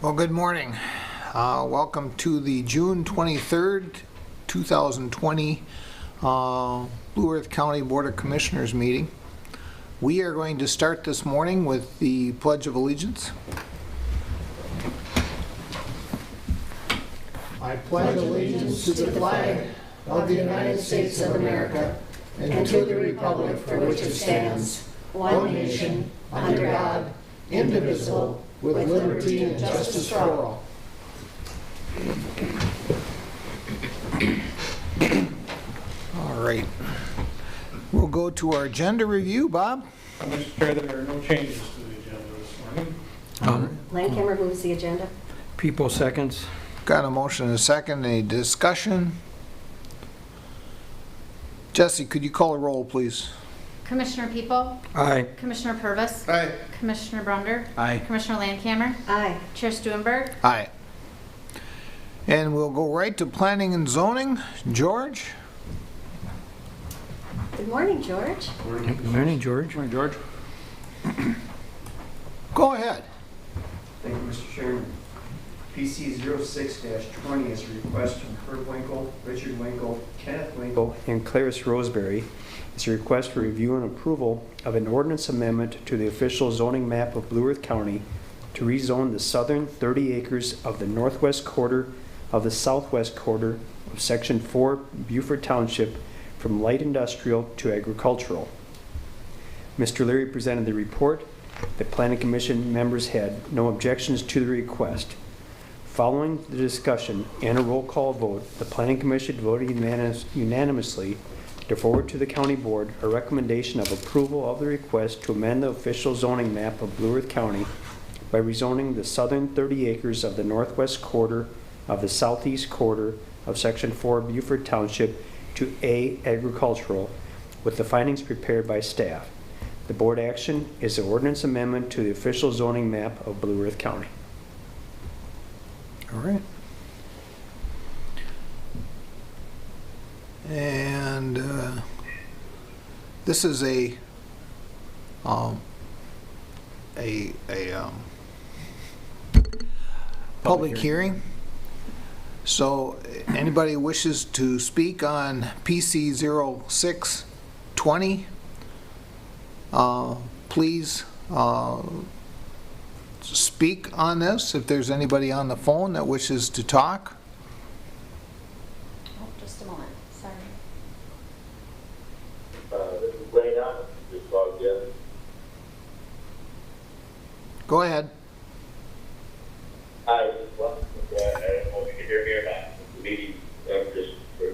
Well, good morning. Welcome to the June 23rd, 2020 Blue Earth County Board of Commissioners meeting. We are going to start this morning with the Pledge of Allegiance. I pledge allegiance to the flag of the United States of America and to the republic for which it stands, one nation, under God, indivisible, with liberty and justice for all. All right. We'll go to our agenda review. Bob? Mr. Chair, there are no changes to the agenda this morning. Landcamer moves the agenda. People seconds. Got a motion and a second. Any discussion? Jesse, could you call a roll, please? Commissioner People, Aye. Commissioner Purvis, Aye. Commissioner Brunder, Aye. Commissioner Landcamer, Aye. Chair Stuenberg. Aye. And we'll go right to planning and zoning. George? Good morning, George. Good morning, George. Morning, George. Go ahead. Thank you, Mr. Chairman. PC 06-20 is a request from Kurt Winkle, Richard Winkle, Kenneth Winkle, and Clarice Roseberry. It's a request for review and approval of an ordinance amendment to the official zoning map of Blue Earth County to rezone the southern 30 acres of the northwest quarter of the southwest quarter of Section 4 Beaufort Township from light industrial to agricultural. Mr. Leary presented the report. The Planning Commission members had no objections to the request. Following the discussion and a roll call vote, the Planning Commission voted unanimously to forward to the County Board a recommendation of approval of the request to amend the official zoning map of Blue Earth County by rezoning the southern 30 acres of the northwest quarter of the southeast quarter of Section 4 Beaufort Township to A, agricultural, with the findings prepared by staff. The board action is an ordinance amendment to the official zoning map of Blue Earth County. All right. And this is a public hearing. So anybody wishes to speak on PC 06-20, please speak on this if there's anybody on the phone that wishes to talk. Oh, just a moment, sorry. This is Blaine out, just logged in. Go ahead. Hi, well, I don't know if you can hear me or not. The meeting,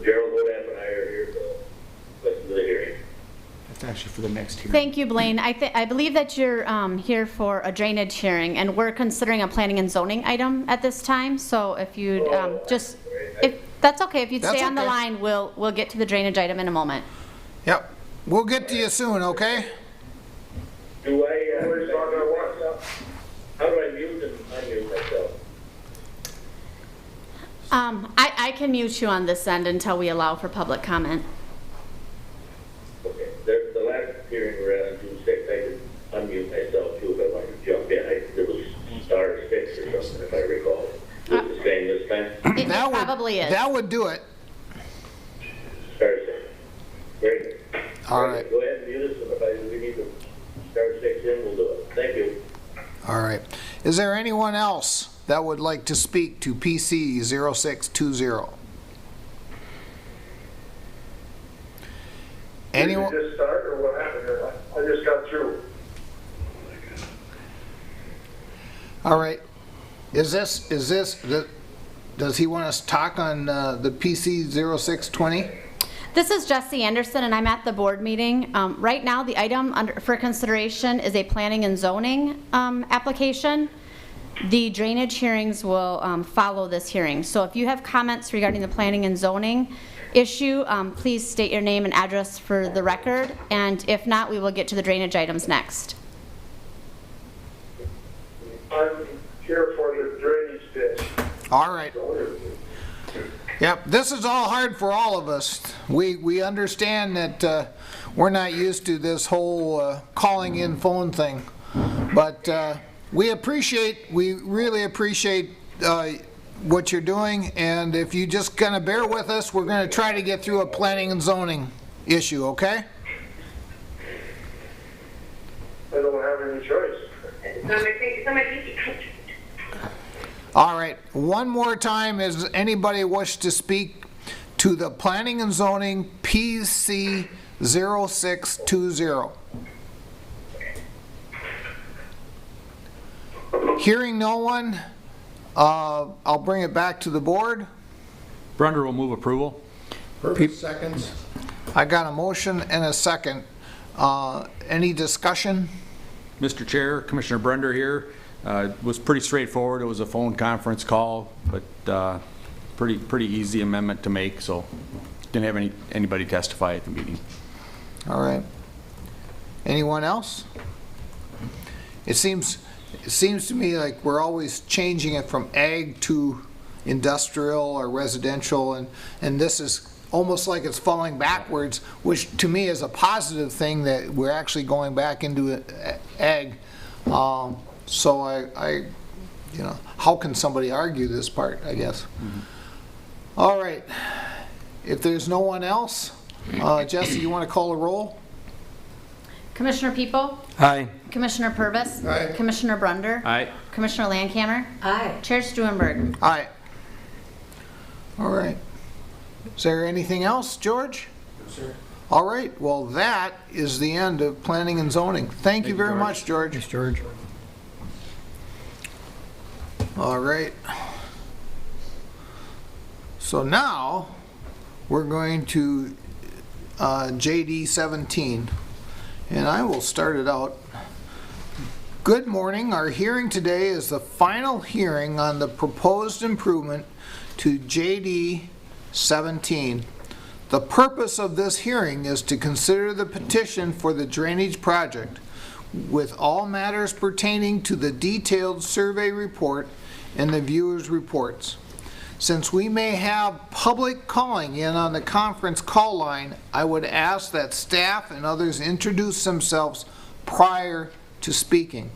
Gerald Woodamp and I are here to listen to the hearing. That's actually for the next hearing. Thank you, Blaine. I believe that you're here for a drainage hearing, and we're considering a planning and zoning item at this time. So if you'd if that's okay, if you'd That's stay on the okay. line, we'll get to the drainage item in a moment. Yep. We'll get to you soon, okay? Do I, how do I mute and unmute myself? I can mute you on this end until we allow for public comment. Okay, the last hearing we were at on June 6th, I could unmute myself too if I wanted to jump in. It was star 6 or something if I recall. Is it the same this time? It probably is. That would do it. Star 6. Very good. All right. Go ahead and mute us, and if we need to star 6 in, we'll do it. Thank you. All right. Is there anyone else that would like to speak to PC 06-20? Anyone? Did you just start, or what happened here? I just got through. All right. Does he want us to talk on the PC 06-20? This is Jesse Anderson, and I'm at the board meeting. Right now, the item for consideration is a planning and zoning application. The drainage hearings will follow this hearing. So if you have comments regarding the planning and zoning issue, please state your name and address for the record, and if not, we will get to the drainage items next. I'm here for the drainage ditch. All right. Yep, this is all hard for all of us. We understand that we're not used to this whole calling in phone thing, but we really appreciate what you're doing, and if you just kind of bear with us, we're going to try to get through a planning and zoning issue, okay? I don't have any choice. All right, one more time, does anybody wish to speak to the planning and zoning PC 0620? Hearing no one, I'll bring it back to the board. Brunder will move approval. Purvis seconds. I got a motion and a second. Any discussion? Mr. Chair, Commissioner Brunder here. It was pretty straightforward. It was a phone conference call, but pretty easy amendment to make, so didn't have anybody testify at the meeting. All right. Anyone else? It seems to me like we're always changing it from ag to industrial or residential, and this is almost like it's falling backwards, which to me is a positive thing that we're actually going back into ag. So I you know, how can somebody argue this part, I guess? Mm-hmm. All right. If there's no one else, Jesse, you want to call a roll? Commissioner People? Aye. Commissioner Purvis? Aye. Commissioner Brunder? Aye. Commissioner Landcamer? Aye. Chair Stuenberg? Aye. All right. Is there anything else, George? No, sir. All right. Well, that is the end of planning and zoning. Thank you very much, George. Thanks, George. All right. So now we're going to JD 17, and I will start it out. Good morning. Our hearing today is the final hearing on the proposed improvement to JD 17. The purpose of this hearing is to consider the petition for the drainage project with all matters pertaining to the detailed survey report and the viewers' reports. Since we may have public calling in on the conference call line, I would ask that staff and others introduce themselves prior to speaking.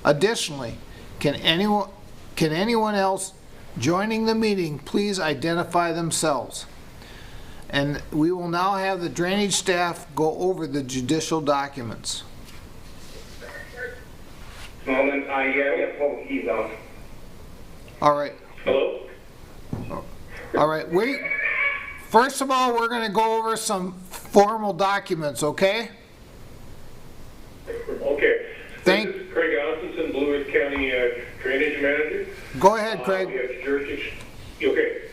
Additionally, can anyone else joining the meeting please identify themselves? And we will now have the drainage staff go over the judicial documents. Moment, he's on. All right. Hello? All right, first of all, we're going to go over some formal documents, okay? Okay. This is Craig Osmondson, Blue Earth County Drainage Manager. Go ahead, Craig. We have jurisdiction. Okay.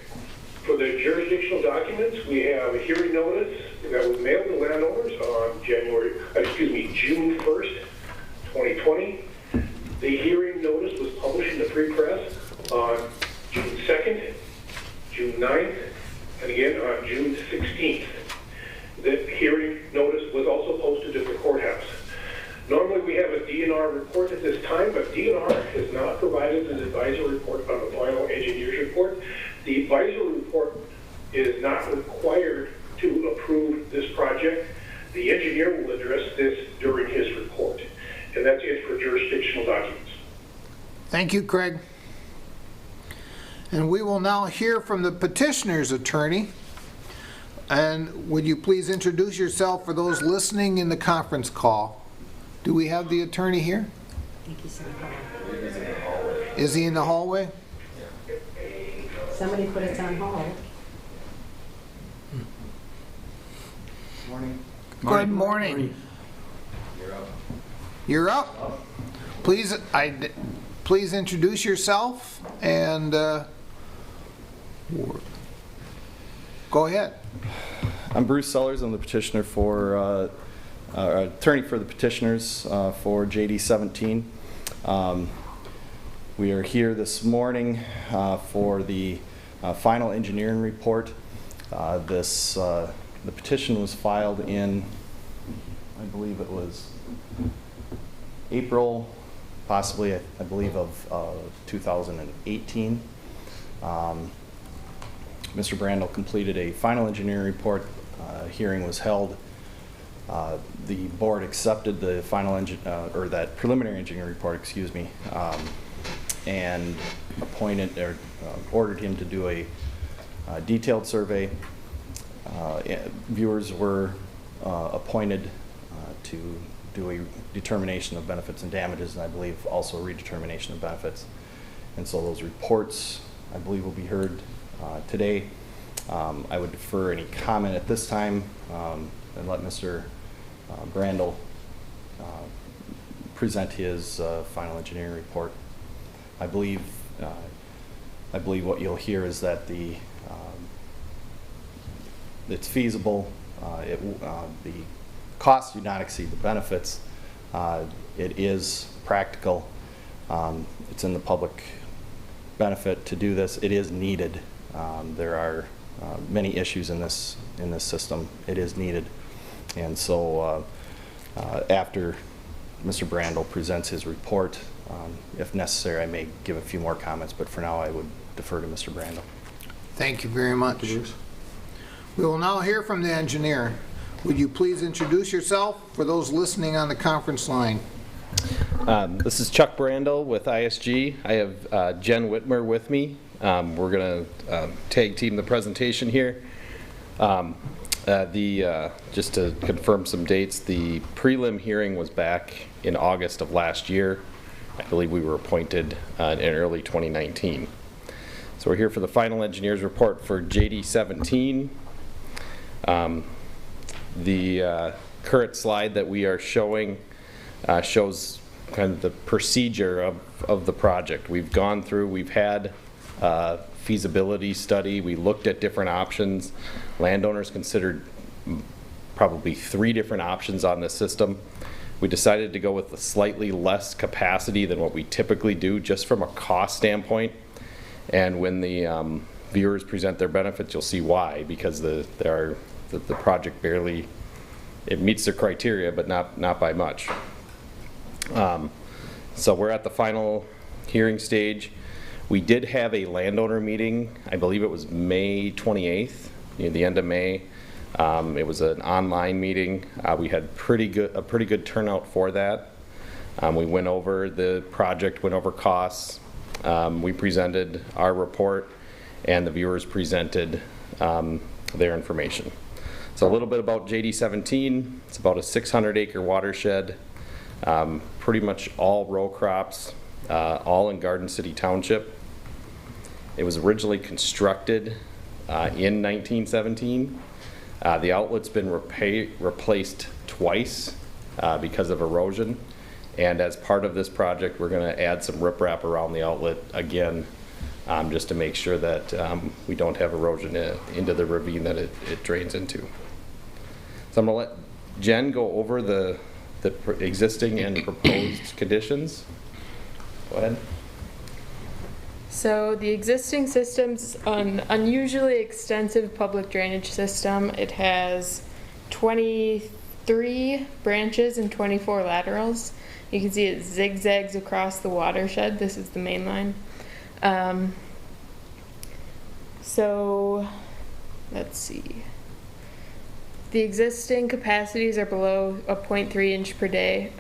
For the jurisdictional documents, we have a hearing notice that was mailed to landowners on June 1st, 2020. The hearing notice was published in the Free Press on June 2nd, June 9th, and again on June 16th. The hearing notice was also posted at the courthouse. Normally we have a DNR report at this time, but DNR has not provided an advisory report on the final engineer's report. The advisory report is not required to approve this project. The engineer will address this during his report. And that's it for jurisdictional documents. Thank you, Craig. And we will now hear from the petitioner's attorney. And would you please introduce yourself for those listening in the conference call? Do we have the attorney here? I think he's in the hallway. Is he in the hallway? Somebody put us on hold. Morning. Good morning. You're up. Please introduce yourself and go ahead. I'm Bruce Sellers. I'm the petitioner for attorney for the petitioners for JD 17. We are here this morning for the final engineering report. The petition was filed in, I believe it was April, possibly I believe of 2018. Mr. Brandel completed a final engineering report. Hearing was held The board accepted the final or that preliminary engineering report, excuse me, and appointed or ordered him to do a detailed survey. Viewers were appointed to do a determination of benefits and damages, and I believe also a redetermination of benefits. And so those reports, I believe, will be heard today. I would defer any comment at this time and let Mr. Brandel present his final engineering report. I believe what you'll hear is that it's feasible. The costs do not exceed the benefits. It is practical. It's in the public benefit to do this. It is needed. There are many issues in this system. It is needed. And so after Mr. Brandel presents his report, if necessary, I may give a few more comments, but for now I would defer to Mr. Brandel. Thank you very much. We will now hear from the engineer. Would you please introduce yourself for those listening on the conference line? This is Chuck Brandel with ISG. I have Jen Whitmer with me. We're going to tag team the presentation here. Just to confirm some dates, the prelim hearing was back in August of last year. I believe we were appointed in early 2019. So we're here for the final engineer's report for JD 17. The current slide that we are showing shows kind of the procedure of the project. We've gone through, we've had feasibility study, we looked at different options. Landowners considered probably 3 different options on this system. We decided to go with a slightly less capacity than what we typically do, just from a cost standpoint. And when the viewers present their benefits, you'll see why, because the project barely, it meets the criteria, but not by much. So we're at the final hearing stage. We did have a landowner meeting, I believe it was May 28th, near the end of May. It was an online meeting. We had a pretty good turnout for that. We went over the project, went over costs. We presented our report, and the viewers presented their information. So a little bit about JD 17. It's about a 600-acre watershed, pretty much all row crops, all in Garden City Township. It was originally constructed in 1917. The outlet's been replaced twice because of erosion. And as part of this project, we're going to add some riprap around the outlet again, just to make sure that we don't have erosion into the ravine that it drains into. So I'm going to let Jen go over the existing and proposed conditions. Go ahead. So the existing system's an unusually extensive public drainage system. It has 23 branches and 24 laterals. You can see it zigzags across the watershed. This is the main line. So let's see. The existing capacities are below a 0.3 inch per day.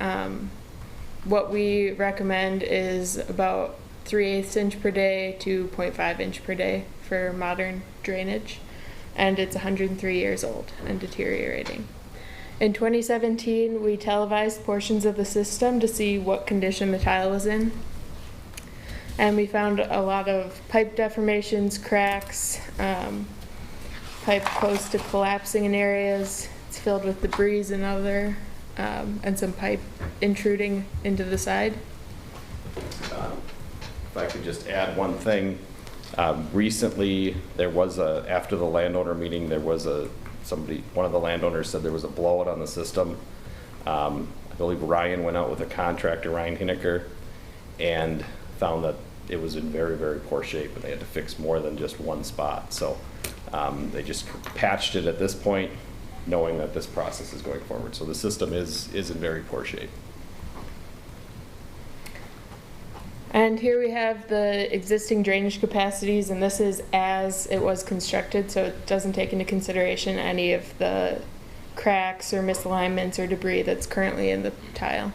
What we recommend is about 3/8 inch per day to 0.5 inch per day for modern drainage, and it's 103 years old and deteriorating. In 2017, we televised portions of the system to see what condition the tile was in, and we found a lot of pipe deformations, cracks, pipe close to collapsing in areas. It's filled with debris and and some pipe intruding into the side. If I could just add one thing. Recently, there was after the landowner meeting, there was one of the landowners said there was a blowout on the system. I believe Ryan went out with a contractor, Ryan Hineker, and found that it was in very, very poor shape, and they had to fix more than just one spot. So they just patched it at this point, knowing that this process is going forward. So the system is in very poor shape. And here we have the existing drainage capacities, and this is as it was constructed, so it doesn't take into consideration any of the cracks or misalignments or debris that's currently in the tile.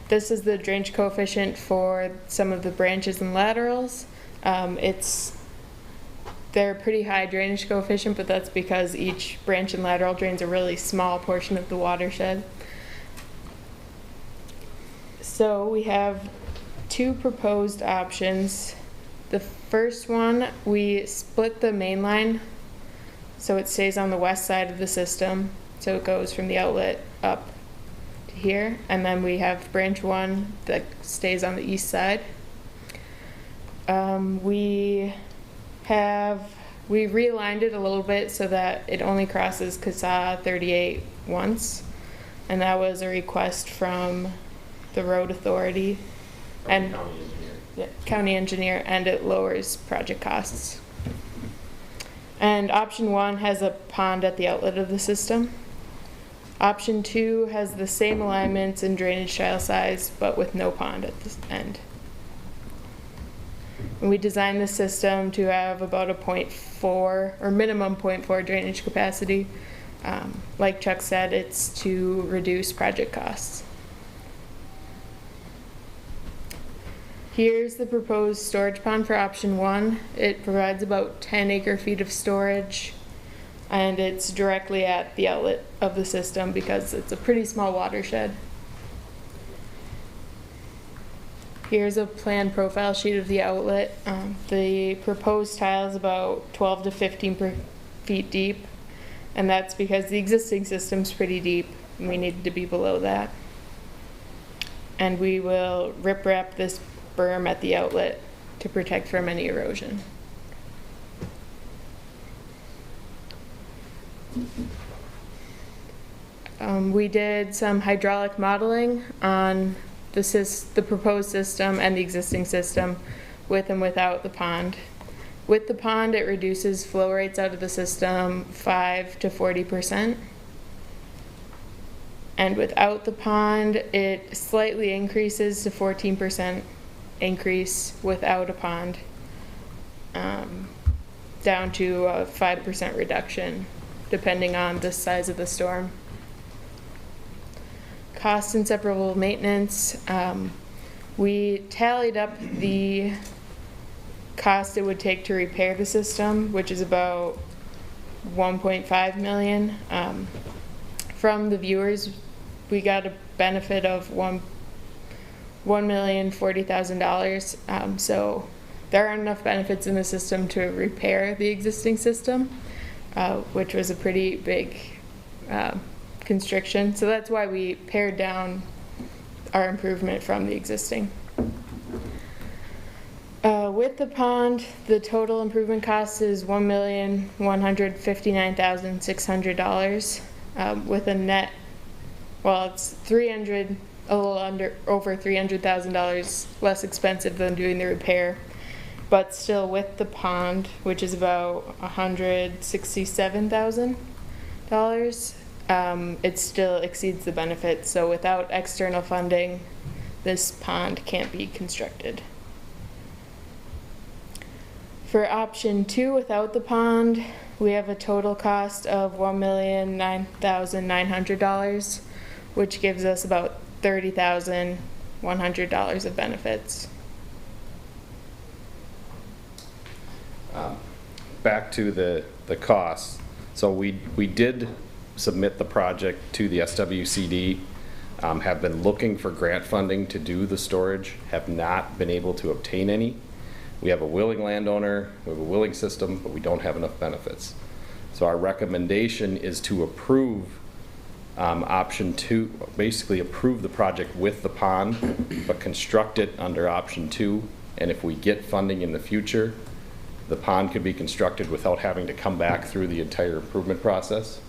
This is the drainage coefficient for some of the branches and laterals. They're pretty high drainage coefficient, but that's because each branch and lateral drains a really small portion of the watershed. So we have two proposed options. The first one, we split the main line so it stays on the west side of the system. So it goes from the outlet up to here, and then we have branch 1 that stays on the east side. We realigned it a little bit so that it only crosses CSAH 38 once, and that was a request from the road authority and county engineer, and it lowers project costs. And option 1 has a pond at the outlet of the system. Option 2 has the same alignments and drainage tile size, but with no pond at the end. And we designed the system to have about a 0.4 or minimum 0.4 drainage capacity. Like Chuck said, it's to reduce project costs. Here's the proposed storage pond for option 1. It provides about 10 acre-feet of storage, and it's directly at the outlet of the system because it's a pretty small watershed. Here's a plan profile sheet of the outlet. The proposed tile is about 12 to 15 feet deep, and that's because the existing system's pretty deep and we need to be below that. And we will rip-wrap this berm at the outlet to protect from any erosion. We did some hydraulic modeling on the proposed system and the existing system with and without the pond. With the pond, it reduces flow rates out of the system 5 to 40%. And without the pond, it slightly increases to 14% increase without a pond, down to a 5% reduction, depending on the size of the storm. Cost and separable maintenance. We tallied up the cost it would take to repair the system, which is about $1.5 million. From the viewers, we got a benefit of $1,040,000. So there aren't enough benefits in the system to repair the existing system, which was a pretty big constriction. So that's why we pared down our improvement from the existing. With the pond, the total improvement cost is $1,159,600, with a net, well, it's a little over $300,000 less expensive than doing the repair, but still with the pond, which is about $167,000, it still exceeds the benefit. So without external funding, this pond can't be constructed. For option 2, without the pond, we have a total cost of $1,009,900, which gives us about $30,100 of benefits. Back to the costs. So we did submit the project to the SWCD, have been looking for grant funding to do the storage, have not been able to obtain any. We have a willing landowner, we have a willing system, but we don't have enough benefits. So our recommendation is to approve option 2, basically approve the project with the pond, but construct it under option 2. And if we get funding in the future, the pond could be constructed without having to come back through the entire improvement process.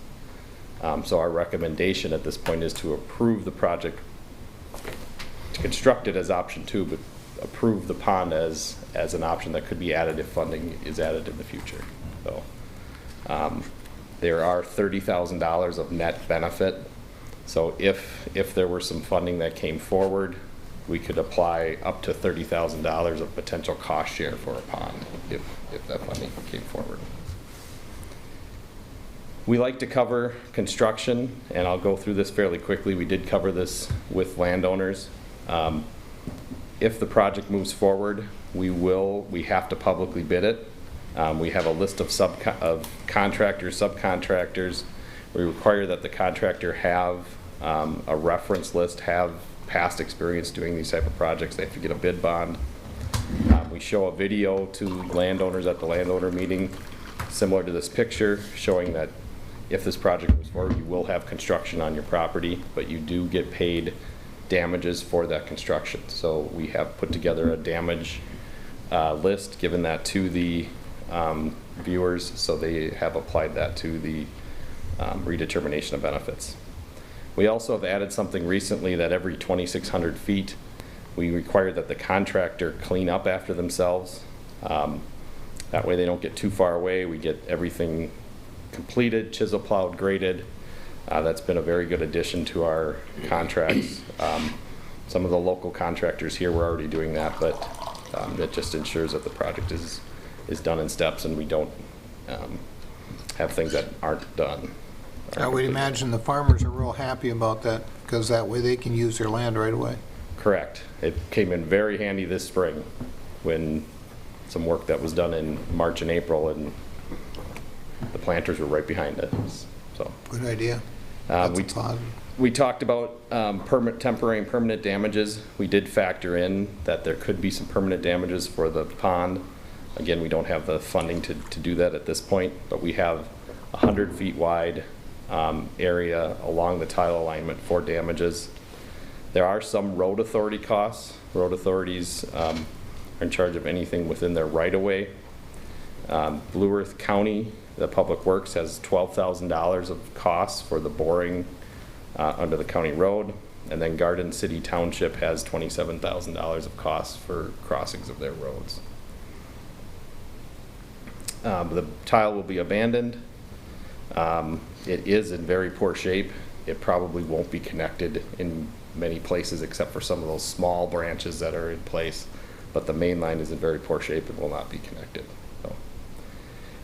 So our recommendation at this point is to approve the project, to construct it as option 2, but approve the pond as an option that could be added if funding is added in the future. So there are $30,000 of net benefit. So if there were some funding that came forward, we could apply up to $30,000 of potential cost share for a pond if that funding came forward. We like to cover construction, and I'll go through this fairly quickly. We did cover this with landowners. If the project moves forward, we have to publicly bid it. We have a list of contractors, subcontractors. We require that the contractor have a reference list, have past experience doing these type of projects. They have to get a bid bond. We show a video to landowners at the landowner meeting, similar to this picture, showing that if this project moves forward, you will have construction on your property, but you do get paid damages for that construction. So we have put together a damage list, given that to the viewers, so they have applied that to the redetermination of benefits. We also have added something recently that every 2,600 feet, we require that the contractor clean up after themselves. That way they don't get too far away. We get everything completed, chisel plowed, graded. That's been a very good addition to our contracts. Some of the local contractors here were already doing that, but it just ensures that the project is done in steps and we don't have things that aren't done. I would imagine the farmers are real happy about that, because that way they can use their land right away. Correct. It came in very handy this spring when some work that was done in March and April, and the planters were right behind it. So good idea. We talked about temporary and permanent damages. We did factor in that there could be some permanent damages for the pond. Again, we don't have the funding to do that at this point, but we have 100 feet wide area along the tile alignment for damages. There are some road authority costs. Road authorities are in charge of anything within their right-of-way. Blue Earth County, the Public Works, has $12,000 of costs for the boring under the county road, and then Garden City Township has $27,000 of costs for crossings of their roads. The tile will be abandoned. It is in very poor shape. It probably won't be connected in many places except for some of those small branches that are in place, but the main line is in very poor shape and will not be connected. So,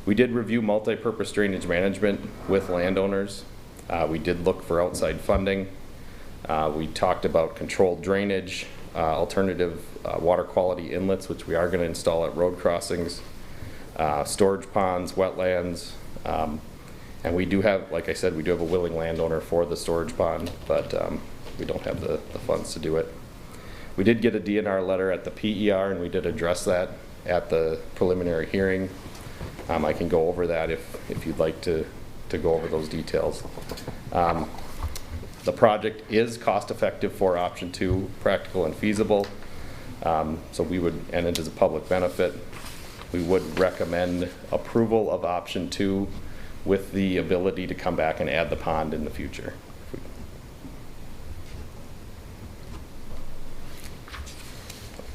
we did review multi-purpose drainage management with landowners. We did look for outside funding. We talked about controlled drainage, alternative water quality inlets, which we are going to install at road crossings, storage ponds, wetlands, and we do have, like I said, we do have a willing landowner for the storage pond, but we don't have the funds to do it. We did get a DNR letter at the PER, and we did address that at the preliminary hearing. I can go over that if you'd like to go over those details. The project is cost effective for option 2, practical and feasible. So we would, and it is a public benefit. We would recommend approval of option 2 with the ability to come back and add the pond in the future.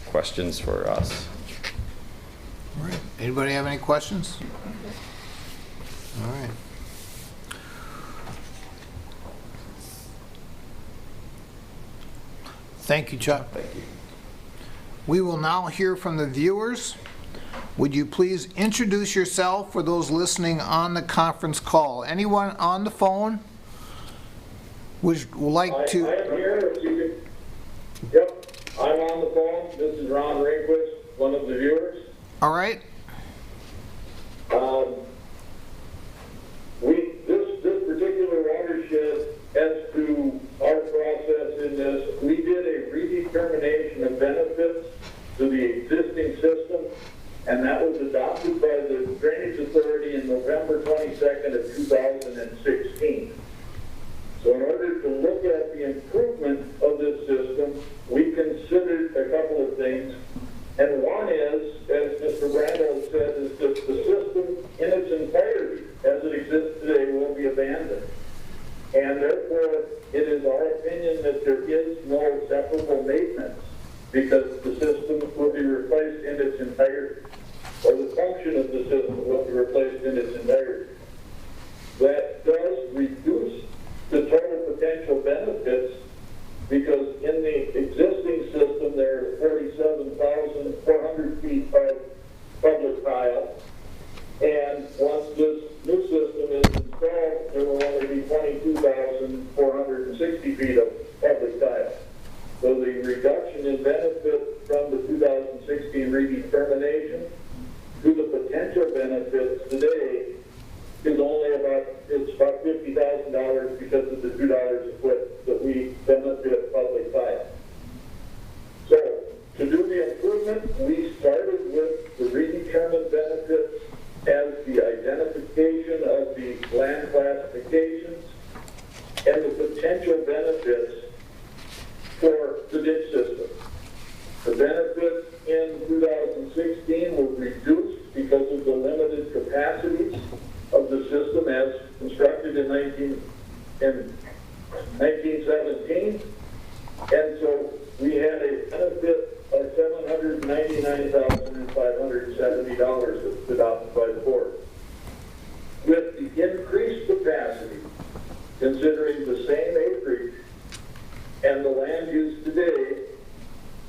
Questions for us? All right. Anybody have any questions? All right. Thank you, Chuck. Thank you. We will now hear from the viewers. Would you please introduce yourself for those listening on the conference call? Anyone on the phone would like to? I am here. If you could, yep, I'm on the phone. This is Ron Rehnquist, one of the viewers. All right. This particular watershed, as to our process in this, we did a redetermination of benefits to the existing system, and that was adopted by the Drainage Authority in November 22nd of 2016. So in order to look at the improvement of this system, we considered a couple of things. And one is, as Mr. Brando said, is that the system in its entirety, as it exists today, will be abandoned. And therefore, it is our opinion that there is no separable maintenance, because the system will be replaced in its entirety, or the function of the system will be replaced in its entirety. That does reduce the total potential benefits, because in the existing system there are 47,400 feet of public tile, and once this new system is installed, benefits today is only about $50,000 because of the $2 a foot that we benefit public by. So to do the improvement, we started with the redetermined benefits as the identification of the land classifications and the potential benefits for the ditch system. The benefits in 2016 were reduced because of the limited capacities of the system as constructed in 1917. And so we had a benefit of $799,570 that was adopted by the board. With the increased capacity, considering the same acreage and the land use today,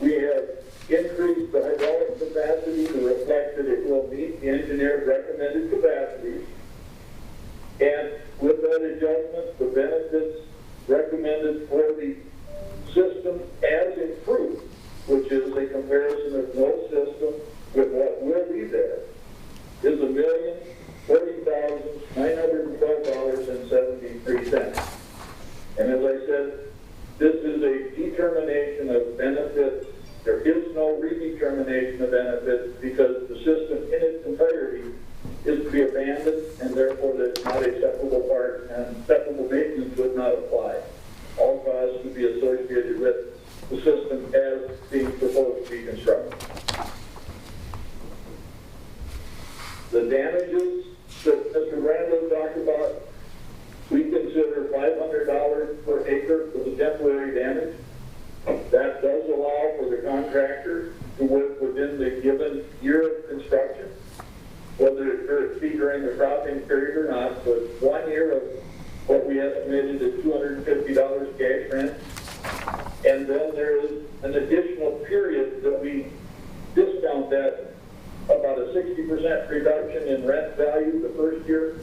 we have increased the hydraulic capacity to reflect that it will meet the engineered recommended capacities. And with that adjustment, the benefits recommended for the system as improved, which is a comparison of no system with what will be there, is $1,040,912.73. And as I said, this is a determination of benefits. There is no redetermination of benefits because the system in its entirety is to be abandoned, and therefore there's not a separable part, and separable maintenance would not apply. All costs would be associated with the system as being proposed to be constructed. The damages that Mr. Randall talked about, we consider $500 per acre for the temporary damage. That does allow for the contractor to work within the given year of construction, whether it be during the cropping period or not. But 1 year of what we estimated at $250 cash rent. And then there is an additional period that we discount that about a 60% reduction in rent value the first year,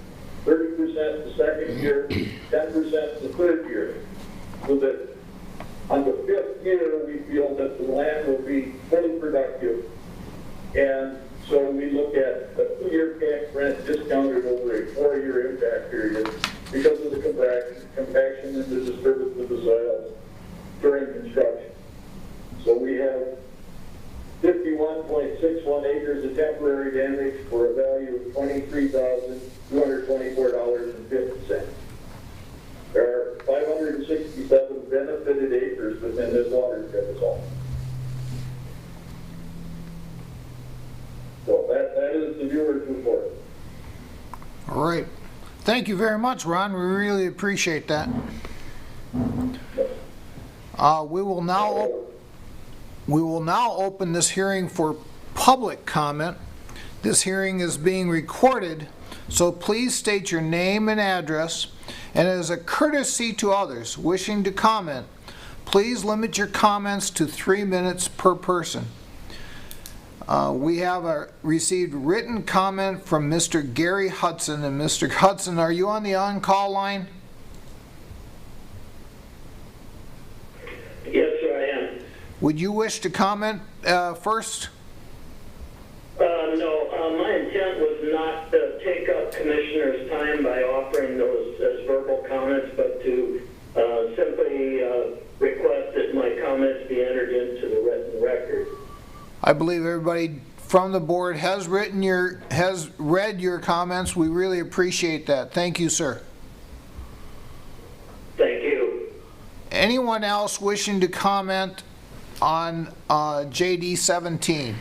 30% the second year, 10% the third year. So that on the 5th year, we feel that the land will be fully productive. And so we look at the 2-year cash rent discounted over a 4-year impact period because of the compaction and the disturbance of the soils during construction. So we have 51.61 acres of temporary damage for a value of $23,224.50. There are 567 benefited acres within this water strip zone. So that is the viewer's report. All right. Thank you very much, Ron. We really appreciate that. We will now open this hearing for public comment. This hearing is being recorded, so please state your name and address. And as a courtesy to others wishing to comment, please limit your comments to 3 minutes per person. We have received written comment from Mr. Gary Hudson. And Mr. Hudson, are you on the on-call line? Yes, sir, I am. Would you wish to comment first? No, my intent was not to take up Commissioner's time by offering those as verbal comments, but to simply request that my comments be entered into the written record. I believe everybody from the board has read your comments. We really appreciate that. Thank you, sir. Thank you. Anyone else wishing to comment on JD 17?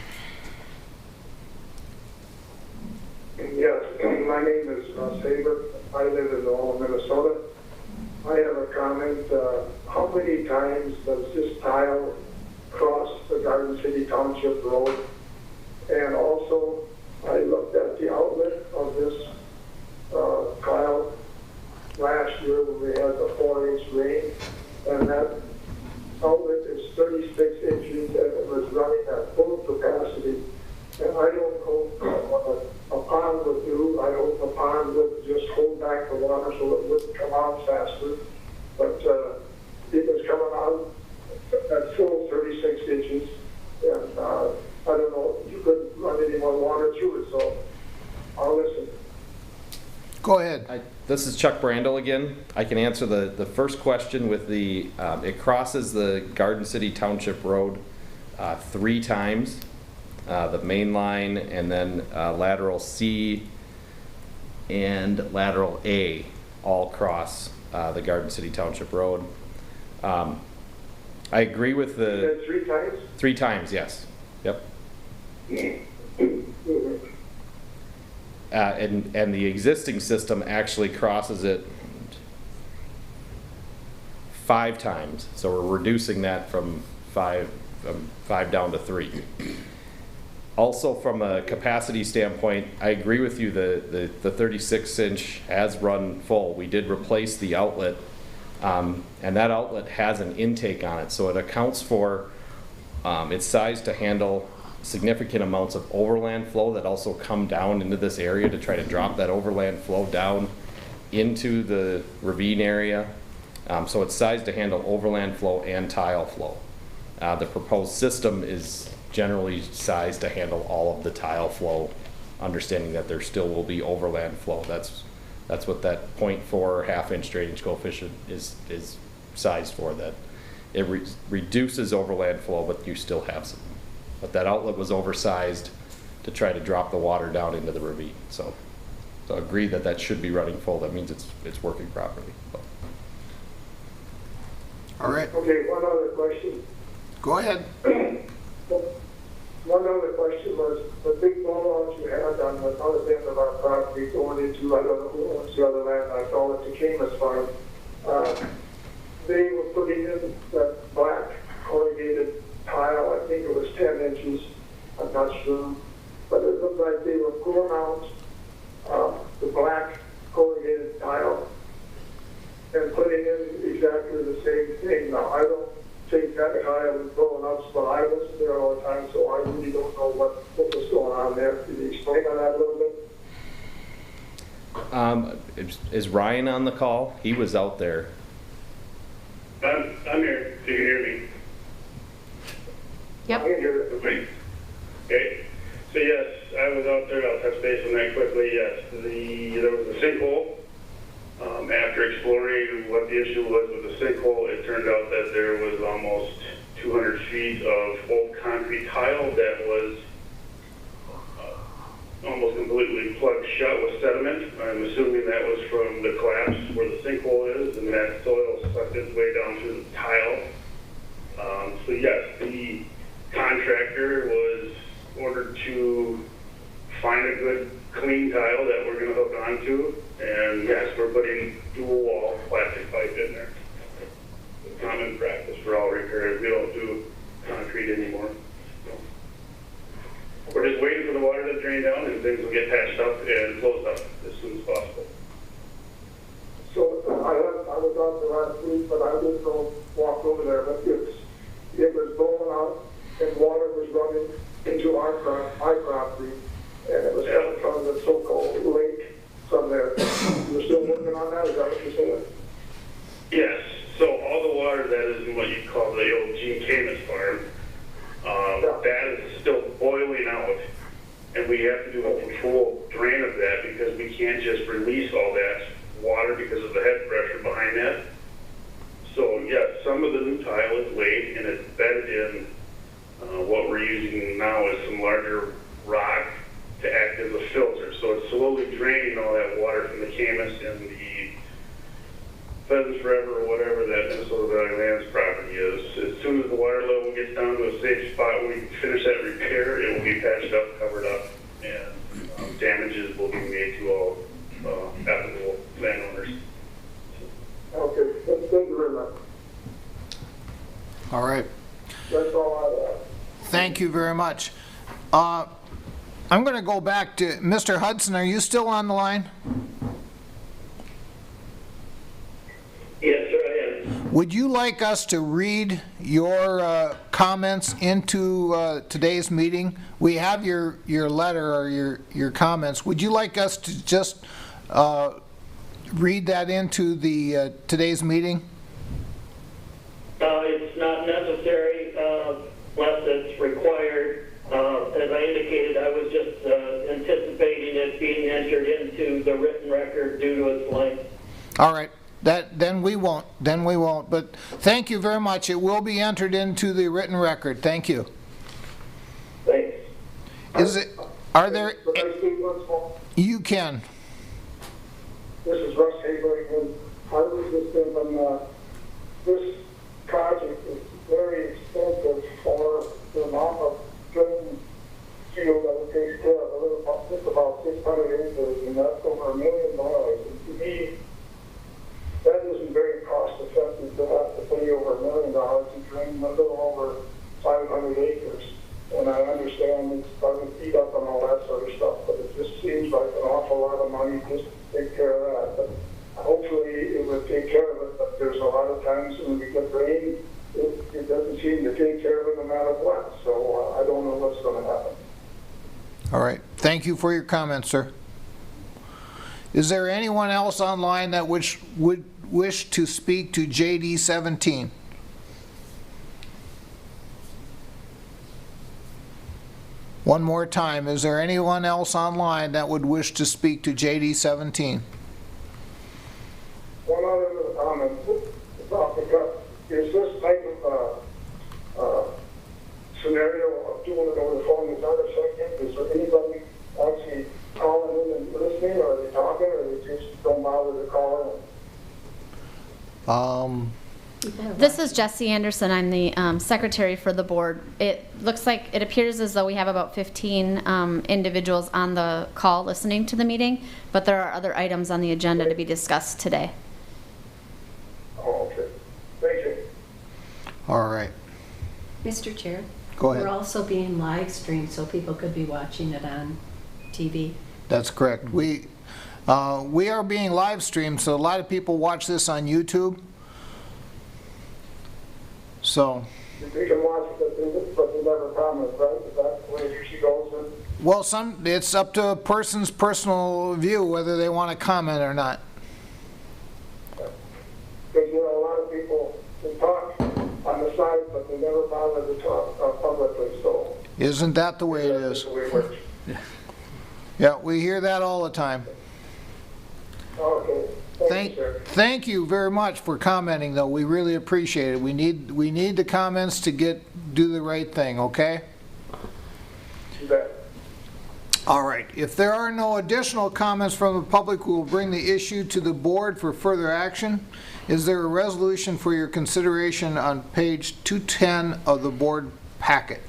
Yes, my name is Saber. I live in Lowell, Minnesota. I have a comment. How many times does this tile cross the Garden City Township Road? And also, I looked at the outlet of this tile last year when we had the 4-inch rain, and that outlet is 36 inches and it was running at full capacity. And I don't know what a pond would do. I don't know if a pond would just hold back the water so it wouldn't come out faster. But it was coming out at full 36 inches. And I don't know, you couldn't run any more water through it. So Go ahead. This is Chuck Brandel again. I can answer the first question with the, it crosses the Garden City Township Road 3 times, the main line, and then lateral C and lateral A all cross the Garden City Township Road. I agree with You the... said 3 times? 3 times, yes. Yep. And the existing system actually crosses it 5 times, so we're reducing that from 5 down to 3. Also, from a capacity standpoint, I agree with you. The 36-inch has run full. We did replace the outlet, and that outlet has an intake on it, so it accounts for it's sized to handle significant amounts of overland flow that also come down into this area to try to drop that overland flow down into the ravine area. So it's sized to handle overland flow and tile flow. The proposed system is generally sized to handle all of the tile flow, understanding that there still will be overland flow. That's what that 0.4 half-inch drainage coefficient is sized for, that it reduces overland flow, but you still have some. But that outlet was oversized to try to drop the water down into the ravine. So I agree that that should be running full. That means it's working properly. All right. Okay, one other question. Go ahead. One other question was the big blowout you had on the other end of our property going into, I don't know who owns the other land, I call it the Camus Farm. They were putting in that black corrugated tile, I think it was 10 inches, I'm not sure, but it looked like they were pulling out the black corrugated tile and putting in exactly the same thing. Now, I don't think that tile was blowing up, but I wasn't there all the time, so I really don't know what was going on there. Could you explain on that a little bit? Is Ryan on the call? He was out there. I'm here, if you can hear me. Yep. I can hear it. Okay. So yes, I was out there. I'll touch base on that quickly. Yes, there was a sinkhole. After exploring what the issue was with the sinkhole, it turned out that there was almost 200 feet of old concrete tile that was almost completely plugged shut with sediment. I'm assuming that was from the collapse where the sinkhole is, and that soil sucked its way down through the tile. So yes, the contractor was ordered to find a good clean tile that we're going to hook onto, and yes, we're putting dual wall plastic pipe in there. It's common practice for all repairs. We don't do concrete anymore. So we're just waiting for the water to drain down, and things will get patched up and closed up as soon as possible. So I was out there last week, but I didn't go walk over there, but it was blowing out and water was running into my property, and it was coming from the so-called lake from there. You're still working on that? Is that what you're saying? Yes. So all the water that is in what you call the old Gene Camus farm, that is still boiling out, and we have to do a controlled drain of that because we can't just release all that water because of the head pressure behind that. So yes, some of the new tile is laid and it's bedded in. What we're using now is some larger rock to act as a filter. So it's slowly draining all that water from the Camus and the Pheasants Forever or whatever that Minnesota Valley Lands property is. As soon as the water level gets down to a safe spot, we can finish that repair. It will be patched up, covered up, and damages will be made to all applicable landowners. Okay, thank you very much. All right. That's all I have. Thank you very much. I'm going to go back to Mr. Hudson. Are you still on the line? Yes, sir, I am. Would you like us to read your comments into today's meeting? We have your letter or your comments. Would you like us to just read that into the today's meeting? It's not necessary unless it's required. As I indicated, I was just anticipating it being entered into the written record due to its length. All right, then we won't, but thank you very much. It will be entered into the written record. Thank you. Thanks. Are there, Can I speak once more? you can. This is Russ Haber again. I was just thinking, this project is very expensive for the amount of drain field that it takes care of. It's about 600 acres, and that's over $1 million. And to me, that isn't very cost effective to have to pay over $1 million to drain a little over 500 acres. And I understand it's starting to eat up and all that sort of stuff, but it just seems like an awful lot of money just to take care of that. But hopefully it will take care of it, but there's a lot of times when we get rain, it doesn't seem to take care of it no matter what. So I don't know what's going to happen. All right, thank you for your comments, sir. Is there anyone else online that would wish to speak to JD 17? One more time, is there anyone else online that would wish to speak to JD 17? One other comment, is this type of scenario of doing it over the phone is not a second? Is there anybody actually calling in and listening, or are they talking, or they just don't bother to call in? This is Jesse Anderson. I'm the secretary for the board. It looks like, it appears as though we have about 15 individuals on the call listening to the meeting, but there are other items on the agenda to be discussed today. Oh, okay. Thank you. All right. Mr. Chair? Go ahead. We're also being live streamed, so people could be watching it on TV. That's correct. We are being live streamed, so a lot of people watch this on YouTube. So, They can watch it, but they never comment, right? Is that the way it usually goes in? well, it's up to a person's personal view whether they want to comment or not. Because, a lot of people, they talk on the side, but they never bother to talk publicly, so. Isn't that the way it is? That's the way it works. Yeah, we hear that all the time. Okay. Thank you, sir. Thank you very much for commenting, though. We really appreciate it. We need the comments to do the right thing, okay? You bet. All right. If there are no additional comments from the public, we will bring the issue to the board for further action. Is there a resolution for your consideration on page 210 of the board packet?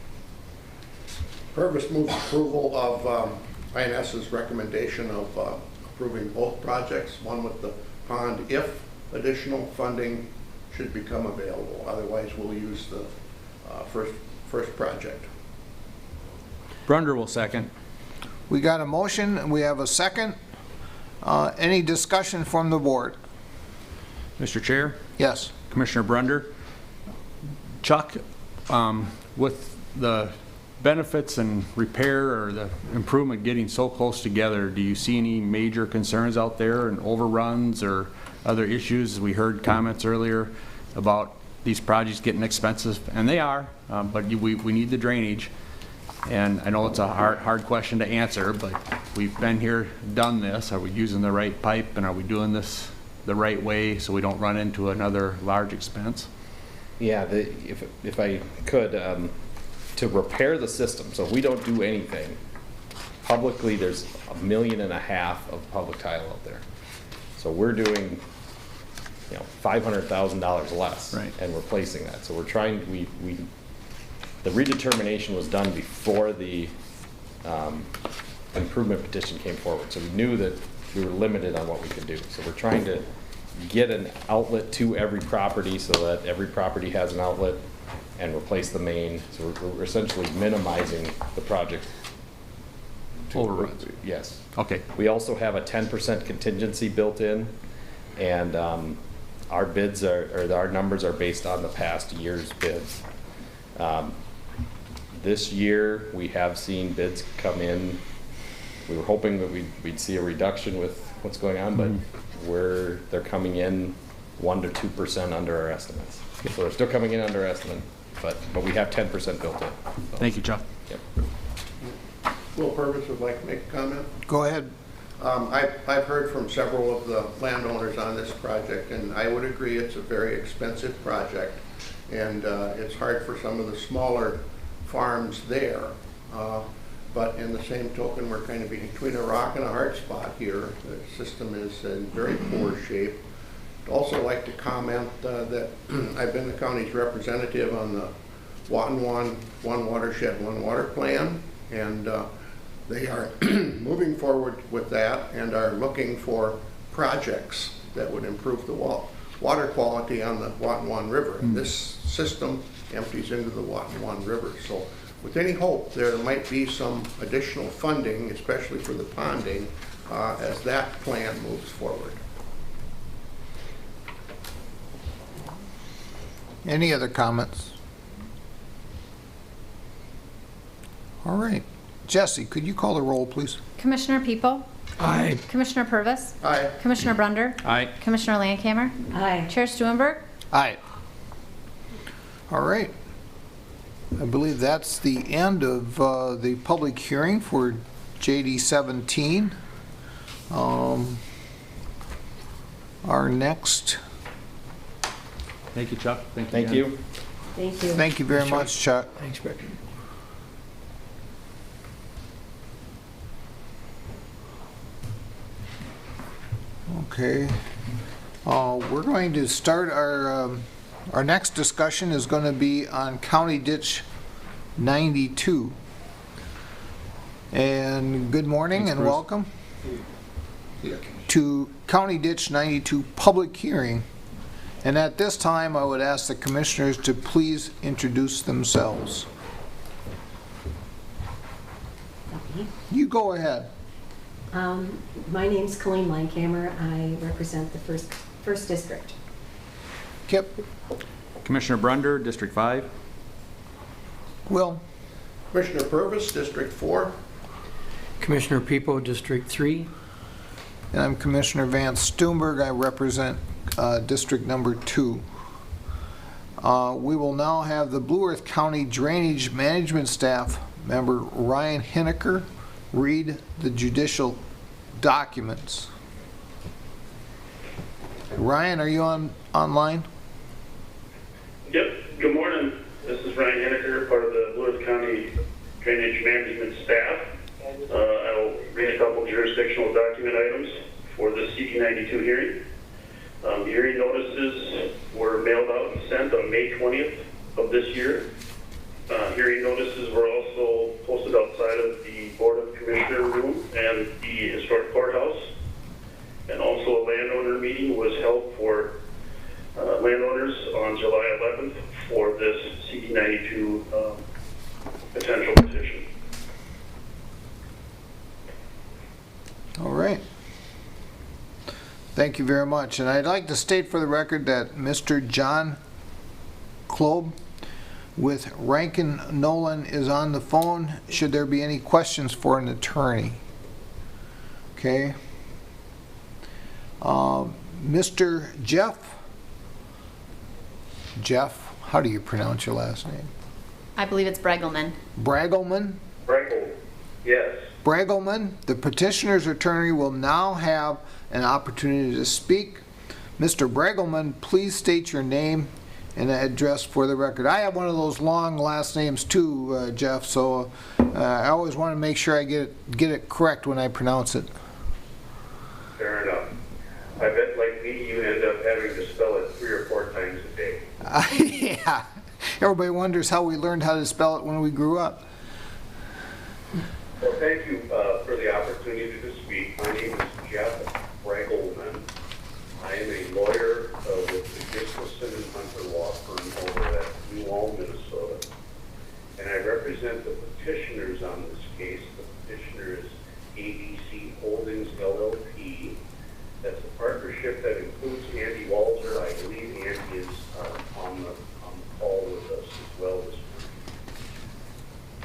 Purvis moves approval of INS's recommendation of approving both projects, one with the pond if additional funding should become available. Otherwise, we'll use the first project. Brunder will second. We got a motion, and we have a second. Any discussion from the board? Mr. Chair? Yes. Commissioner Brunder? Chuck, with the benefits and repair or the improvement getting so close together, do you see any major concerns out there and overruns or other issues? We heard comments earlier about these projects getting expensive, and they are, but we need the drainage. And I know it's a hard question to answer, but we've been here, done this. Are we using the right pipe, and are we doing this the right way so we don't run into another large expense? Yeah, if I could, to repair the system, so if we don't do anything, publicly there's $1.5 million of public tile out there. So we're doing, $500,000 less, right, and replacing that. So we're trying, the redetermination was done before the improvement petition came forward. So we knew that we were limited on what we could do. So we're trying to get an outlet to every property so that every property has an outlet and replace the main. So we're essentially minimizing the project. Overruns. Yes. Okay. We also have a 10% contingency built in, and our bids our numbers are based on the past year's bids. This year, we have seen bids come in. We were hoping that we'd see a reduction with what's going on, but they're coming in 1% to 2% under our estimates. So they're still coming in under estimate, but we have 10% built in. So. Thank you, Chuck. Yep. Will Purvis would like to make a comment? Go ahead. I've heard from several of the landowners on this project, and I would agree it's a very expensive project, and it's hard for some of the smaller farms there. But in the same token, we're kind of between a rock and a hard spot here. The system is in very poor shape. I'd also like to comment that I've been the county's representative on the Watonwan One Watershed, One Water Plan, and they are moving forward with that and are looking for projects that would improve the water quality on the Watonwan River. And this system empties into the Watonwan River. So with any hope, there might be some additional funding, especially for the ponding, as that plan moves forward. Any other comments? All right. Jesse, could you call the roll, please? Commissioner People? Aye. Commissioner Purvis? Aye. Commissioner Brunder? Aye. Commissioner Landcamer? Aye. Chair Stuenberg? Aye. All right. I believe that's the end of the public hearing for JD 17. Our next. Thank you, Chuck. Thank you. Thank you. Thank you very much, Chuck. Thanks, Becky. Okay. We're going to start our next discussion is going to be on County Ditch 92. And good morning and welcome to County Ditch 92 public hearing. And at this time, I would ask the commissioners to please introduce themselves. You go ahead. My name's Colleen Landcamer. I represent the first district. Kip. Commissioner Brunder, District 5. Will. Commissioner Purvis, District 4. Commissioner People, District 3. And I'm Commissioner Vance Stuenberg. I represent District number 2. We will now have the Blue Earth County Drainage Management Staff member Ryan Henniker read the judicial documents. Ryan, are you online? Yep. Good morning. This is Ryan Henniker, part of the Blue Earth County Drainage Management staff. I'll read a couple jurisdictional document items for the CD92 hearing. Hearing notices were mailed out and sent on May 20th of this year. Hearing notices were also posted outside of the Board of Commissioner room and the historic courthouse. And also a landowner meeting was held for landowners on July 11th for this CD92 potential petition. All right. Thank you very much. And I'd like to state for the record that Mr. John Klob with Rankin Nolan is on the phone should there be any questions for an attorney. Okay. Mr. Jeff, how do you pronounce your last name? I believe it's Bregelman. Bragelman? Bragel, yes. Bragelman, the petitioner's attorney will now have an opportunity to speak. Mr. Bragelman, please state your name and address for the record. I have one of those long last names too, Jeff, so I always want to make sure I get it correct when I pronounce it. Fair enough. I bet like me, you end up having to spell it 3 or 4 times a day. Yeah. Everybody wonders how we learned how to spell it when we grew up. Well, thank you for the opportunity to speak. My name is Jeff Bragelman. I am a lawyer with the Gibson and Hunter Law Firm over at New Ulm, Minnesota. And I represent the petitioners on this case. The petitioner is ABC Holdings, LLP. That's a partnership that includes Andy Walter. I believe Andy is on the call with us as well this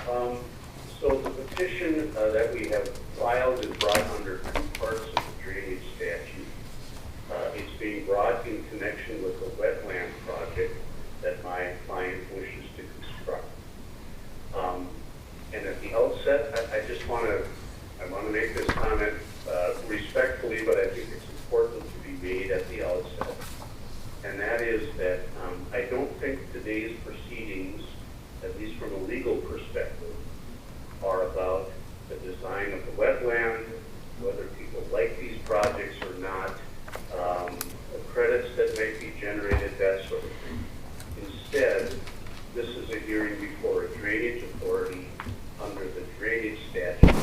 morning. So the petition that we have filed is brought under 2 parts of the drainage statute. It's being brought in connection with the wetland project that my client wishes to construct. And at the outset, I want to make this comment projects or not, credits that may be generated, that sort of thing. Instead, this is a hearing before a drainage authority under the drainage statute.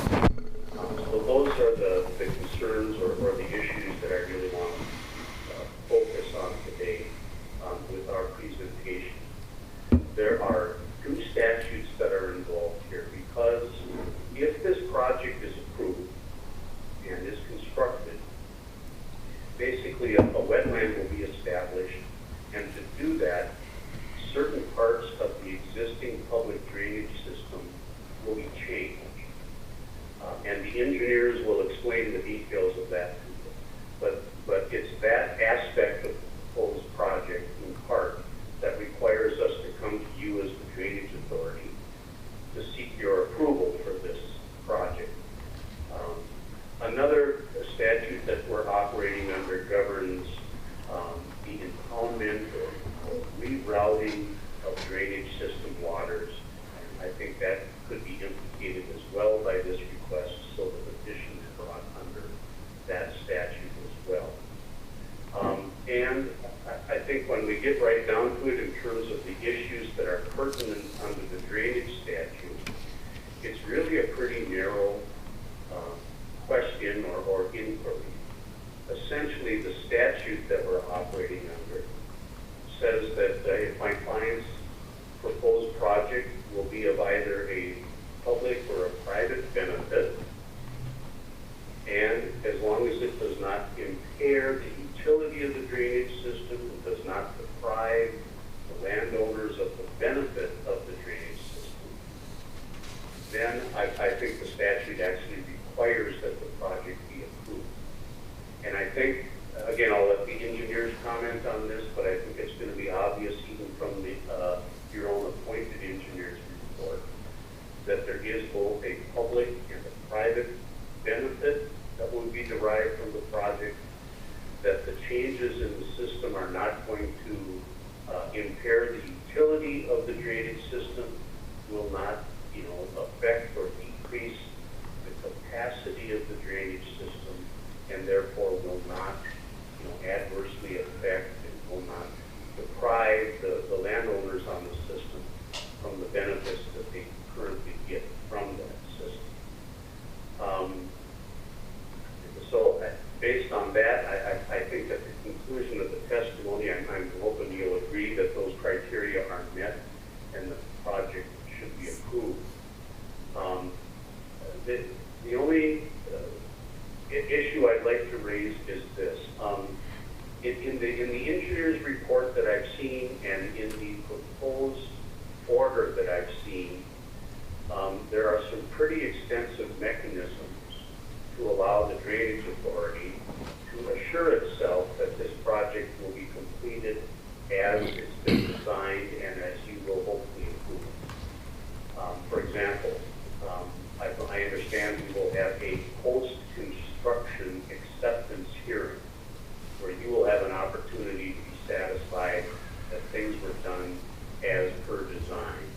So those are the concerns or the issues that I really want to focus on today with our presentation. There are two statutes that are involved here, because if this project is approved and is constructed, basically a wetland will be established, and to do that, certain parts of the existing public drainage system will be changed. And the engineers will explain the details of that to you. But it's that aspect of the proposed project in part that requires us to come to you as the drainage authority to seek your approval for this project. Another statute that we're operating under governs the impoundment or rerouting of drainage system waters. I think that could be implicated as well by this request, so the petition is brought under that statute as well. And I think when we get right down to it in terms of the issues that are pertinent under the drainage statute, it's really a pretty narrow question or inquiry. Essentially, the statute that we're operating under says that if my client's proposed project will be of either a public or a private benefit, and as long as it does not impair the utility of the drainage system, it does not deprive the landowners of the benefit of the drainage system, then I think the statute actually requires that the project be approved. And I think, again, I'll let the engineers comment on this, but I think it's going to be obvious even from your own appointed engineer's report that there is both a public and a private benefit that will be derived from the project, that the changes in the system are not going to impair the utility of the drainage system, will not, affect or decrease the capacity of the drainage system, and therefore will not, adversely affect and will not deprive the landowners on the system from the benefits that they currently get from that system. So based on that, I think at the conclusion of the testimony, I'm hoping you'll agree that those criteria are met and the project should be approved. The only issue I'd like to raise is this. In the engineer's report that I've seen and in the proposed order that I've seen, there are some pretty extensive mechanisms to allow the drainage authority to assure itself that this project will be completed as it's been designed and as you will hopefully approve. For example, I understand we will have a post-construction acceptance hearing where you will have an opportunity to be satisfied that things were done as per design.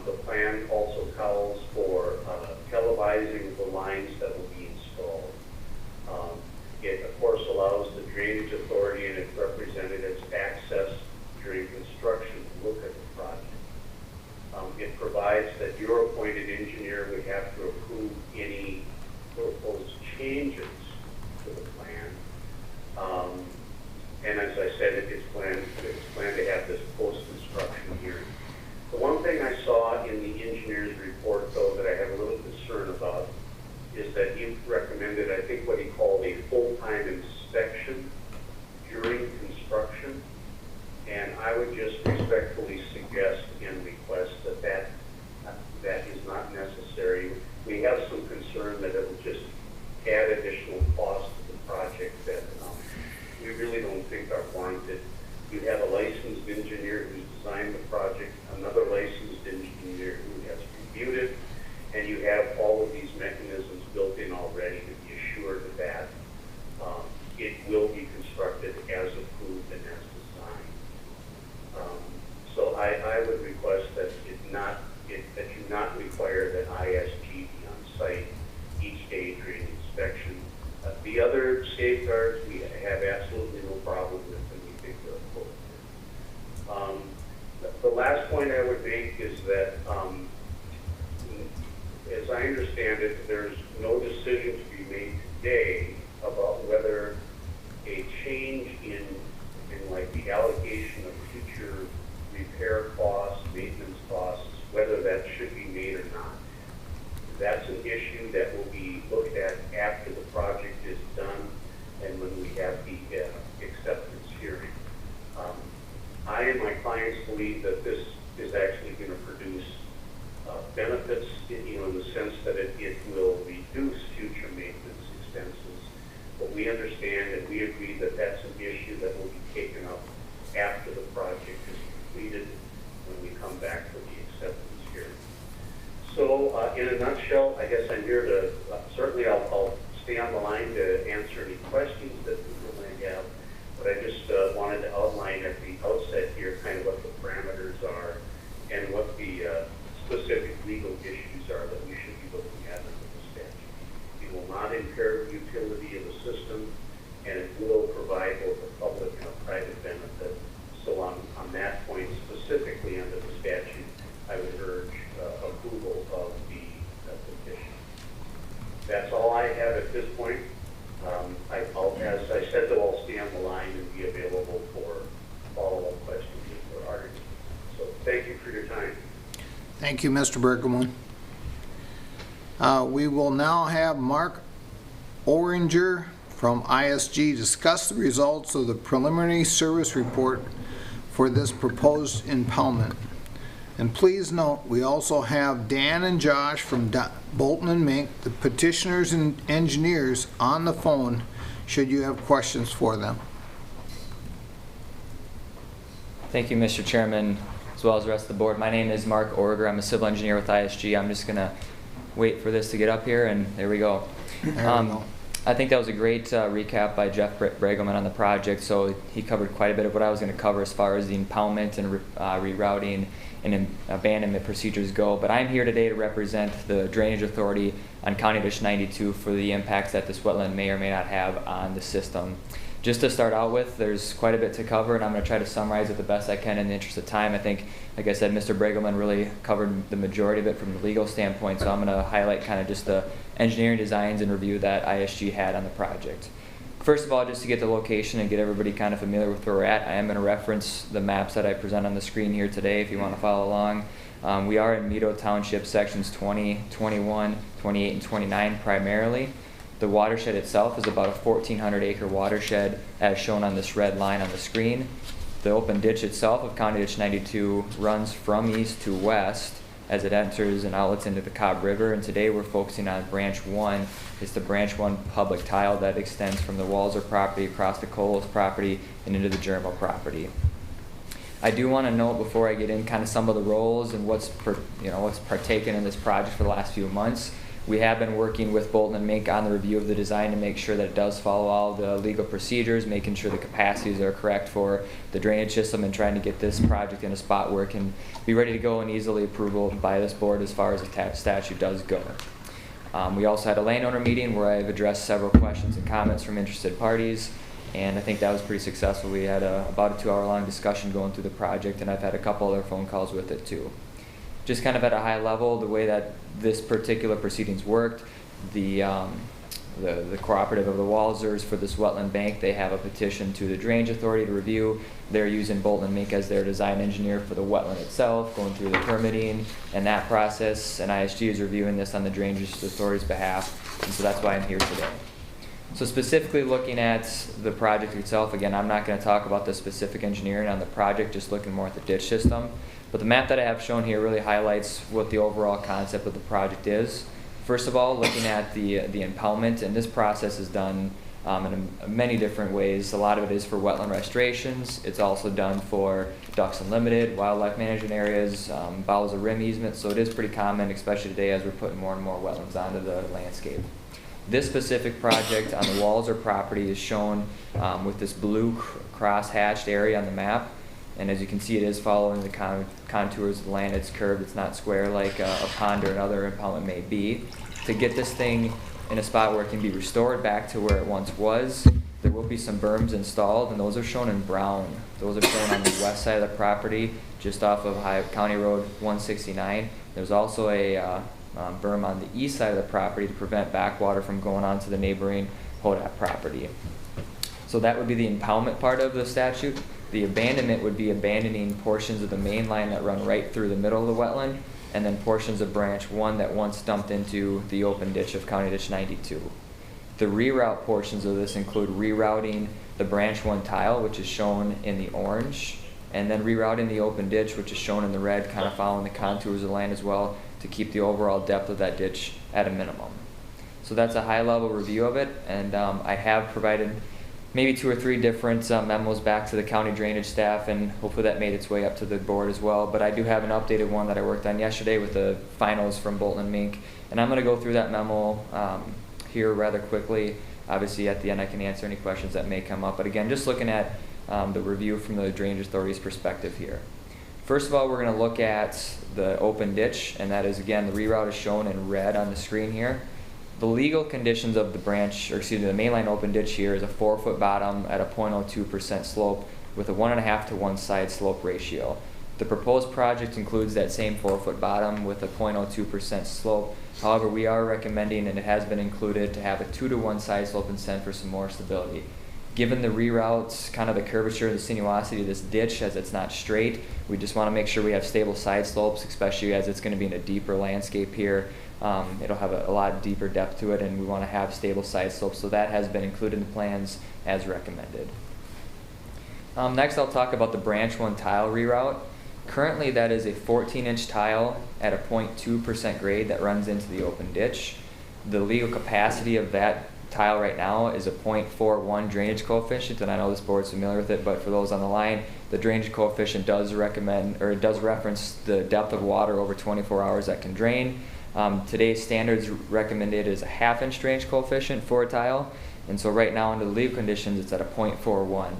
The plan also calls for televising the lines that will be installed. It, of course, allows the drainage authority and its representatives access during construction to look at the project. It provides that your appointed engineer would have to approve any proposed changes to the plan. And as I said, it's planned to have this post-construction hearing. The one thing I saw in the engineer's report, though, that I have a little concern about is that he recommended, I think, what he called a full-time inspection during construction. And I would just respectfully suggest and request that is not necessary. We have some concern that it will just add additional cost to the project that we really don't think are warranted. You have a licensed engineer who's designed the project, another licensed engineer who has reviewed it, and you have all of these mechanisms built in already to be assured that it will be constructed as approved and as designed. So I would request that you not require that ISG be on site each day during inspection. The other safeguards, we have absolutely no problem with, and we think they're appropriate. The last point I would make is that, as I understand it, there's no decision to be made today about whether a change in like the allocation of future repair costs, maintenance costs, whether that should be made or not. That's an issue that will be looked at after the project is done and when we have the acceptance hearing. I and my clients believe that this is actually going to produce benefits, in the sense that it will reduce future maintenance expenses. But we understand and we agree that that's an issue that will be taken up after the project is completed when we come back for the acceptance hearing. So in a nutshell, I guess I'm here to, certainly I'll stay on the line to answer any questions that people may have, but I just wanted to outline at the outset here kind of what the parameters are and what the specific legal issues are that we should be looking at under the statute. It will not impair the utility of the system, and it will provide both a public and a private benefit. So on that point, specifically under the statute, I would urge approval of the petition. That's all I have at this point. As I said, I'll stay on the line and be available for follow-up questions if there are any. So thank you for your time. Thank you, Mr. Bergelman. We will now have Mark Oringer from ISG discuss the results of the preliminary service report for this proposed impoundment. And please note, we also have Dan and Josh from Bolton and Mink, the petitioners and engineers, on the phone should you have questions for them. Thank you, Mr. Chairman, as well as the rest of the board. My name is Mark Oringer. I'm a civil engineer with ISG. I'm just going to wait for this to get up here, and there we go. I think that was a great recap by Jeff Bregelman on the project. So he covered quite a bit of what I was going to cover as far as the impoundment and rerouting and abandonment procedures go. But I'm here today to represent the Drainage Authority on County Dish 92 for the impacts that this wetland may or may not have on the system. Just to start out with, there's quite a bit to cover, and I'm going to try to summarize it the best I can in the interest of time. I think, like I said, Mr. Bregelman really covered the majority of it from the legal standpoint, so I'm going to highlight kind of just the engineering designs and review that ISG had on the project. First of all, just to get the location and get everybody kind of familiar with where we're at, I am going to reference the maps that I present on the screen here today if you want to follow along. We are in Meadow Township sections 20, 21, 28, and 29 primarily. The watershed itself is about a 1,400 acre watershed as shown on this red line on the screen. The open ditch itself of County Ditch 92 runs from east to west as it enters and outlets into the Cobb River, and today we're focusing on branch 1. It's the branch 1 public tile that extends from the Walzer property across the Colos property and into the Germo property. I do want to note before I get in kind of some of the roles and what's partaken in this project for the last few months. We have been working with Bolton and Mink on the review of the design to make sure that it does follow all the legal procedures, making sure the capacities are correct for the drainage system, and trying to get this project in a spot where it can be ready to go and easily approvable by this board as far as the statute does go. We also had a landowner meeting where I've addressed several questions and comments from interested parties, and I think that was pretty successful. We had about a 2-hour-long discussion going through the project, and I've had a couple other phone calls with it too. Just kind of at a high level, the way that this particular proceedings worked, the cooperative of the Walzers for this wetland bank, they have a petition to the Drainage Authority to review. They're using Bolton and Mink as their design engineer for the wetland itself, going through the permitting and that process, and ISG is reviewing this on the Drainage Authority's behalf, and so that's why I'm here today. So specifically looking at the project itself, again, I'm not going to talk about the specific engineering on the project, just looking more at the ditch system. But the map that I have shown here really highlights what the overall concept of the project is. First of all, looking at the impoundment, and this process is done in many different ways. A lot of it is for wetland restorations. It's also done for Ducks Unlimited, wildlife management areas, bowels of rim easements, so it is pretty common, especially today as we're putting more and more wetlands onto the landscape. This specific project on the Walzer property is shown with this blue cross-hatched area on the map. And as you can see, it is following the contours of the land. It's curved. It's not square like a pond or another impoundment may be. To get this thing in a spot where it can be restored back to where it once was. There will be some berms installed, and those are shown in brown. Those are shown on the west side of the property, just off of County Road 169. There's also a berm on the east side of the property to prevent backwater from going onto the neighboring Hodat property. So that would be the impoundment part of the statute. The abandonment would be abandoning portions of the main line that run right through the middle of the wetland, and then portions of branch 1 that once dumped into the open ditch of County Ditch 92. The reroute portions of this include rerouting the branch 1 tile, which is shown in the orange, and then rerouting the open ditch, which is shown in the red, kind of following the contours of the land as well, to keep the overall depth of that ditch at a minimum. So that's a high-level review of it, and I have provided maybe 2 or 3 different memos back to the county drainage staff, and hopefully that made its way up to the board as well. But I do have an updated one that I worked on yesterday with the finals from Bolton and Mink, and I'm going to go through that memo here rather quickly. Obviously at the end I can answer any questions that may come up, but again, just looking at the review from the Drainage Authority's perspective here. First of all, we're going to look at the open ditch, and that is, again, the reroute is shown in red on the screen here. The legal conditions of the branch, or excuse me, the mainline open ditch here is a 4-foot bottom at a 0.02% slope with a 1.5 to 1 side slope ratio. The proposed project includes that same 4-foot bottom with a 0.02% slope. However, we are recommending, and it has been included, to have a 2 to 1 side slope instead for some more stability. Given the reroutes, kind of the curvature and the sinuosity of this ditch, as it's not straight, we just want to make sure we have stable side slopes, especially as it's going to be in a deeper landscape here. It'll have a lot deeper depth to it, and we want to have stable side slopes, so that has been included in the plans as recommended. Next, I'll talk about the branch 1 tile reroute. Currently, that is a 14-inch tile at a 0.2% grade that runs into the open ditch. The legal capacity of that tile right now is a 0.41 drainage coefficient, and I know this board's familiar with it, but for those on the line, the drainage coefficient does recommend, or it does reference the depth of water over 24 hours that can drain. Today's standards recommended is a 1/2-inch drainage coefficient for a tile, and so right now under the legal conditions it's at a 0.41.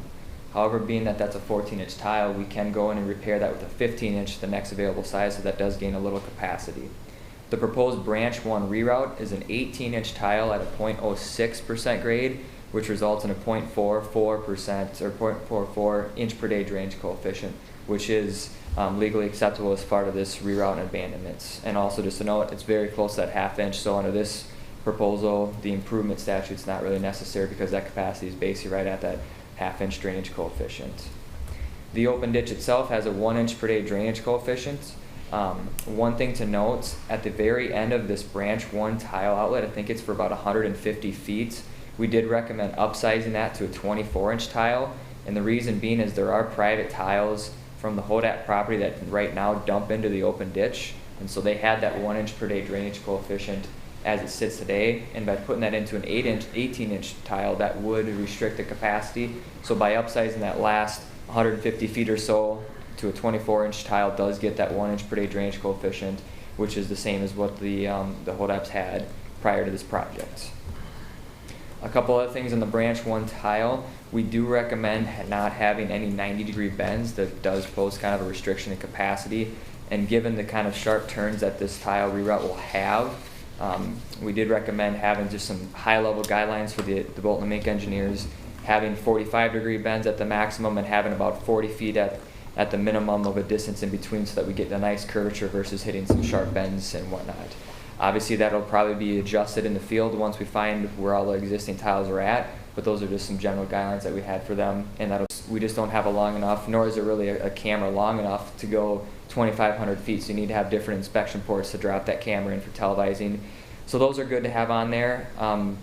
However, being that that's a 14-inch tile, we can go in and repair that with a 15-inch, the next available size, so that does gain a little capacity. The proposed branch 1 reroute is an 18-inch tile at a 0.06% grade, which results in a 0.44% or 0.44 inch per day drainage coefficient, which is legally acceptable as part of this reroute and abandonments. And also just to note, it's very close to that 1/2 inch, so under this proposal, the improvement statute's not really necessary because that capacity is basically right at that 1/2 inch drainage coefficient. The open ditch itself has a 1 inch per day drainage coefficient. One thing to note, at the very end of this branch 1 tile outlet, I think it's for about 150 feet, we did recommend upsizing that to a 24-inch tile, and the reason being is there are private tiles from the Hodat property that right now dump into the open ditch, and so they had that 1 inch per day drainage coefficient as it sits today, and by putting that into an 18-inch tile, that would restrict the capacity. So by upsizing that last 150 feet or so to a 24-inch tile does get that 1 inch per day drainage coefficient, which is the same as what the Hodats had prior to this project. A couple other things on the branch 1 tile, we do recommend not having any 90-degree bends. That does pose kind of a restriction in capacity, and given the kind of sharp turns that this tile reroute will have, we did recommend having just some high-level guidelines for the Bolton and Mink engineers, having 45-degree bends at the maximum and having about 40 feet at the minimum of a distance in between, so that we get a nice curvature versus hitting some sharp bends and whatnot. Obviously, that'll probably be adjusted in the field once we find where all the existing tiles are at, but those are just some general guidelines that we had for them, and we just don't have a long enough, nor is there really a camera long enough to go 2,500 feet, so you need to have different inspection ports to drop that camera in for televising. So those are good to have on there.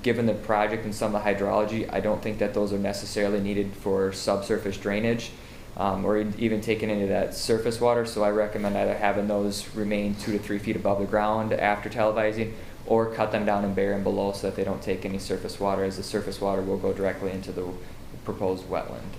Given the project and some of the hydrology, I don't think that those are necessarily needed for subsurface drainage or even taking into that surface water, so I recommend either having those remain 2 to 3 feet above the ground after televising, or cut them down and bury them below so that they don't take any surface water, as the surface water will go directly into the proposed wetland.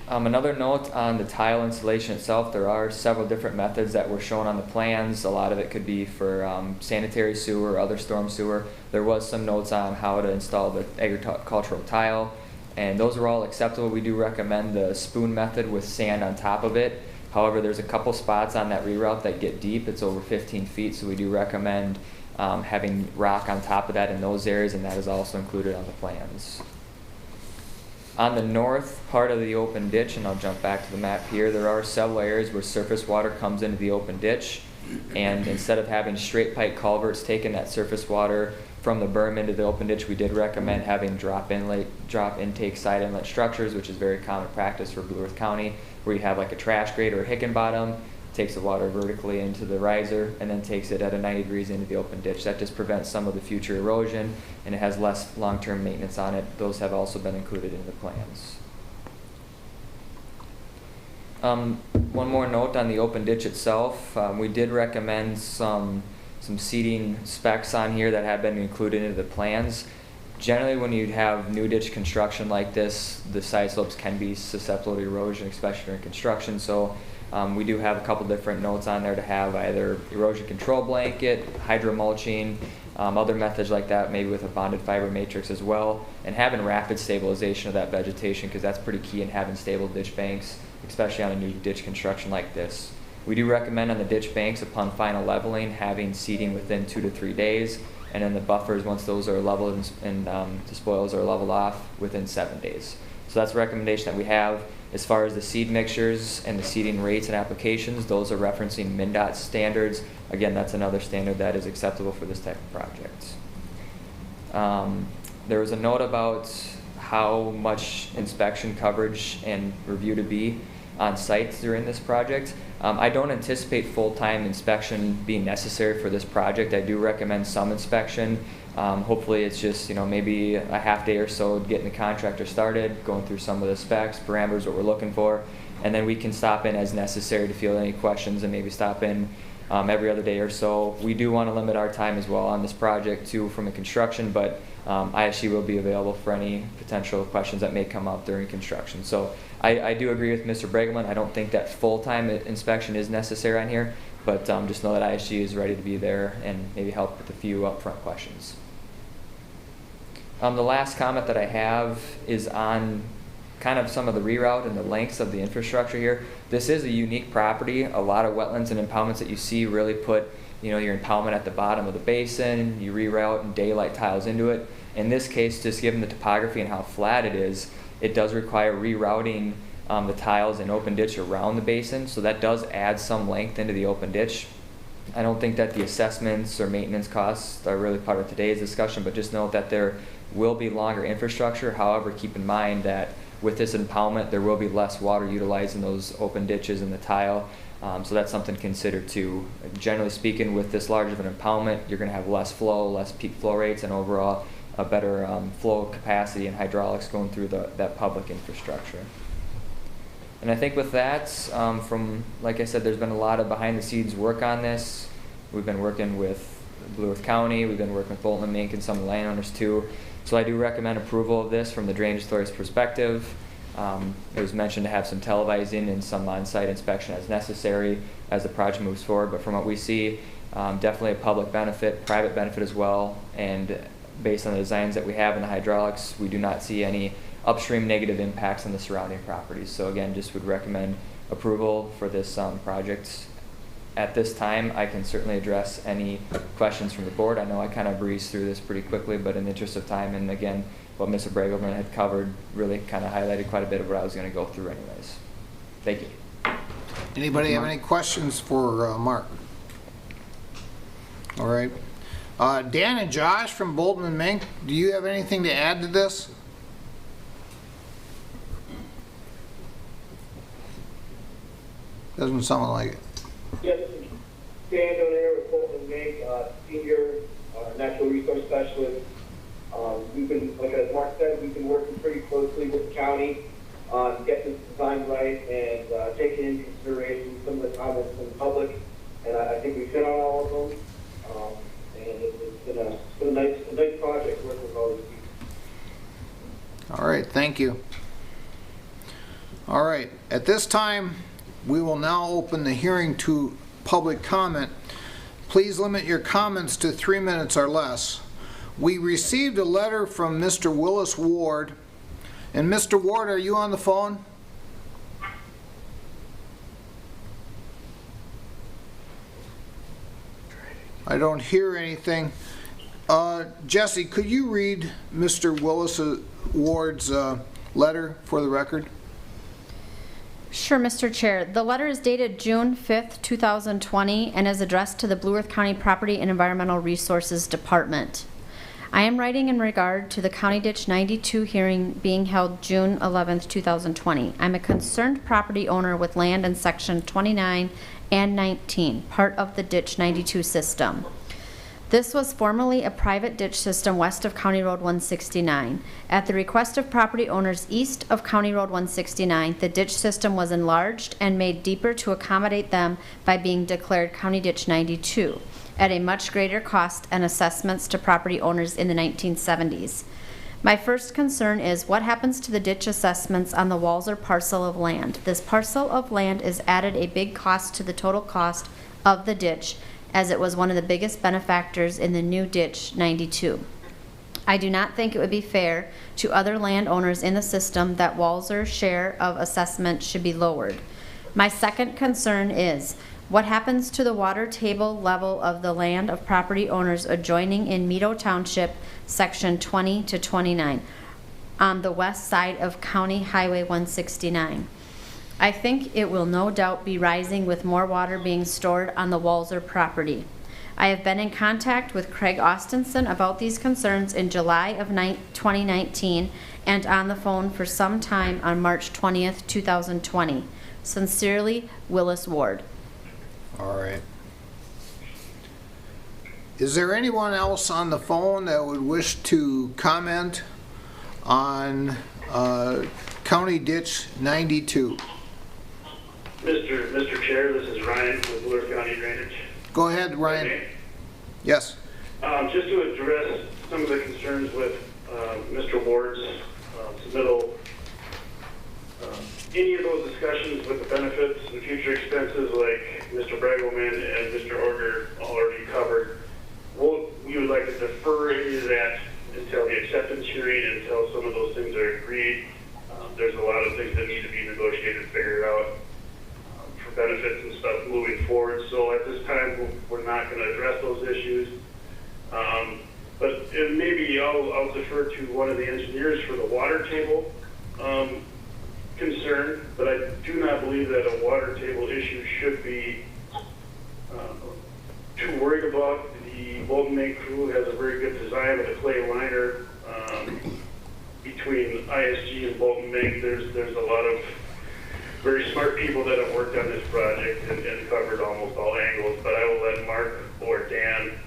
Another note on the tile installation itself, there are several different methods that were shown on the plans. A lot of it could be for sanitary sewer or other storm sewer. There was some notes on how to install the agricultural tile, and those are all acceptable. We do recommend the spoon method with sand on top of it. However, there's a couple spots on that reroute that get deep. It's over 15 feet, so we do recommend having rock on top of that in those areas, and that is also included on the plans. On the north part of the open ditch, and I'll jump back to the map here, there are several areas where surface water comes into the open ditch, and instead of having straight pipe culverts taking that surface water from the berm into the open ditch, we did recommend having drop intake side inlet structures, which is very common practice for Blue Earth County, where you have like a trash grate or a Hickenbottom, takes the water vertically into the riser, and then takes it at a 90 degrees into the open ditch. That just prevents some of the future erosion, and it has less long-term maintenance on it. Those have also been included in the plans. One more note on the open ditch itself. We did recommend some seeding specs on here that have been included into the plans. Generally, when you have new ditch construction like this, the side slopes can be susceptible to erosion, especially during construction. So we do have a couple different notes on there to have either erosion control blanket, hydromulching, other methods like that, maybe with a bonded fiber matrix as well, and having rapid stabilization of that vegetation, because that's pretty key in having stable ditch banks, especially on a new ditch construction like this. We do recommend on the ditch banks, upon final leveling, having seeding within 2 to 3 days, and then the buffers, once those are leveled and the spoils are leveled off, within 7 days. So that's a recommendation that we have. As far as the seed mixtures and the seeding rates and applications, those are referencing MnDOT standards. Again, that's another standard that is acceptable for this type of project. There was a note about how much inspection coverage and review to be on site during this project. I don't anticipate full-time inspection being necessary for this project. I do recommend some inspection. Hopefully it's just, maybe a half day or so getting the contractor started, going through some of the specs, parameters, what we're looking for, and then we can stop in as necessary to field any questions and maybe stop in every other day or so. We do want to limit our time as well on this project too from the construction, but ISG will be available for any potential questions that may come up during construction. So I do agree with Mr. Bregelman. I don't think that full-time inspection is necessary on here, but just know that ISG is ready to be there and maybe help with a few upfront questions. The last comment that I have is on kind of some of the reroute and the lengths of the infrastructure here. This is a unique property. A lot of wetlands and impoundments that you see really put your impoundment at the bottom of the basin, you reroute and daylight tiles into it. In this case, just given the topography and how flat it is, it does require rerouting the tiles and open ditch around the basin, so that does add some length into the open ditch. I don't think that the assessments or maintenance costs are really part of today's discussion, but just note that there will be longer infrastructure. However, keep in mind that with this impoundment, there will be less water utilized in those open ditches and the tile. So that's something to consider too. Generally speaking, with this large of an impoundment, you're going to have less flow, less peak flow rates, and overall a better flow capacity and hydraulics going through that public infrastructure. And I think with that, like I said, there's been a lot of behind the scenes work on this. We've been working with Blue Earth County, we've been working with Bolton and Mink and some of the landowners too. So I do recommend approval of this from the Drainage Authority's perspective. It was mentioned to have some televising and some on-site inspection as necessary as the project moves forward, but from what we see, definitely a public benefit, private benefit as well, and based on the designs that we have in the hydraulics, we do not see any upstream negative impacts on the surrounding properties. So again, just would recommend approval for this project. At this time, I can certainly address any questions from the board. I know I kind of breezed through this pretty quickly, but in the interest of time, and again, what Mr. Bregelman had covered really kind of highlighted quite a bit of what I was going to go through anyways. Thank you. Anybody have any questions for Mark? All right. Dan and Josh from Bolton and Mink, do you have anything to add to this? Doesn't sound like it. Yes, Dan Donaire with Bolton and Mink, senior natural resource specialist. We've been, like as Mark said, we've been working pretty closely with the county on getting this design right and taking into consideration some of the comments from the public. And I think we've hit on all of them. And it's been a nice project working with all these people. All right, thank you. All right, at this time, we will now open the hearing to public comment. Please limit your comments to 3 minutes or less. We received a letter from Mr. Willis Ward. And Mr. Ward, are you on the phone? I don't hear anything. Jesse, could you read Mr. Willis Ward's letter for the record? Sure, Mr. Chair. The letter is dated June 5th, 2020, and is addressed to the Blue Earth County Property and Environmental Resources Department. I am writing in regard to the County Ditch 92 hearing being held June 11th, 2020. I'm a concerned property owner with land in Section 29 and 19, part of the Ditch 92 system. This was formerly a private ditch system west of County Road 169. At the request of property owners east of County Road 169, the ditch system was enlarged and made deeper to accommodate them by being declared County Ditch 92 at a much greater cost and assessments to property owners in the 1970s. My first concern is what happens to the ditch assessments on the Walser parcel of land. This parcel of land is added a big cost to the total cost of the ditch, as it was one of the biggest benefactors in the new Ditch 92. I do not think it would be fair to other landowners in the system that Walser's share of assessment should be lowered. My second concern is what happens to the water table level of the land of property owners adjoining in Meadow Township, Section 20 to 29, on the west side of County Highway 169. I think it will no doubt be rising with more water being stored on the Walser property. I have been in contact with Craig Austenson about these concerns in July of 2019 and on the phone for some time on March 20th, 2020. Sincerely, Willis Ward. All right. Is there anyone else on the phone that would wish to comment on County Ditch 92? Mr. Chair, this is Ryan with Blue Earth County Drainage. Go ahead, Ryan. Okay. Yes. Just to address some of the concerns with Mr. Ward's submittal, any of those discussions with the benefits and future expenses like Mr. Bragelman and Mr. Orger already covered, we would like to defer any of that until the acceptance hearing, until some of those things are agreed. There's a lot of things that need to be negotiated and figured out for benefits and stuff moving forward. So at this time, we're not going to address those issues. But maybe I'll defer to one of the engineers for the water table concern, but I do not believe that a water table issue should be too worried about. The Bolton Make crew has a very good design with a clay liner. Between ISG and Bolton Make, there's a lot of very smart people that have worked on this project and covered almost all angles, but I will let Mark or Dan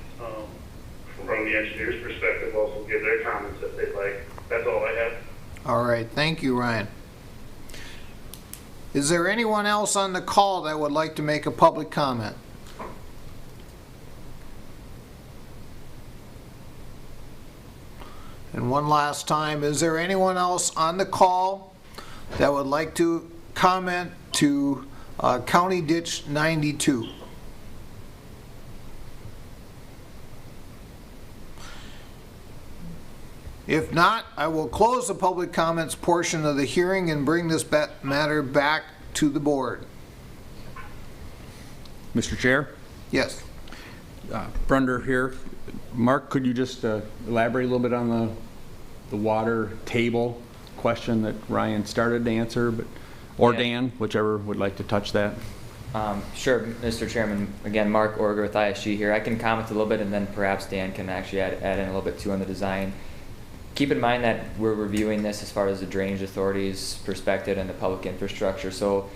from the engineer's perspective also give their comments if they'd like. That's all I have. All right. Thank you, Ryan. Is there anyone else on the call that would like to make a public comment? And one last time, is there anyone else on the call that would like to comment to County Ditch 92? If not, I will close the public comments portion of the hearing and bring this matter back to the board. Mr. Chair? Yes. Brunder here. Mark, could you just elaborate a little bit on the water table question that Ryan started to answer, or yeah. Dan, whichever would like to touch that. Sure, Mr. Chairman. Again, Mark Orger with ISG here. I can comment a little bit, and then perhaps Dan can actually add in a little bit too on the design. Keep in mind that we're reviewing this as far as the Drainage Authority's perspective and the public infrastructure. So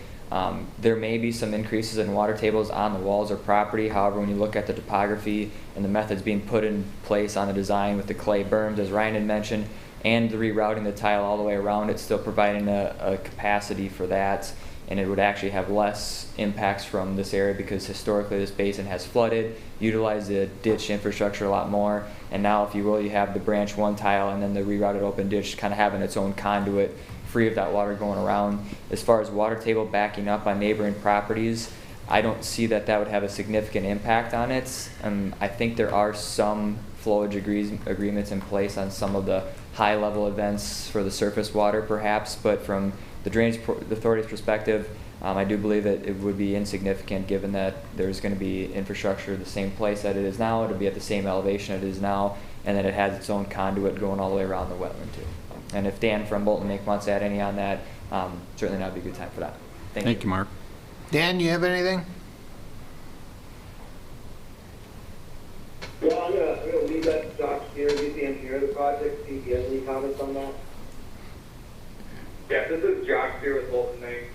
there may be some increases in water tables on the walls or property. However, when you look at the topography and the methods being put in place on the design with the clay berms, as Ryan had mentioned, and the rerouting the tile all the way around, it's still providing a capacity for that. And it would actually have less impacts from this area because historically this basin has flooded, utilized the ditch infrastructure a lot more, and now, if you will, you have the branch one tile and then the rerouted open ditch kind of having its own conduit free of that water going around. As far as water table backing up on neighboring properties, I don't see that would have a significant impact on it. I think there are some flowage agreements in place on some of the high-level events for the surface water, perhaps, but from the Drainage Authority's perspective, I do believe that it would be insignificant given that there's going to be infrastructure the same place that it is now, it'll be at the same elevation it is now, and then it has its own conduit going all the way around the wetland too. And if Dan from Bolton Lake wants to add any on that, certainly that would be a good time for that. Thank you, Mark. Dan, you have anything? Well, I'm gonna leave that to Dr. Steer, he's the engineer of the project, see if he has any comments on that. Yeah, this is Josh here with Bolton Lake.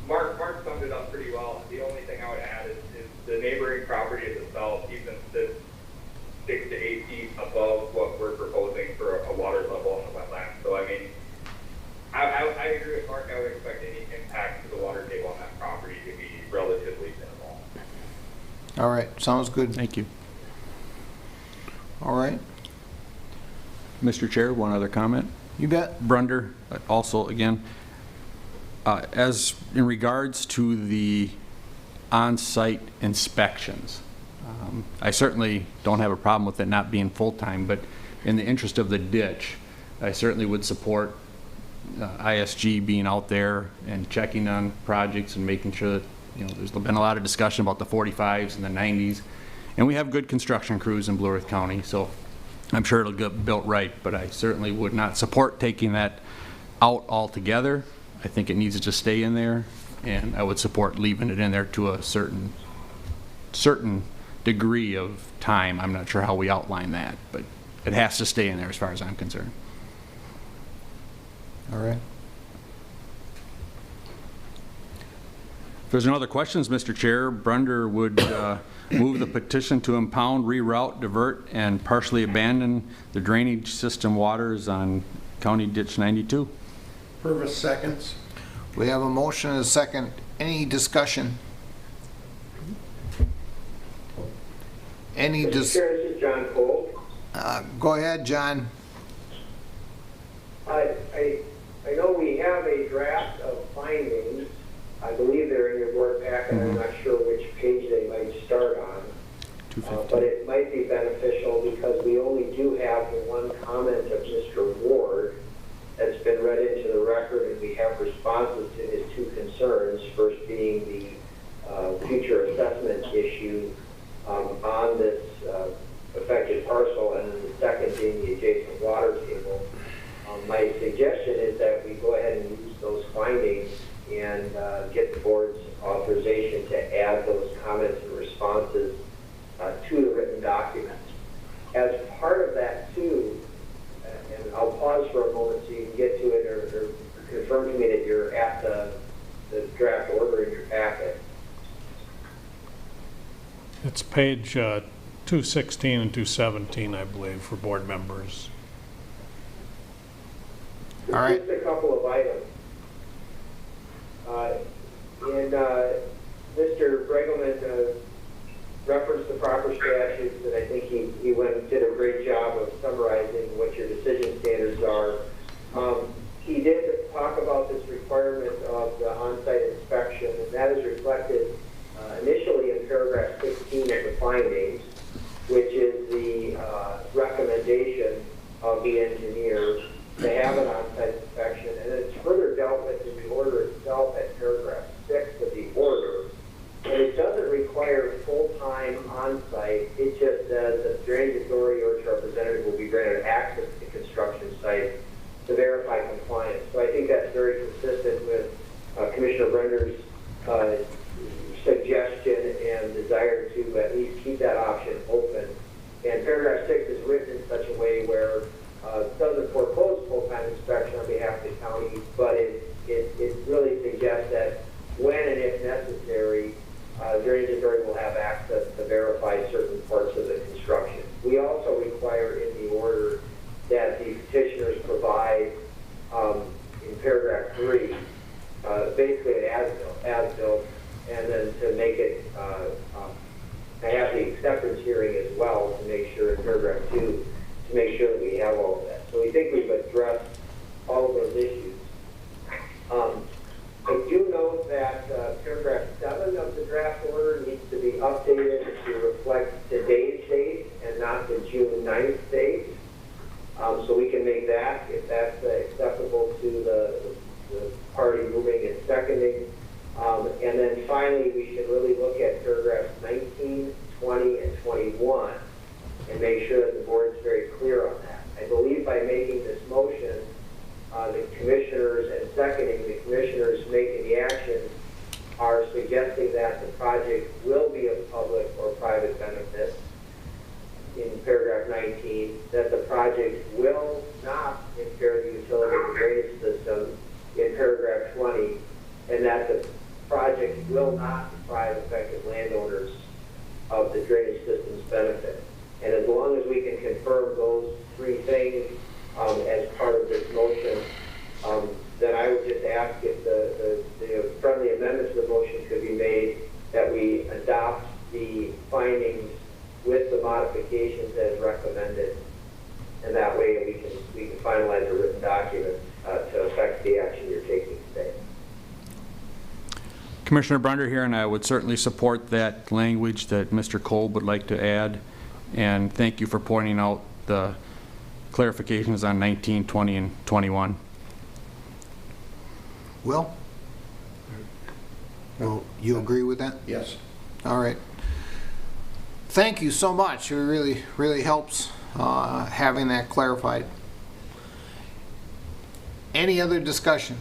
Mark summed it up pretty well. The only thing I would add is the neighboring property itself even sits 6 to 8 feet above what we're proposing for a water level in the wetland. So, I mean, I agree with Mark. I would expect any impact to the water table on that property to be relatively minimal. All right, sounds good. Thank you. All right. Mr. Chair, one other comment. You bet. Brunder, also again, as in regards to the on-site inspections, I certainly don't have a problem with it not being full-time, but in the interest of the ditch, I certainly would support ISG being out there and checking on projects and making sure that, you know, there's been a lot of discussion about the 45s and the 90s, and we have good construction crews in Blue Earth County, so I'm sure it'll get built right, but I certainly would not support taking that out altogether. I think it needs to just stay in there, and I would support leaving it in there to a certain degree of time. I'm not sure how we outline that, but it has to stay in there as far as I'm concerned. All right. If there's no other questions, Mr. Chair, Brunder would move the petition to impound, reroute, divert, and partially abandon the drainage system waters on County Ditch 92. Purvis seconds. We have a motion and a second. Any discussion? Any Mr. Chair, this is John Cole. Go ahead, John. I know we have a draft of findings. I believe they're in your board packet. I'm not sure which page they might start on. But it might be beneficial because we only do have the one comment of Mr. Ward that's been read into the record, and we have responses to his two concerns, first being the future assessment issue on this affected parcel, and then the second being the adjacent water table. My suggestion is that we go ahead and use those findings and get the board's authorization to add those comments and responses to the written document. As part of that too, and I'll pause for a moment so you can get to it or confirm to me that you're at the draft order in your packet. It's page 216 and 217, I believe, for board members. All right. Just a couple of items. Mr. Bregelman referenced the proper statutes, and I think he did a great job of summarizing what your decision standards are. He did talk about this requirement of the on-site inspection, and that is reflected initially in paragraph 16 of the findings, which is the recommendation of the engineer to have an on-site inspection, and it's further dealt with in the order itself at paragraph 6 of the order. And it doesn't require full-time on-site. It just says that the drainage authority or its representative will be granted access to the construction site to verify compliance. So I think that's very consistent with Commissioner Brender's suggestion and desire to at least keep that option open. And paragraph 6 is written in such a way where it doesn't foreclose full-time inspection on behalf of the county, but it really suggests that when and if necessary, drainage authority will have access to verify certain parts of the construction. We also require in the order that the petitioners provide, in paragraph 3, basically an as-built, and then to make it, to have the acceptance hearing as well to make sure in paragraph 2, to make sure that we have all of that. So we think we've addressed all of those issues. I do note that paragraph 7 of the draft order needs to be updated to reflect today's date and not the June 9th date. So we can make that, if that's acceptable to the party moving and seconding. And then finally, we should really look at paragraphs 19, 20, and 21 and make sure that the board's very clear on that. I believe by making this motion, the commissioners and seconding the commissioners making the action are suggesting that the project will be of public or private benefit in paragraph 19, that the project will not impair the utility and drainage system in paragraph 20, and that the project will not deprive affected landowners of the drainage system's benefit. And as long as we can confirm those three things as part of this motion, then I would just ask if the friendly amendment to the motion could be made that we adopt the findings with the modifications as recommended, and that way we can finalize a written document to affect the action you're taking today. Commissioner Brunder here, and I would certainly support that language that Mr. Kolb would like to add. And thank you for pointing out the clarifications on 19, 20, and 21. Will? Well, you agree with that? Yes. All right. Thank you so much. It really helps having that clarified. Any other discussion?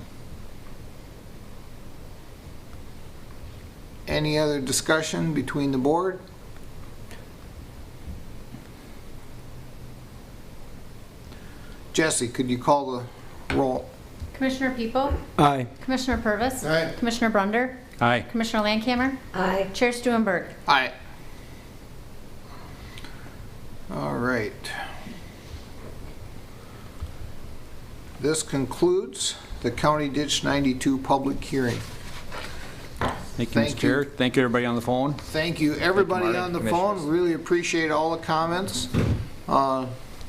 Any other discussion between the board? Jesse, could you call the roll? Commissioner People? Aye. Commissioner Purvis? Aye. Commissioner Brunder? Aye. Commissioner Landcamer? Aye. Chair Stuenberg? Aye. All right. This concludes the County Ditch 92 public hearing. Thank you, Mr. Chair. Thank you, everybody on the phone. Thank you, everybody on the phone. Really appreciate all the comments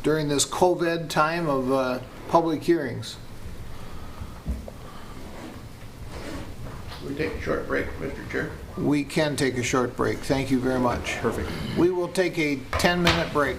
during this COVID time of public hearings. We take a short break, Mr. Chair? We can take a short break. Thank you very much. Perfect. We will take a 10-minute break.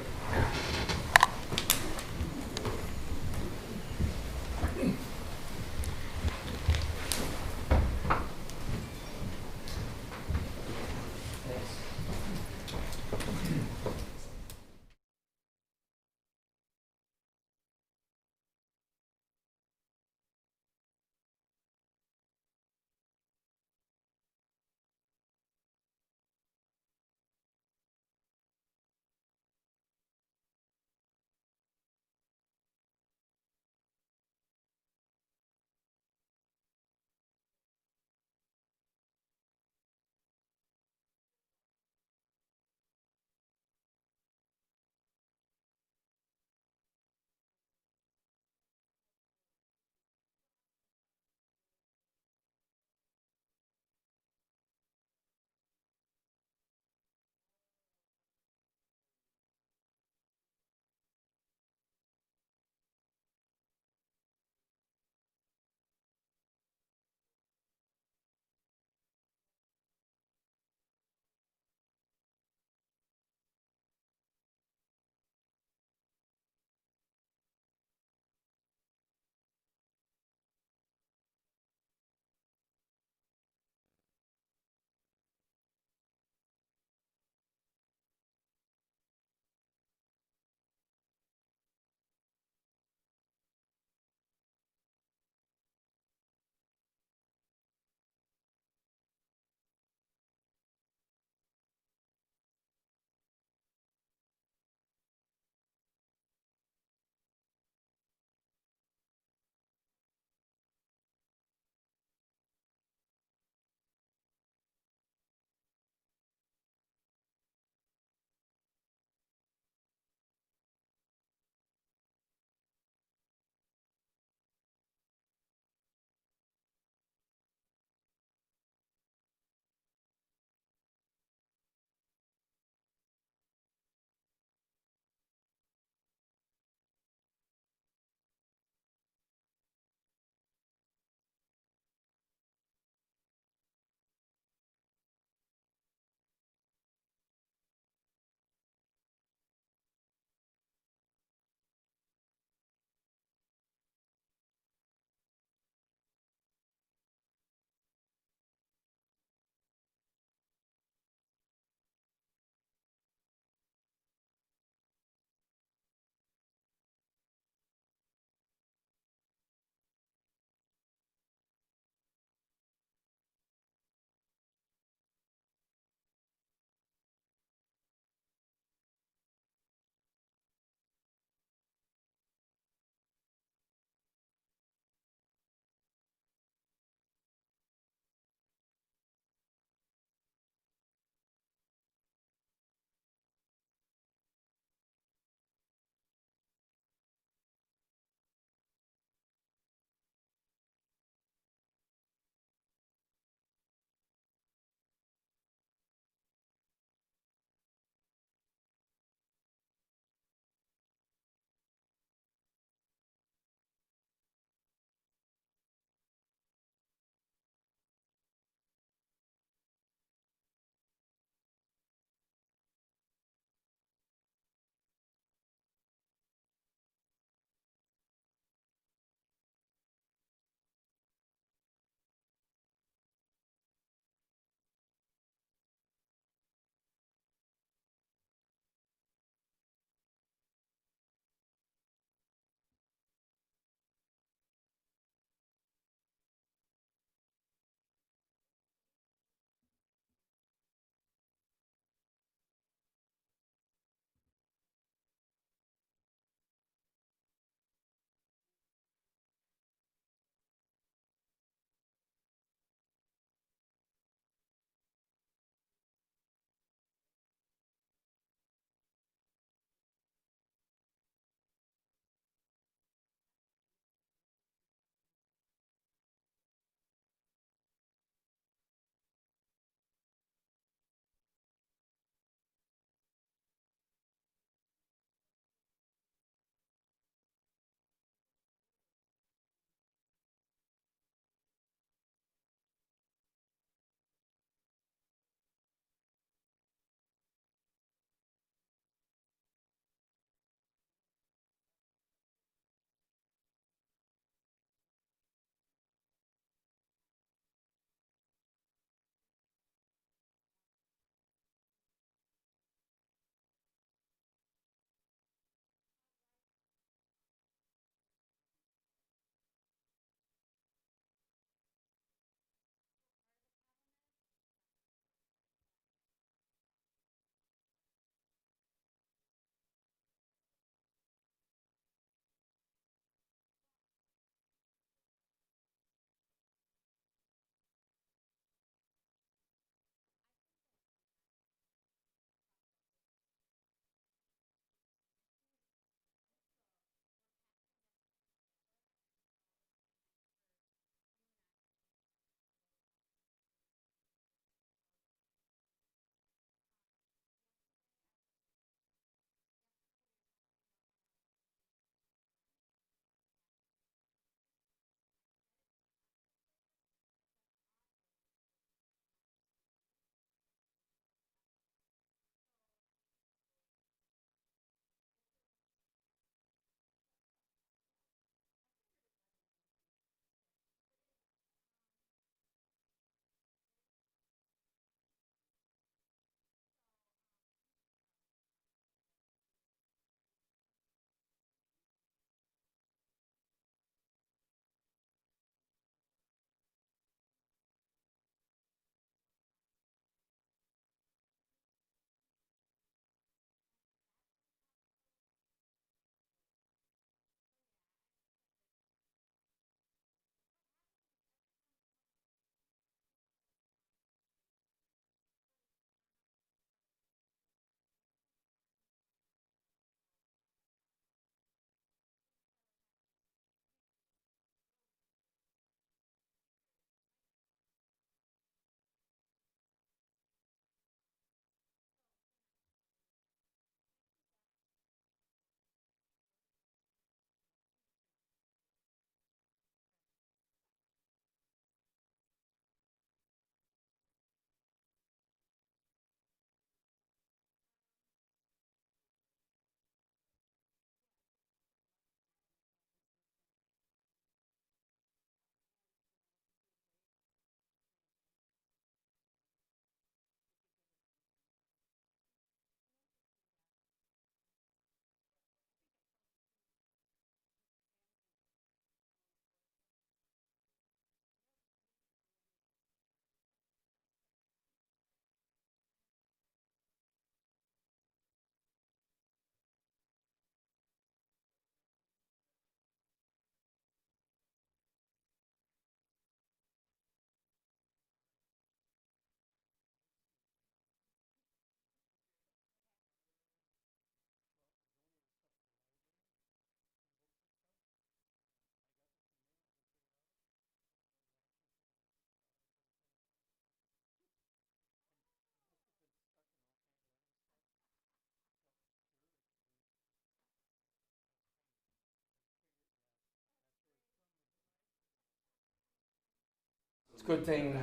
good thing.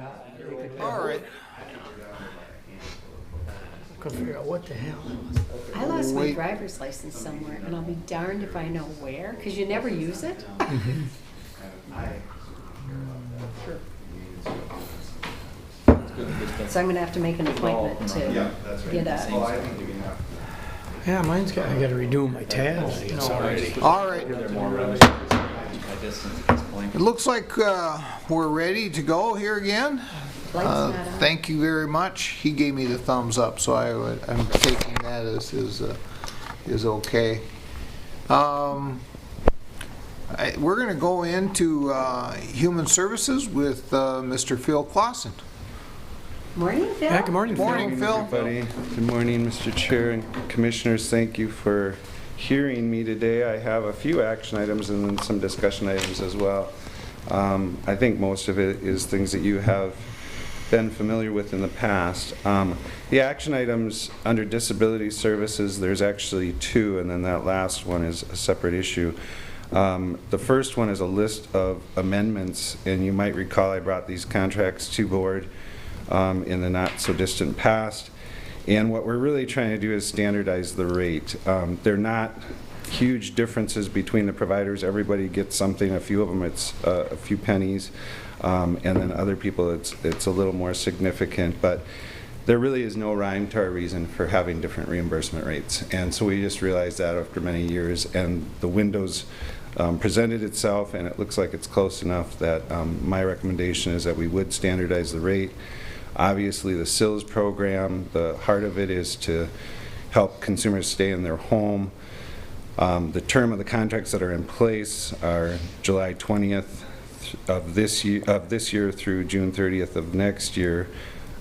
All right. Couldn't figure out what the hell. I lost my Wait. driver's license somewhere, and I'll be darned if I know where, because you never use it. So I'm gonna have to make an appointment to get a, Yeah, mine's got, I gotta redo my tabs, I guess, already. All right. It looks like we're ready to go here again. Lights not on. Thank you very much. He gave me the thumbs up, so I'm taking that as is okay. We're going to go into Human Services with Mr. Phil Clausen. Morning, Phil. Yeah, good morning, Phil. Morning, Phil. Everybody. Good morning, Mr. Chair and Commissioners. Thank you for hearing me today. I have a few action items and then some discussion items as well. I think most of it is things that you have been familiar with in the past. The action items under disability services, there's actually two, and then that last one is a separate issue. The first one is a list of amendments, and you might recall I brought these contracts to board in the not so distant past. And what we're really trying to do is standardize the rate. They're not huge differences between the providers. Everybody gets something. A few of them it's a few pennies, and then other people it's a little more significant. But there really is no rhyme to our reason for having different reimbursement rates. And so we just realized that after many years, and the windows presented itself, and it looks like it's close enough that my recommendation is that we would standardize the rate. Obviously, the SILS program, the heart of it is to help consumers stay in their home. The term of the contracts that are in place are July 20th of this year through June 30th of next year.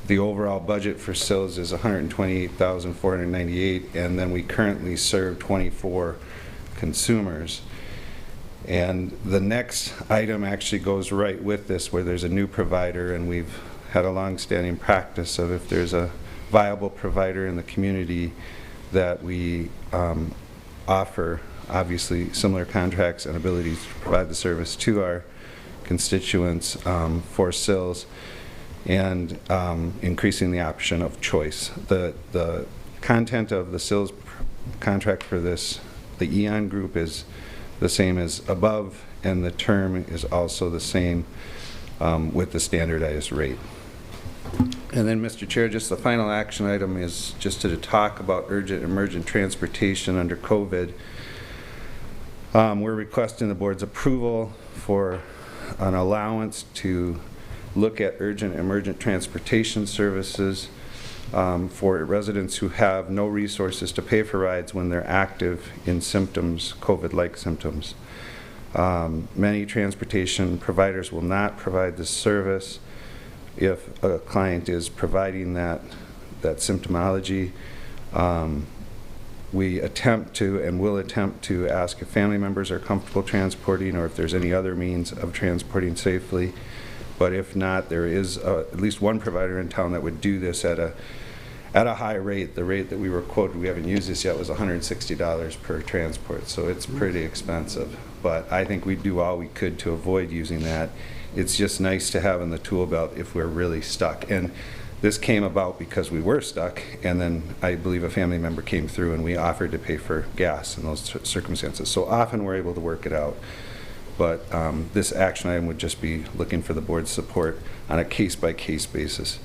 The overall budget for SILS is $128,498, and then we currently serve 24 consumers. And the next item actually goes right with this, where there's a new provider, and we've had a long-standing practice of if there's a viable provider in the community that we offer, obviously, similar contracts and abilities to provide the service to our constituents for SILS, and increasing the option of choice. The content of the SILS contract for this, the EON group, is the same as above, and the term is also the same with the standardized rate. And then, Mr. Chair, just the final action item is just to talk about urgent and emergent transportation under COVID. We're requesting the board's approval for an allowance to look at urgent and emergent transportation services for residents who have no resources to pay for rides when they're active in symptoms, COVID-like symptoms. Many transportation providers will not provide this service if a client is providing that symptomology. We attempt to and will attempt to ask if family members are comfortable transporting or if there's any other means of transporting safely. But if not, there is at least one provider in town that would do this at a high rate. The rate that we were quoted, we haven't used this yet, was $160 per transport, so it's pretty expensive. But I think we'd do all we could to avoid using that. It's just nice to have in the tool belt if we're really stuck. And this came about because we were stuck, and then I believe a family member came through and we offered to pay for gas in those circumstances. So often we're able to work it out. But this action item would just be looking for the board's support on a case-by-case basis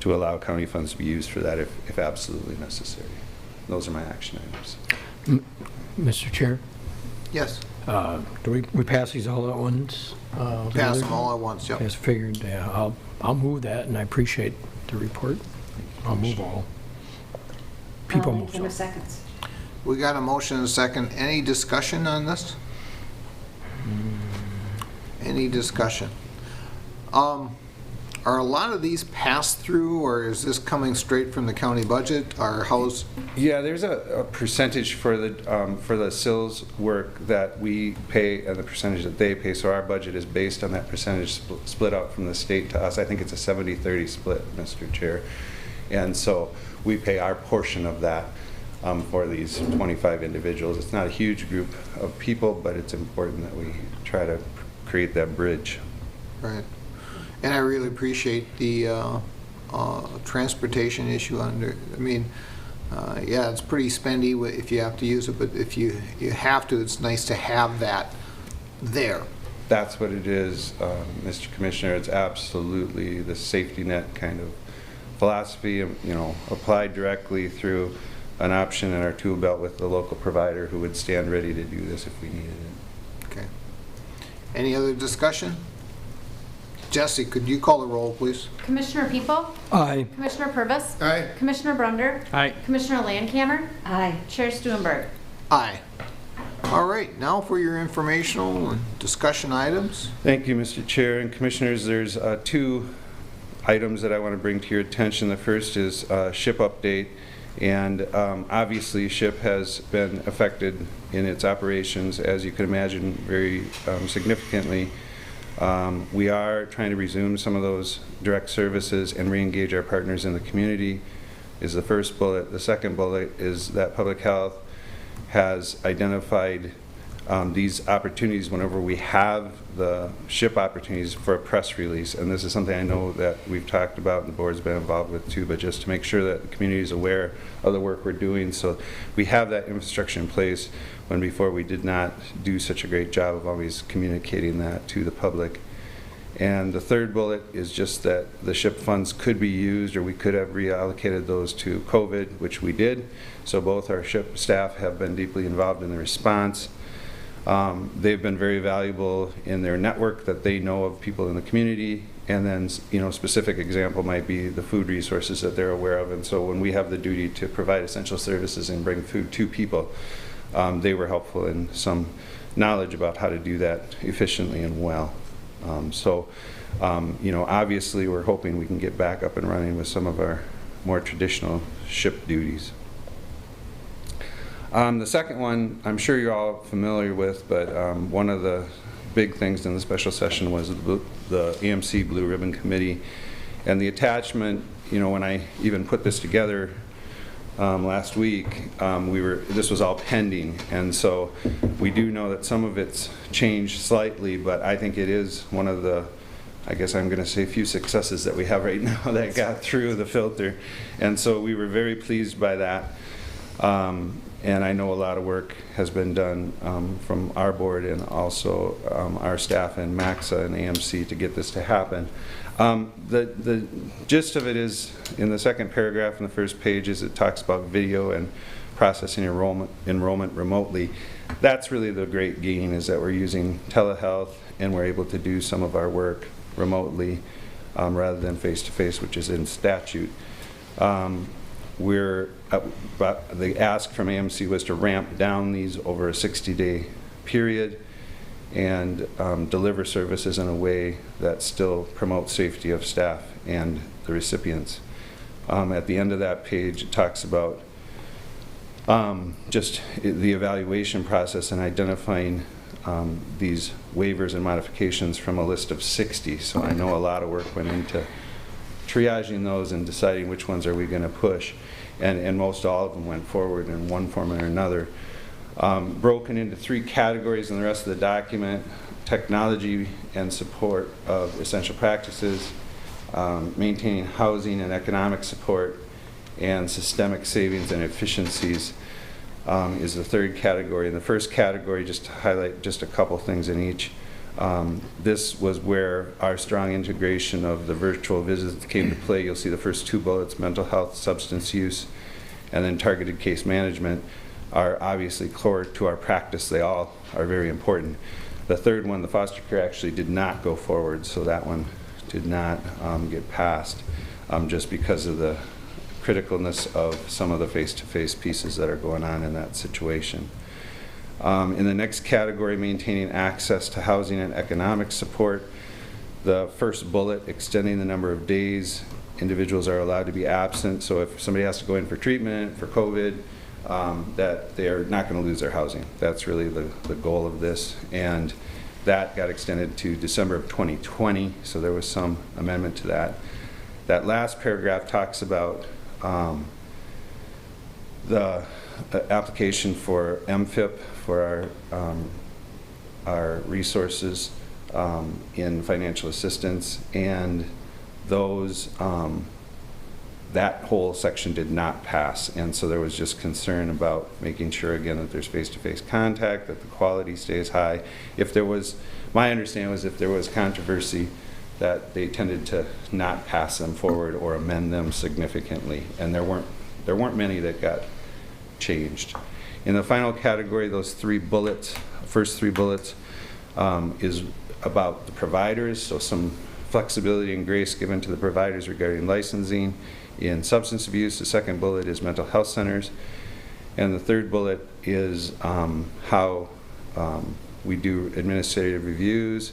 to allow county funds to be used for that if absolutely necessary. Those are my action items. Mr. Chair? Yes. Do we pass these all at once? Pass them all at once, yep. Just figured, yeah, I'll move that, and I appreciate the report. I'll move all. People move. In a second. We got a motion and a second. Any discussion on this? Any discussion? Are a lot of these passed through, or is this coming straight from the county budget, or how's? Yeah, there's a percentage for the SILS work that we pay and the percentage that they pay. So our budget is based on that percentage split out from the state to us. I think it's a 70-30 split, Mr. Chair. And so we pay our portion of that for these 25 individuals. It's not a huge group of people, but it's important that we try to create that bridge. Right. And I really appreciate the transportation issue yeah, it's pretty spendy if you have to use it, but if you have to, it's nice to have that there. That's what it is, Mr. Commissioner. It's absolutely the safety net kind of philosophy, applied directly through an option in our tool belt with the local provider who would stand ready to do this if we needed it. Okay. Any other discussion? Jesse, could you call the roll, please? Commissioner People? Aye. Commissioner Purvis? Aye. Commissioner Brunder? Aye. Commissioner Landcamer? Aye. Chair Stuenberg? Aye. All right, now for your informational and discussion items. Thank you, Mr. Chair and Commissioners. There's 2 items that I want to bring to your attention. The first is SHIP update. And obviously, SHIP has been affected in its operations, as you can imagine, very significantly. We are trying to resume some of those direct services and re-engage our partners in the community is the first bullet. The second bullet is that Public Health has identified these opportunities whenever we have the SHIP opportunities for a press release. And this is something I know that we've talked about and the board's been involved with too, but just to make sure that the community is aware of the work we're doing. So we have that infrastructure in place when before we did not do such a great job of always communicating that to the public. And the third bullet is just that the SHIP funds could be used, or we could have reallocated those to COVID, which we did. So both our SHIP staff have been deeply involved in the response. They've been very valuable in their network that they know of people in the community, and then specific example might be the food resources that they're aware of. And so when we have the duty to provide essential services and bring food to people, they were helpful in some knowledge about how to do that efficiently and well. Obviously we're hoping we can get back up and running with some of our more traditional SHIP duties. The second one, I'm sure you're all familiar with, but one of the big things in the special session was the EMC Blue Ribbon Committee. And the attachment, when I even put this together last week, this was all pending. And so we do know that some of it's changed slightly, but I think it is one of the, I guess I'm going to say, few successes that we have right now that got through the filter. And so we were very pleased by that. And I know a lot of work has been done from our board and also our staff and MAXA and AMC to get this to happen. The gist of it is in the second paragraph in the first page is it talks about video and processing enrollment remotely. That's really the great gain, is that we're using telehealth and we're able to do some of our work remotely rather than face-to-face, which is in statute. The ask from AMC was to ramp down these over a 60-day period and deliver services in a way that still promotes safety of staff and the recipients. At the end of that page, it talks about just the evaluation process and identifying these waivers and modifications from a list of 60. So I know a lot of work went into triaging those and deciding which ones are we going to push. And most all of them went forward in one form or another. Broken into 3 categories in the rest of the document: technology and support of essential practices, maintaining housing and economic support, and systemic savings and efficiencies is the third category. In the first category, just to highlight just a couple things in each, this was where our strong integration of the virtual visits came to play. You'll see the first 2 bullets, mental health, substance use, and then targeted case management, are obviously core to our practice. They all are very important. The third one, the foster care, actually did not go forward, so that one did not get passed just because of the criticalness of some of the face-to-face pieces that are going on in that situation. In the next category, maintaining access to housing and economic support, the first bullet, extending the number of days individuals are allowed to be absent. So if somebody has to go in for treatment for COVID, that they're not going to lose their housing. That's really the goal of this. And that got extended to December of 2020, so there was some amendment to that. That last paragraph talks about the application for MFIP for our resources in financial assistance, and those, that whole section did not pass, and so there was just concern about making sure, again, that there's face-to-face contact, that the quality stays high. If there was, my understanding was if there was controversy, that they tended to not pass them forward or amend them significantly, and there weren't many that got changed. In the final category, those first three bullets, is about the providers, so some flexibility and grace given to the providers regarding licensing in substance abuse. The second bullet is mental health centers. And the third bullet is how we do administrative reviews,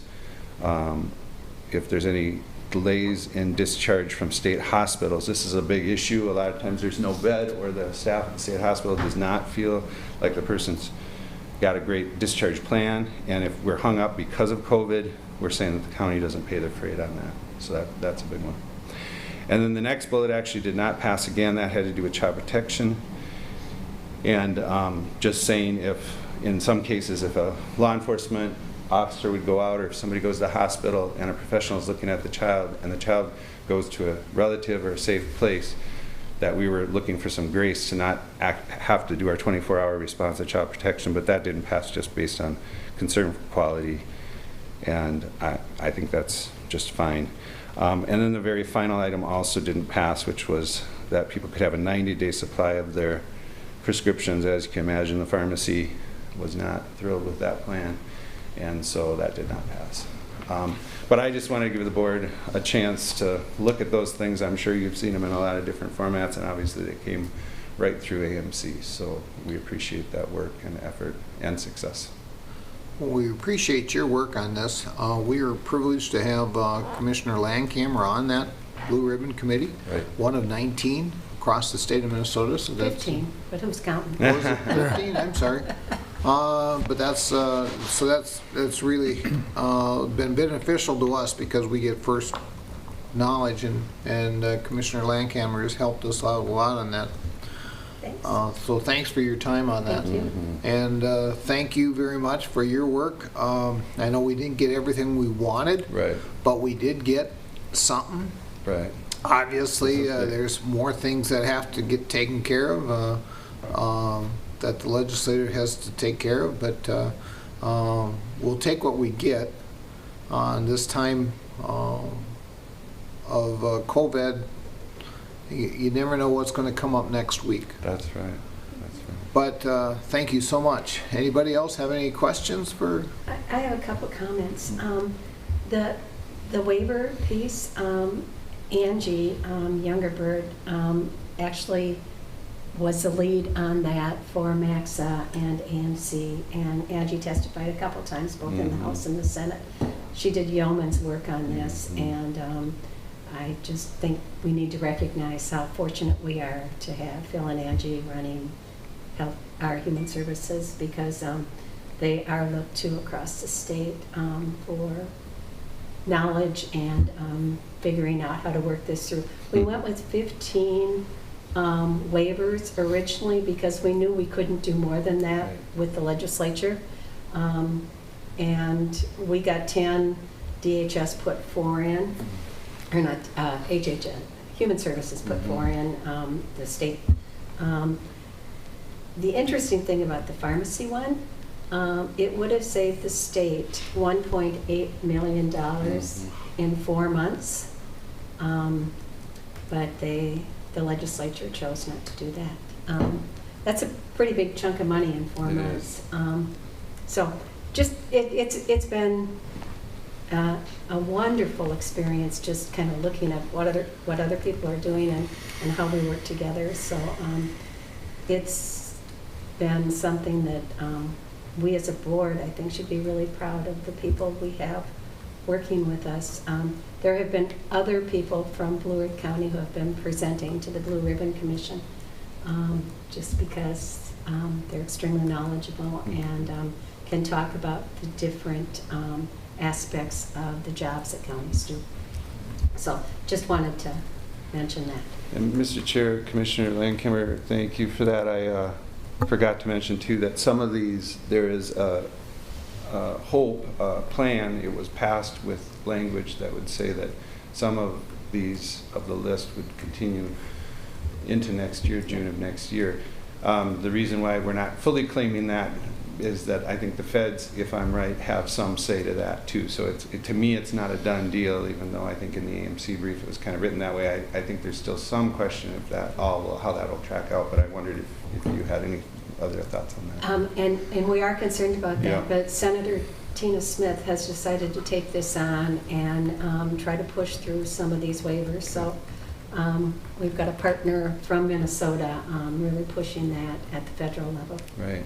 if there's any delays in discharge from state hospitals. This is a big issue. A lot of times there's no bed, or the staff at the state hospital does not feel like the person's got a great discharge plan, and if we're hung up because of COVID, we're saying that the county doesn't pay the freight on that. So that's a big one. And then the next bullet actually did not pass again. That had to do with child protection. And just saying, if in some cases, if a law enforcement officer would go out, or if somebody goes to the hospital and a professional is looking at the child, and the child goes to a relative or a safe place, that we were looking for some grace to not have to do our 24-hour response to child protection, but that didn't pass just based on concern for quality, and I think that's just fine. And then the very final item also didn't pass, which was that people could have a 90-day supply of their prescriptions. As you can imagine, the pharmacy was not thrilled with that plan, and so that did not pass. But I just want to give the board a chance to look at those things. I'm sure you've seen them in a lot of different formats, and obviously they came right through AMC, so we appreciate that work and effort and success. Well, we appreciate your work on this. We are privileged to have Commissioner Landcamer on that Blue Ribbon Committee, right. One of 19 across the state of Minnesota. So that's 15, but who's counting? Was it 15? I'm sorry. But that's so that's really been beneficial to us, because we get first knowledge, and Commissioner Landcamer has helped us out a lot on that. Thanks. So thanks for your time on that. Thank you. And thank you very much for your work. I know we didn't get everything we wanted, right, but we did get something. Right. Obviously, there's more things that have to get taken care of. That the legislature has to take care of, but we'll take what we get on this time of COVID. You never know what's going to come up next week. That's right. But thank you so much. Anybody else have any questions for? I have a couple comments. The waiver piece, Angie Youngerbird actually was the lead on that for Maxa and AMC, and Angie testified a couple times, both in the House and the Senate. She did yeoman's work on this, and I just think we need to recognize how fortunate we are to have Phil and Angie running our human services, because they are looked to across the state for knowledge and figuring out how to work this through. We went with 15 waivers originally, because we knew we couldn't do more than that with the legislature, and we got 10. DHS put 4 in, or not, HHN, Human Services put 4 in, the state. The interesting thing about the pharmacy one, it would have saved the state $1.8 million in 4 months, but the legislature chose not to do that. That's a pretty big chunk of money in 4 months. So just, it's been a wonderful experience, just kind of looking at what other people are doing and how we work together. So it's been something that we as a board, I think, should be really proud of the people we have working with us. There have been other people from Blue Ridge County who have been presenting to the Blue Ribbon Commission, just because they're extremely knowledgeable and can talk about the different aspects of the jobs that counties do. So just wanted to mention that. And Mr. Chair, Commissioner Landcamer, thank you for that. I forgot to mention too that some of these, there is a HOPE plan, it was passed with language that would say that some of these of the list would continue into next year, June of next year. The reason why we're not fully claiming that is that I think the feds, if I'm right, have some say to that too. So to me, it's not a done deal, even though I think in the AMC brief it was kind of written that way. I think there's still some question if how that will track out, but I wondered if you had any other thoughts on that. And we are concerned about that, Yeah. but Senator Tina Smith has decided to take this on and try to push through some of these waivers. So we've got a partner from Minnesota really pushing that at the federal level. Right.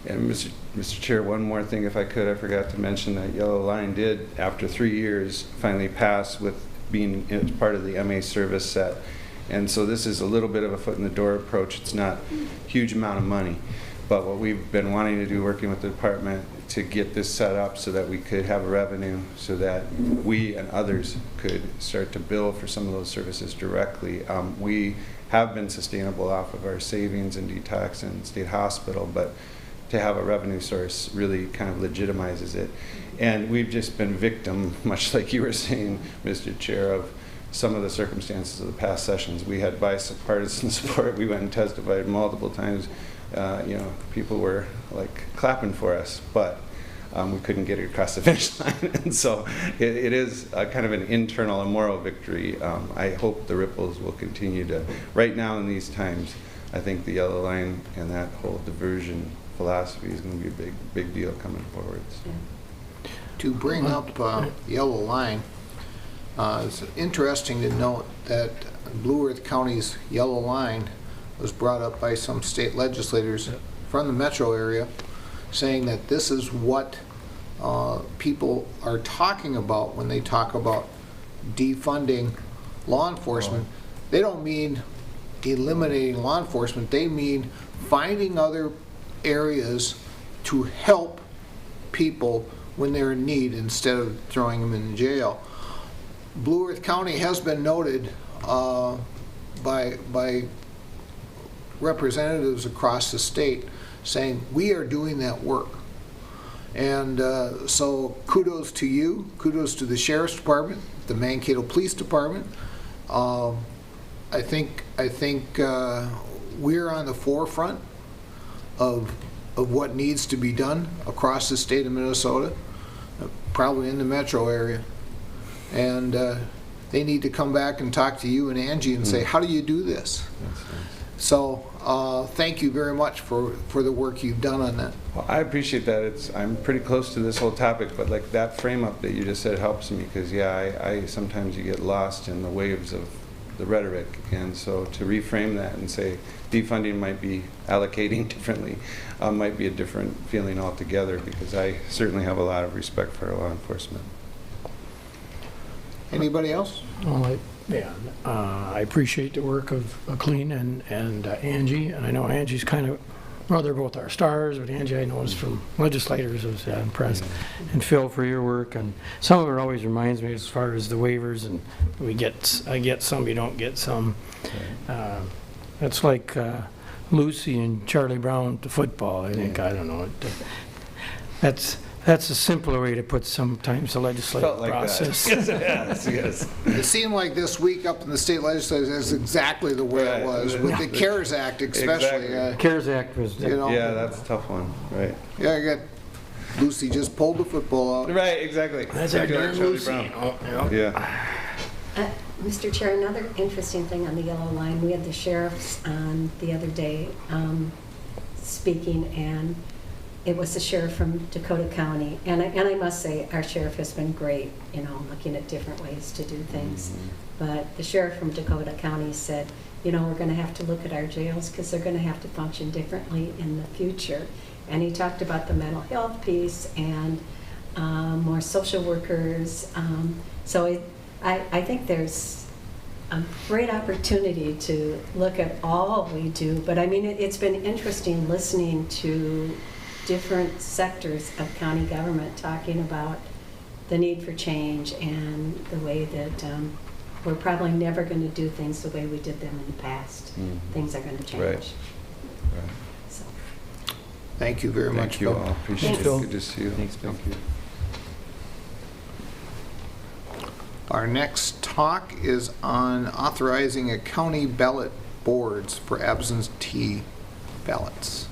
And Mr. Chair, one more thing if I could. I forgot to mention that Yellow Line did, after 3 years, finally pass with being part of the MA service set. And so this is a little bit of a foot in the door approach. It's not a huge amount of money. But what we've been wanting to do, working with the department, to get this set up so that we could have a revenue so that we and others could start to bill for some of those services directly. We have been sustainable off of our savings and detox and state hospital, but to have a revenue source really kind of legitimizes it. And we've just been victim, much like you were saying, Mr. Chair, of some of the circumstances of the past sessions. We had bipartisan support. We went and testified multiple times. People were like clapping for us, but we couldn't get it across the finish line. And so it is a kind of an internal and moral victory. I hope the ripples will continue to, right now in these times, I think the Yellow Line and that whole diversion philosophy is going to be a big deal coming forward. So. To bring up Yellow Line, it's interesting to note that Blue Earth County's Yellow Line was brought up by some state legislators from the metro area, saying that this is what people are talking about when they talk about defunding law enforcement. They don't mean eliminating law enforcement. They mean finding other areas to help people when they're in need instead of throwing them in jail. Blue Earth County has been noted by representatives across the state saying we are doing that work. And so kudos to you, kudos to the Sheriff's Department, the Mankato Police Department. I think we're on the forefront of what needs to be done across the state of Minnesota, probably in the metro area. And they need to come back and talk to you and Angie and say, how do you do this? So thank you very much for the work you've done on that. Well, I appreciate that. I'm pretty close to this whole topic, but like that frame up that you just said helps me because I sometimes you get lost in the waves of the rhetoric, and so to reframe that and say defunding might be allocating differently might be a different feeling altogether, because I certainly have a lot of respect for our law enforcement. Anybody else? Well, I appreciate the work of Clean and Angie, and I know Angie's kind of, well, they're both our stars, but Angie I know is from legislators, I was impressed. And Phil for your work, and some of it always reminds me as far as the waivers, and I get some, you don't get some. It's like Lucy and Charlie Brown to football, I think, I don't know. That's a simpler way to put sometimes the legislative process. Yes. It seemed like this week up in the state legislature is exactly the way it was, with the CARES Act especially. Exactly. CARES Act was, yeah, that's a tough one, right? Yeah, I got Lucy just pulled the football out. Right, exactly. That's our darn Lucy. Yeah. Mr. Chair, another interesting thing on the Yellow Line, we had the sheriffs on the other day speaking, and it was the sheriff from Dakota County, and I must say our sheriff has been great, looking at different ways to do things. But the sheriff from Dakota County said, we're going to have to look at our jails because they're going to have to function differently in the future. And he talked about the mental health piece and more social workers. So I think there's a great opportunity to look at all we do. But I mean, it's been interesting listening to different sectors of county government talking about the need for change and the way that we're probably never going to do things the way we did them in the past. Things are going to change. Right. So. Thank you very much, Thank you Bill. all. Appreciate Thanks. it. Good to see you. Thanks, Bill. Thank you. Our next talk is on authorizing a county ballot boards for absentee ballots.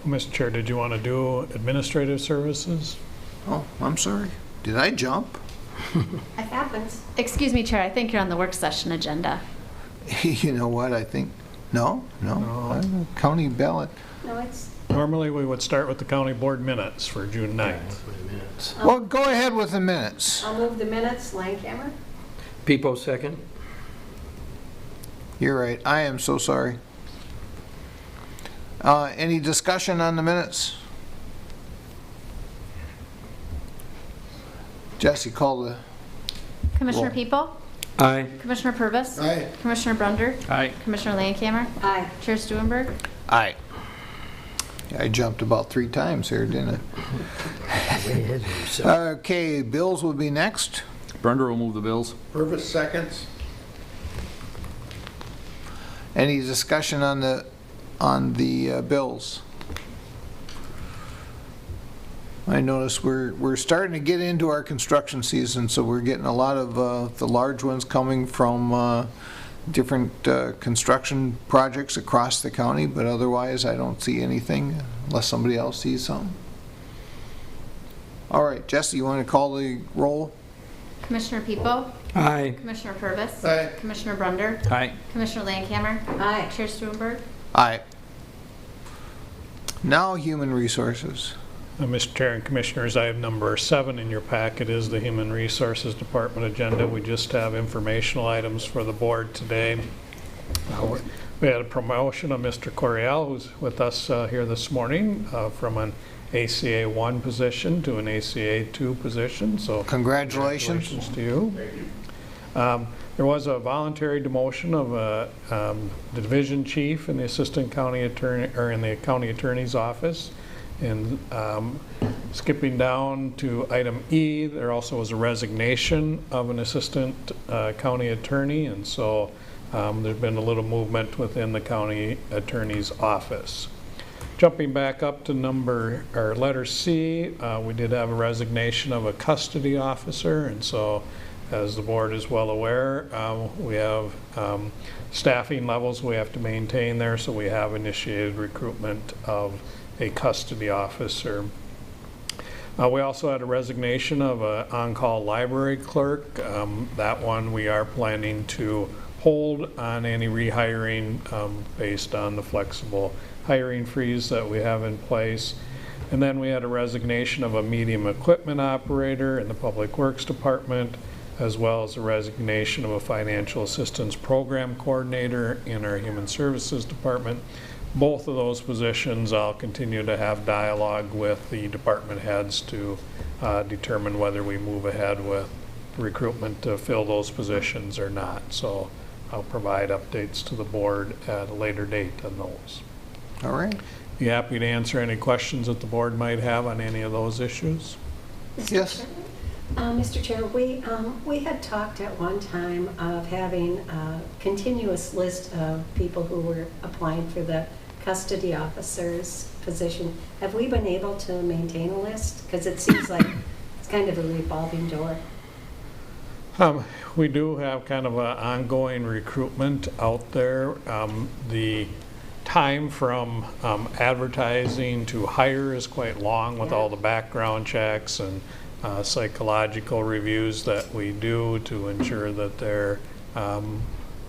Mr. Chair, did you want to do administrative services? Oh, I'm sorry. Did I jump? It happens. Excuse me, Chair, I think you're on the work session agenda. You know what, I think, no. County ballot. No, it's, Normally, we would start with the county board minutes for June 9th. Well, go ahead with the minutes. I'll move the minutes. Langhammer? Peepo, second. You're right, I am so sorry. Any discussion on the minutes? Jesse, call the... Commissioner Roll. People? Aye. Commissioner Purvis? Aye. Commissioner Brunder? Aye. Commissioner Landcamer? Aye. Chair Stuenberg? Aye. I jumped about 3 times here, didn't I? Okay, bills will be next. Brunder will move the bills. Purvis seconds. Any discussion on the bills? I notice we're starting to get into our construction season, so we're getting a lot of the large ones coming from different construction projects across the county, but otherwise I don't see anything unless somebody else sees something. All right, Jesse, you want to call the roll? Commissioner People? Aye. Commissioner Purvis? Aye. Commissioner Brunder? Aye. Commissioner Landcamer? Aye. Chair Stuenberg? Aye. Now, human resources. Mr. Chair and Commissioners, item number 7 in your packet is the Human Resources Department agenda. We just have informational items for the board today. We had a promotion of Mr. Coriel, who's with us here this morning, from an ACA 1 position to an ACA 2 position. So Congratulations to you. There was a voluntary demotion of the division chief in the assistant county attorney, or in the county attorney's office. And skipping down to item E, there also was a resignation of an assistant county attorney, and so there's been a little movement within the county attorney's office. Jumping back up to letter C, we did have a resignation of a custody officer, and so as the board is well aware, we have staffing levels we have to maintain there, so we have initiated recruitment of a custody officer. We also had a resignation of an on-call library clerk. That one we are planning to hold on any rehiring based on the flexible hiring freeze that we have in place. And then we had a resignation of a medium equipment operator in the Public Works Department, as well as a resignation of a financial assistance program coordinator in our Human Services Department. Both of those positions, I'll continue to have dialogue with the department heads to determine whether we move ahead with recruitment to fill those positions or not. So I'll provide updates to the board at a later date on those. All right. Be happy to answer any questions that the board might have on any of those issues. Yes. Mr. Chair, we had talked at one time of having a continuous list of people who were applying for the custody officer's position. Have we been able to maintain a list? Because it seems like it's kind of a revolving door. We do have kind of an ongoing recruitment out there. The time from advertising to hire is quite long with all the background checks and psychological reviews that we do to ensure that they're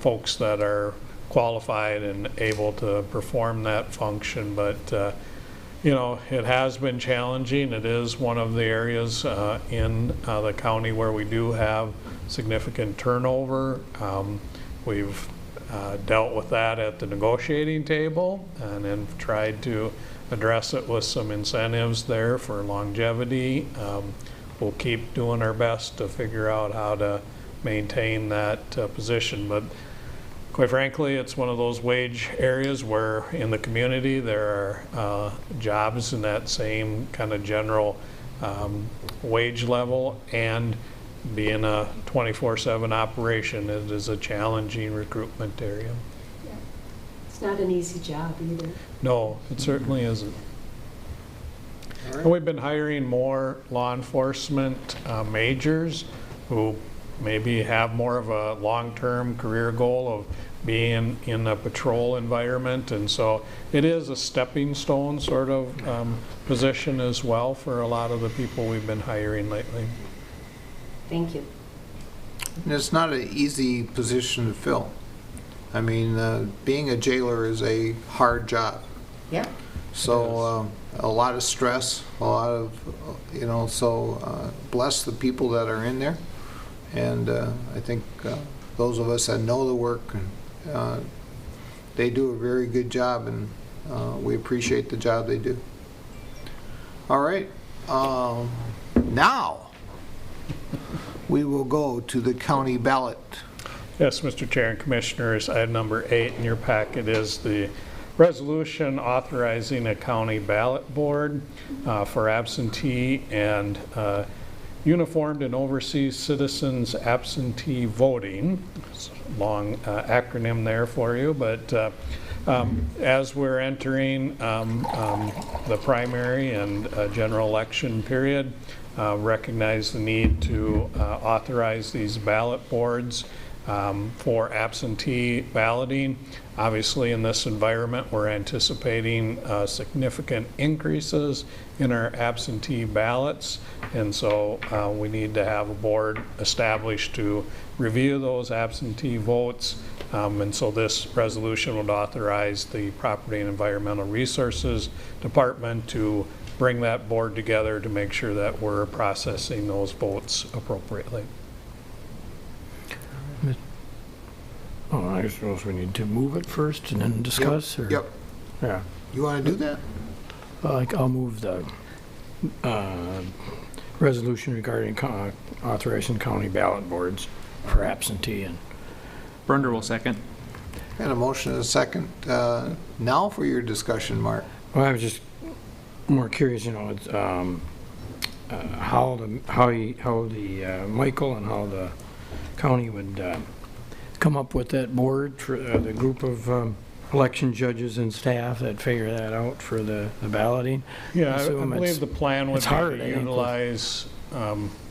folks that are qualified and able to perform that function. But you know, it has been challenging. It is one of the areas in the county where we do have significant turnover. We've dealt with that at the negotiating table and then tried to address it with some incentives there for longevity. We'll keep doing our best to figure out how to maintain that position. But quite frankly, it's one of those wage areas where in the community there are jobs in that same kind of general wage level, and being a 24/7 operation, it is a challenging recruitment area. It's It's not an easy job either. No, it certainly isn't. And we've been hiring more law enforcement majors who maybe have more of a long-term career goal of being in a patrol environment, and so it is a stepping stone sort of position as well for a lot of the people we've been hiring lately. Thank you. And it's not an easy position to fill. I mean, being a jailer is a hard job. Yeah. So a lot of stress, a lot of, you know, so bless the people that are in there. And I think those of us that know the work, they do a very good job, and we appreciate the job they do. All right. Now we will go to the county ballot. Yes, Mr. Chair and Commissioners, item number 8 in your packet is the resolution authorizing a county ballot board for absentee and uniformed and overseas citizens absentee voting. It's a long acronym there for you, but as we're entering the primary and general election period, recognize the need to authorize these ballot boards for absentee balloting. Obviously, in this environment, we're anticipating significant increases in our absentee ballots, and so we need to have a board established to review those absentee votes, and so this resolution would authorize the Property and Environmental Resources Department to bring that board together to make sure that we're processing those votes appropriately. Oh, I suppose we need to move it first and then discuss? Yep. Or? Yep. Yeah. You want to do that? I'll move the resolution regarding authorizing county ballot boards for absentee. And Brunder will second. Got a motion and a second. Now for your discussion, Mark. Well, I was just more curious, you know, it's, how the Michael and how the county would come up with that board for the group of election judges and staff that figure that out for the balloting. Yeah, I believe the plan would be to utilize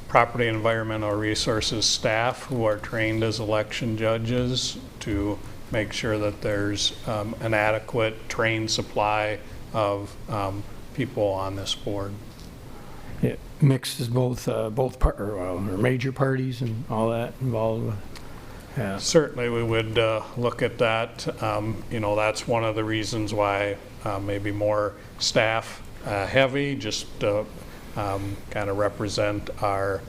Property and Environmental Resources staff who are trained as election judges to make sure that there's an adequate trained supply of people on this board. It mixes both major parties and all that involved with. Yeah. Certainly we would look at that. You know, that's one of the reasons why maybe more staff heavy, just to kind of represent our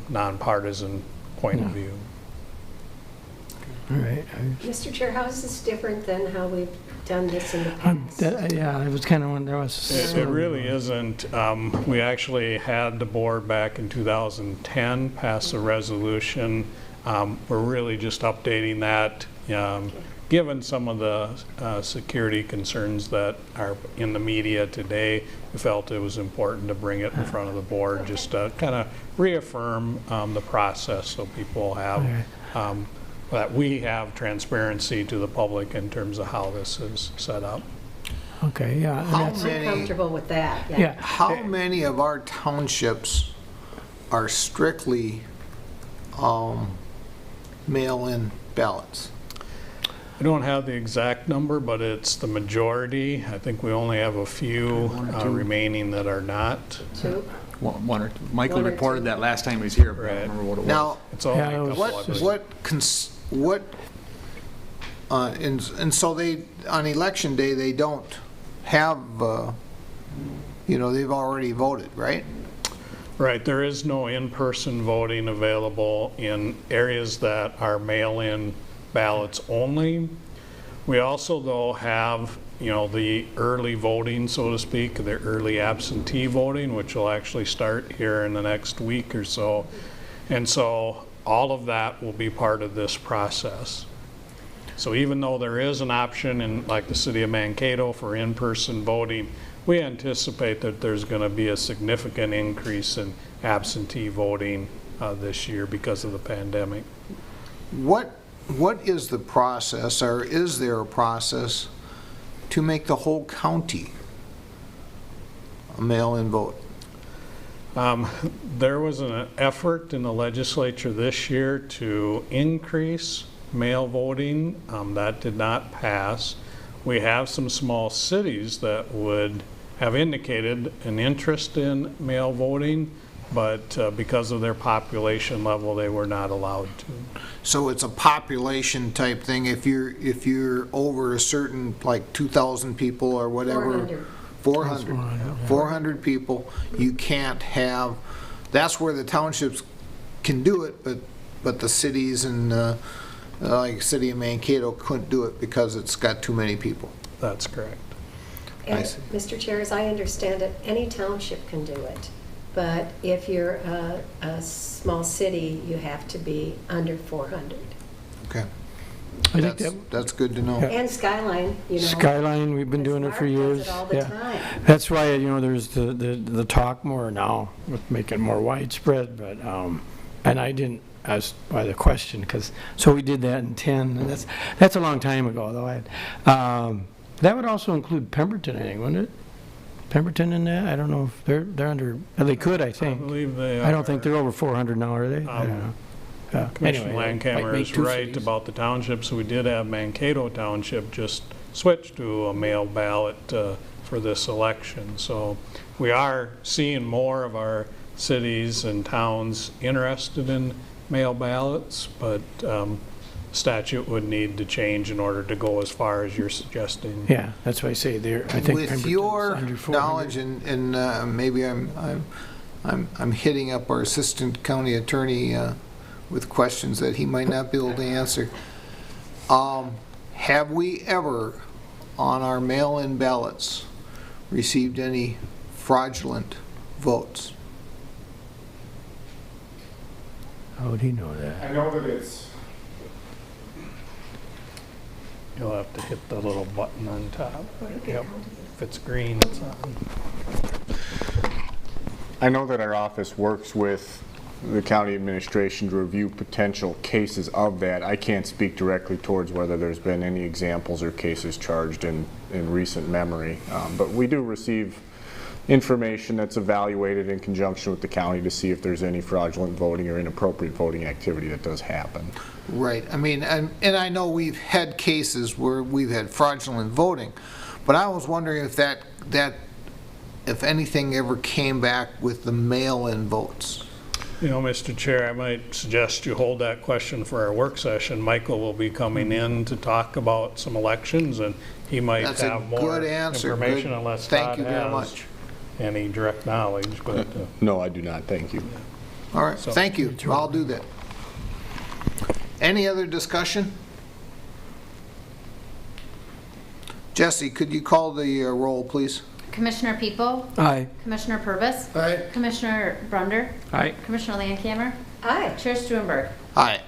nonpartisan point of view. All right. Mr. Chair, how is this different than how we've done this in the past? Yeah, I was kind of wondering. It really isn't. We actually had the board back in 2010 pass a resolution. We're really just updating that, given some of the security concerns that are in the media today. We felt it was important to bring it in front of the board, just to kind of reaffirm the process so people have, that we have transparency to the public in terms of how this is set up. Okay, yeah. I'm comfortable with that. Yeah. How many of our townships are strictly mail-in ballots? I don't have the exact number, but it's the majority. I think we only have a few remaining that are not. Two? One or two. Michael reported that last time he was here, but I don't remember what it was. Now, It's all and so they, on election day, they don't have, you know, they've already voted, right? Right, there is no in-person voting available in areas that are mail-in ballots only. We also, though, have, you know, the early voting, so to speak, the early absentee voting, which will actually start here in the next week or so. And so all of that will be part of this process. So even though there is an option in, like the city of Mankato, for in-person voting, we anticipate that there's going to be a significant increase in absentee voting this year because of the pandemic. What what is the process, or is there a process to make the whole county a mail-in vote? There was an effort in the legislature this year to increase mail voting. That did not pass. We have some small cities that would have indicated an interest in mail voting, but because of their population level, they were not allowed to. So it's a population type thing. If you're over a certain, like 2,000 people or whatever. 400 people, you can't have, that's where the townships can do it, but the cities and like City of Mankato couldn't do it because it's got too many people. That's correct. And, Mr. Chair, as I understand it, any township can do it. But if you're a small city, you have to be under 400. Okay. I think That's good to know. And Skyline, you know. Skyline, we've been doing it for Smart does years. it all the time. That's why, you know, there's the talk more now with making it more widespread, but, and I didn't ask by the question, because, so we did that in 10, and that's a long time ago, though. That would also include Pemberton, I think, wouldn't it? Pemberton in that? I don't know if they're under, they could, I think. I believe they I don't think they're over 400 now, are they? I don't know. Commissioner Anyway, Landcamer might make is two right cities. about the townships. We did have Mankato Township just switch to a mail ballot for this election. So we are seeing more of our cities and towns interested in mail ballots, but statute would need to change in order to go as far as you're suggesting. Yeah, that's why I say there, I think With Pemberton's your under 400. knowledge, and maybe I'm hitting up our assistant county attorney with questions that he might not be able to answer. Have we ever, on our mail-in ballots, received any fraudulent votes? How would he know that? I know that it's, You'll have to hit the little button on top. Yep. If it's green, it's on. I know that our office works with the county administration to review potential cases of that. I can't speak directly towards whether there's been any examples or cases charged in recent memory, but we do receive information that's evaluated in conjunction with the county to see if there's any fraudulent voting or inappropriate voting activity that does happen. Right. I mean, and I know we've had cases where we've had fraudulent voting, but I was wondering if that if anything ever came back with the mail-in votes. You know, Mr. Chair, I might suggest you hold that question for our work session. Michael will be coming in to talk about some elections, and he might That's a have more good answer. information Good. unless Thank Todd you very has much. any direct knowledge. But No, I do not. Thank you. All right, So- thank you. I'll do that. Any other discussion? Jesse, could you call the roll, please? Commissioner People? Aye. Commissioner Purvis? Aye. Commissioner Brunder? Aye. Commissioner Landcamer? Aye. Chair Stuenberg? Aye.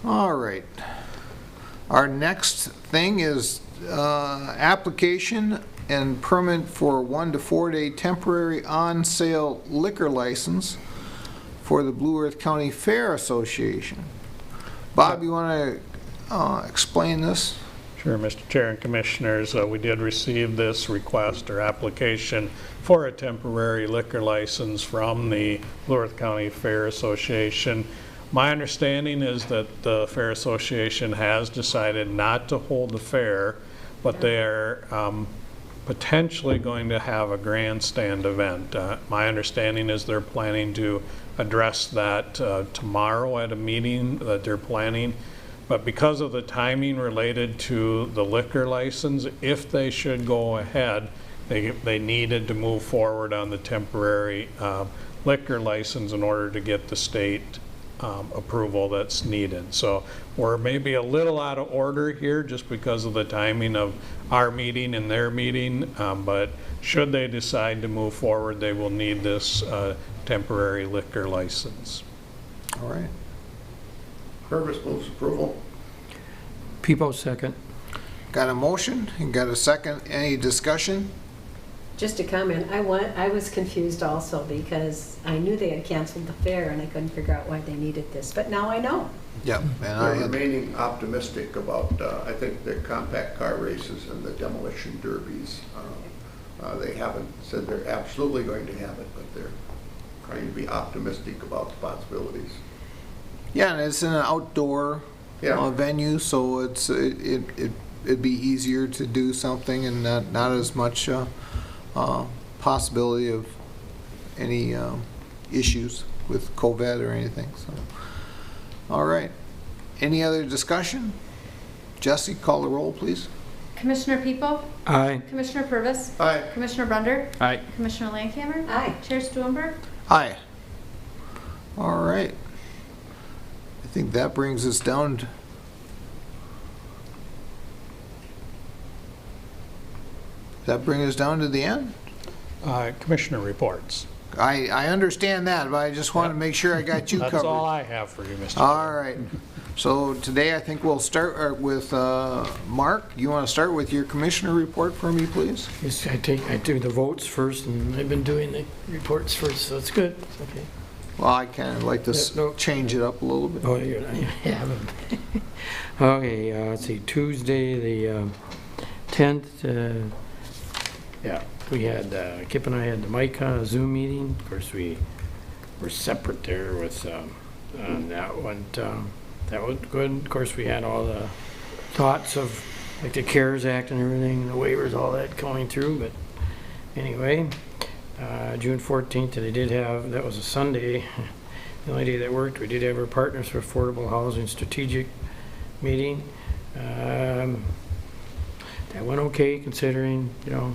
All right. Our next thing is application and permit for 1 to 4 day temporary on-sale liquor license for the Blue Earth County Fair Association. Bob, you want to explain this? Sure, Mr. Chair and Commissioners, we did receive this request or application for a temporary liquor license from the Blue Earth County Fair Association. My understanding is that the Fair Association has decided not to hold the fair, but they're potentially going to have a grandstand event. My understanding is they're planning to address that tomorrow at a meeting that they're planning. But because of the timing related to the liquor license, if they should go ahead, they needed to move forward on the temporary liquor license in order to get the state approval that's needed. So we're maybe a little out of order here just because of the timing of our meeting and their meeting, but should they decide to move forward, they will need this temporary liquor license. All right. Purvis moves approval. People second. Got a motion and got a second. Any discussion? Just a comment, I was confused also because I knew they had canceled the fair and I couldn't figure out why they needed this, but now I know. Yeah, they're remaining optimistic about, I think, the compact car races and the demolition derbies. They haven't said they're absolutely going to have it, but they're trying to be optimistic about the possibilities. Yeah, and it's in an outdoor venue, so it'd be easier to do something and not as much possibility of any issues with COVID or anything. So, all right. Any other discussion? Jesse, call the roll, please. Commissioner People? Aye. Commissioner Purvis? Aye. Commissioner Brunder? Aye. Commissioner Landcamer? Aye. Chair Stuenberg? Aye. All right. I think that brings us down to... Does that bring us down to the end? Commissioner reports. I understand that, but I just want to make sure I got you covered. That's all I have for you, Mr. Chair. All right. So today I think we'll start with Mark. You want to start with your commissioner report for me, please? Yes, I do the votes first, and I've been doing the reports first, so it's good. Okay. Well, I kind of like to change it up a little bit. Oh, you haven't. Okay, let's see, Tuesday, the 10th, yeah, we had, Kip and I had the MICA Zoom meeting. Of course, we were separate there with, that one, that was good. Of course, we had all the thoughts of, like, the CARES Act and everything, the waivers, all that going through, but anyway, June 14th, they did have, that was a Sunday, the only day that worked, we did have our Partners for Affordable Housing Strategic meeting. That went okay, considering, you know,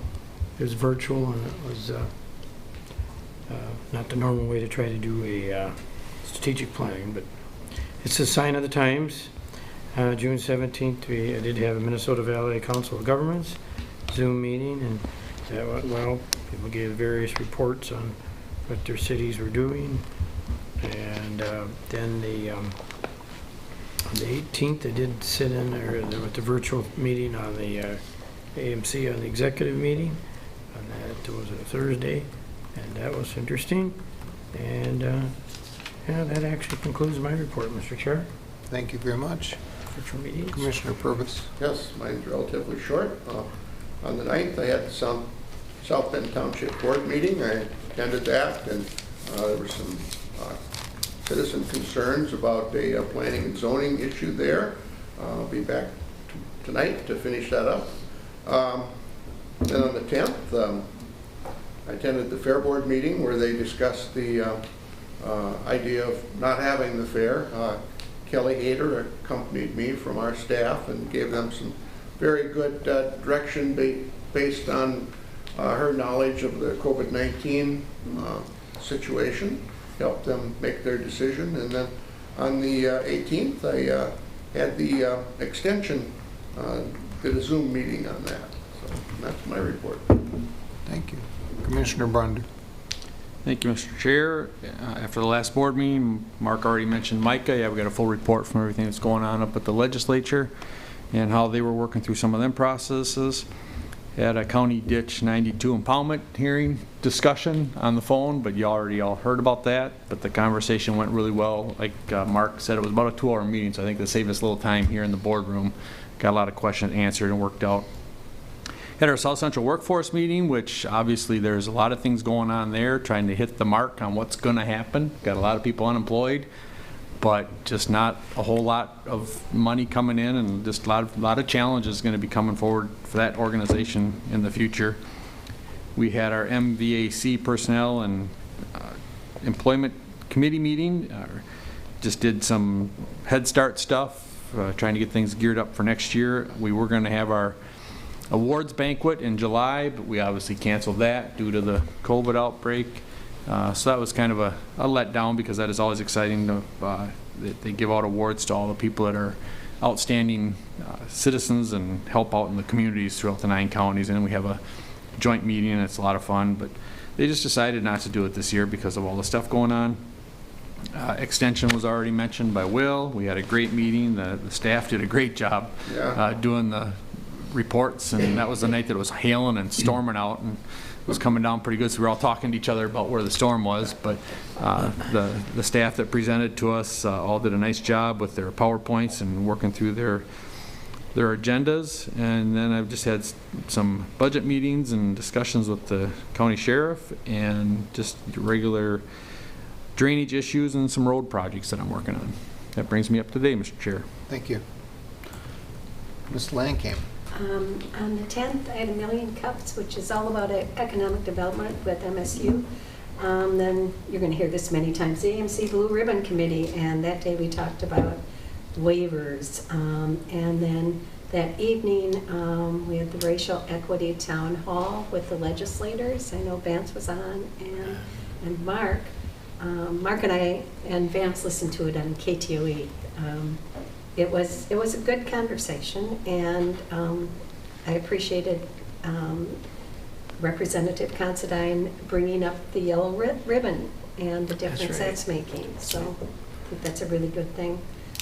it was virtual and it was not the normal way to try to do a strategic planning, but it's a sign of the times. June 17th, we did have a Minnesota Valley Council of Governments Zoom meeting, and that went well. People gave various reports on what their cities were doing. And then on the 18th, I did sit in there with the virtual meeting on the AMC on the executive meeting. And that was a Thursday, and that was interesting. And yeah, that actually concludes my report, Mr. Chair. Thank you very much. Virtual meetings. Commissioner Purvis. Yes, mine's relatively short. On the 9th, I had some South Bend Township Board meeting. I attended that, and there were some citizen concerns about a planning and zoning issue there. I'll be back tonight to finish that up. Then on the 10th, I attended the Fair Board meeting where they discussed the idea of not having the fair. Kelly Hayter accompanied me from our staff and gave them some very good direction based on her knowledge of the COVID-19 situation, helped them make their decision. And then on the 18th, I had the extension, did a Zoom meeting on that. So that's my report. Thank you. Commissioner Brunder. Thank you, Mr. Chair. After the last board meeting, Mark already mentioned MICA. Yeah, we got a full report from everything that's going on up at the legislature and how they were working through some of them processes. Had a County Ditch 92 impoundment hearing discussion on the phone, but you already all heard about that. But the conversation went really well. Like Mark said, it was about a 2-hour meeting, so I think that saved us a little time here in the boardroom. Got a lot of questions answered and worked out. Had our South Central Workforce meeting, which obviously there's a lot of things going on there, trying to hit the mark on what's going to happen. Got a lot of people unemployed, but just not a whole lot of money coming in, and just a lot of challenges going to be coming forward for that organization in the future. We had our MVAC personnel and employment committee meeting. Just did some Head Start stuff, trying to get things geared up for next year. We were going to have our awards banquet in July, but we obviously canceled that due to the COVID outbreak. So that was kind of a letdown, because that is always exciting to that they give out awards to all the people that are outstanding citizens and help out in the communities throughout the 9 counties. And we have a joint meeting, and it's a lot of fun, but they just decided not to do it this year because of all the stuff going on. Extension was already mentioned by Will. We had a great meeting. The staff did a great job doing the reports, and that was the night that it was hailing and storming out, and was coming down pretty good, so we were all talking to each other about where the storm was, but the staff that presented to us all did a nice job with their PowerPoints and working through their agendas. And then I've just had some budget meetings and discussions with the county sheriff and just regular drainage issues and some road projects that I'm working on. That brings me up to date, Mr. Chair. Thank you. Ms. Langkamp. On the 10th, I had 1,000,000 Cups, which is all about economic development with MSU. Then you're going to hear this many times, the AMC Blue Ribbon Committee, and that day we talked about waivers. And then that evening, we had the Racial Equity Town Hall with the legislators. I know Vance was on, and Mark. Mark and I and Vance listened to it on KTOE. It was a good conversation, and I appreciated Representative Considine bringing up the yellow ribbon and the difference that's making. So I think that's a really good thing.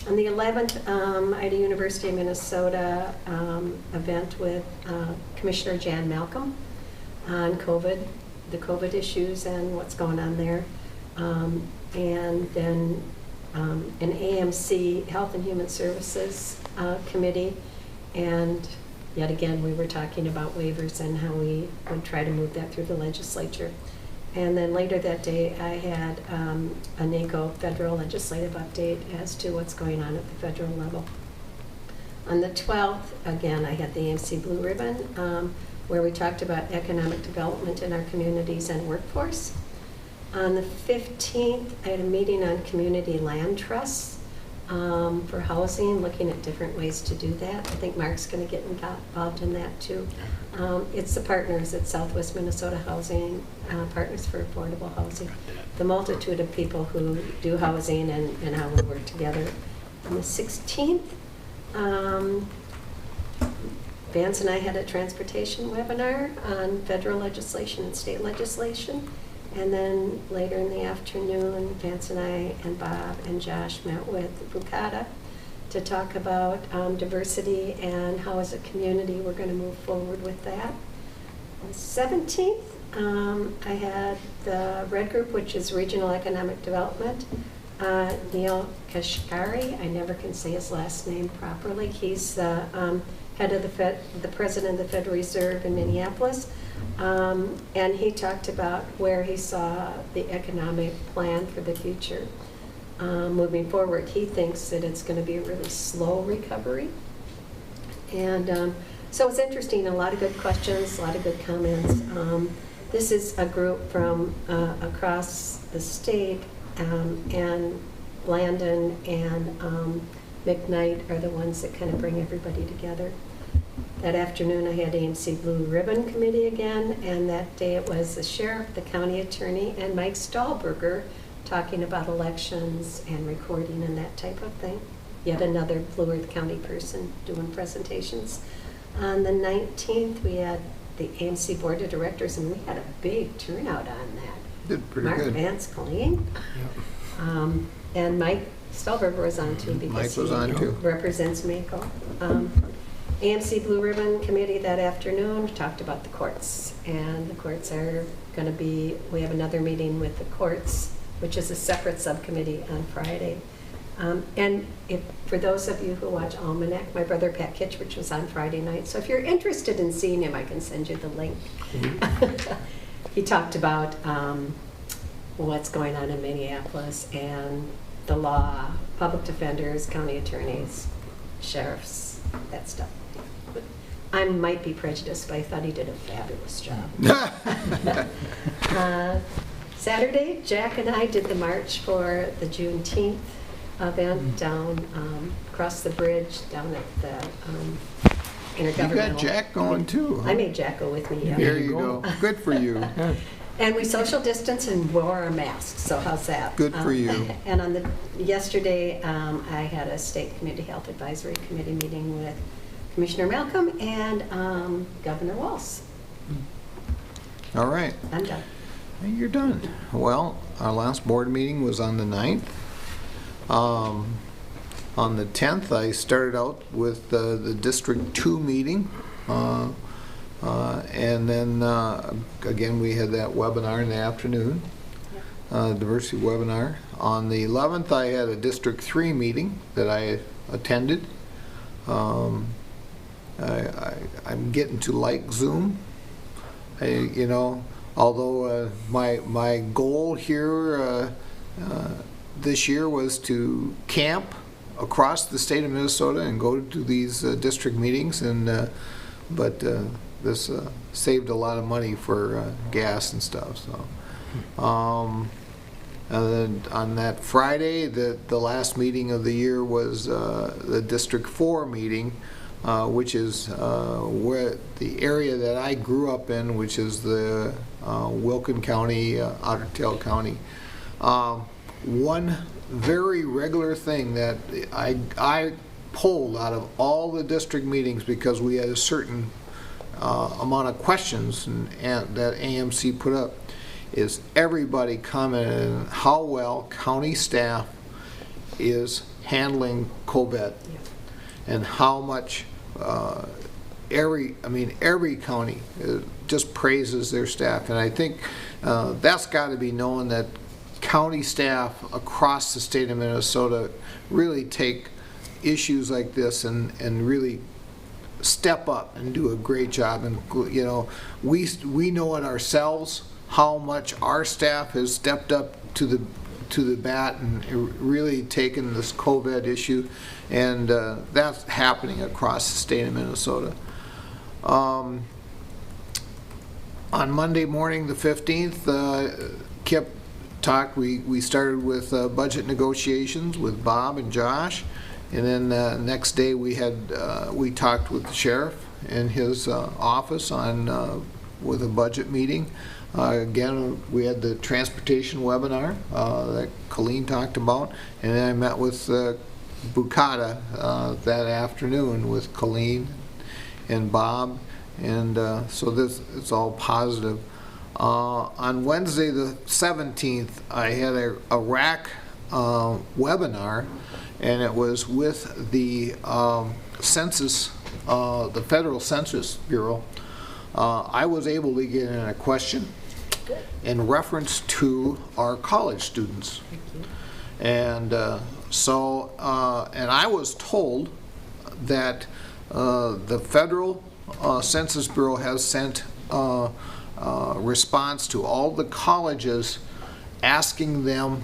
On the 11th, I had a University of Minnesota event with Commissioner Jan Malcolm on COVID, the COVID issues and what's going on there. And then an AMC Health and Human Services Committee. And yet again, we were talking about waivers and how we would try to move that through the legislature. And then later that day, I had a NACO federal legislative update as to what's going on at the federal level. On the 12th, again, I had the AMC Blue Ribbon, where we talked about economic development in our communities and workforce. On the 15th, I had a meeting on community land trusts for housing, looking at different ways to do that. I think Mark's going to get involved in that too. It's the partners at Southwest Minnesota Housing, Partners for Affordable Housing, the multitude of people who do housing and how we work together. On the 16th, Vance and I had a transportation webinar on federal legislation and state legislation. And then later in the afternoon, Vance and I and Bob and Josh met with Bukata to talk about diversity and how as a community we're going to move forward with that. On the 17th, I had the Red Group, which is Regional Economic Development. Neil Kashkari, I never can say his last name properly. He's the head of the president of the Federal Reserve in Minneapolis. And he talked about where he saw the economic plan for the future moving forward. He thinks that it's going to be a really slow recovery. And so it's interesting, a lot of good questions, a lot of good comments. This is a group from across the state, and Blandon and McKnight are the ones that kind of bring everybody together. That afternoon, I had AMC Blue Ribbon Committee again, and that day it was the sheriff, the county attorney, and Mike Stahlberger talking about elections and recording and that type of thing. Yet another Blue Earth County person doing presentations. On the 19th, we had the AMC Board of Directors, and we had a big turnout on that. Did pretty Mark good. Vance Colleen. And Mike Stahlberger was on too because Mike was on too. Represents Mako. AMC Blue Ribbon Committee that afternoon talked about the courts, and the courts are going to be, we have another meeting with the courts, which is a separate subcommittee on Friday. And for those of you who watch Almanac, my brother Pat Kitchridge was on Friday night, so if you're interested in seeing him, I can send you the link. He talked about what's going on in Minneapolis and the law, public defenders, county attorneys, sheriffs, that stuff. I might be prejudiced, but I thought he did a fabulous job. Saturday, Jack and I did the march for the Juneteenth event down across the bridge down at the Intergovernmental. You got Jack going too. I made Jack go with me. Yeah. There you go. Good for you. And we social distanced and wore our masks, so how's that? Good for you. And on yesterday, I had a state community health advisory committee meeting with Commissioner Malcolm and Governor Walz. All right. I'm done. You're done. Well, our last board meeting was on the 9th. On the 10th, I started out with the District 2 meeting. And then, again, we had that webinar in the afternoon, diversity webinar. On the 11th, I had a District 3 meeting that I attended. I'm getting to like Zoom. You know, although my goal here this year was to camp across the state of Minnesota and go to these district meetings, and but this saved a lot of money for gas and stuff. So, and then on that Friday, the last meeting of the year was the District 4 meeting, which is where the area that I grew up in, which is the Wilkin County, Otter Tail County. One very regular thing that I pulled out of all the district meetings, because we had a certain amount of questions and that AMC put up, is everybody commented on how well county staff is handling COVID, and how much every county just praises their staff. And I think that's got to be known, that county staff across the state of Minnesota really take issues like this and really step up and do a great job. And you know, we know it ourselves how much our staff has stepped up to the bat and really taken this COVID issue, and that's happening across the state of Minnesota. On Monday morning, the 15th, Kip talked. We started with budget negotiations with Bob and Josh, and then next day we talked with the sheriff in his office with a budget meeting. Again, we had the transportation webinar that Colleen talked about, and then I met with Bucata that afternoon with Colleen and Bob, and so it's all positive. On Wednesday the 17th, I had a RAC webinar, and it was with the census, the Federal Census Bureau. I was able to get in a question in reference to our college students. And and I was told that the Federal Census Bureau has sent response to all the colleges asking them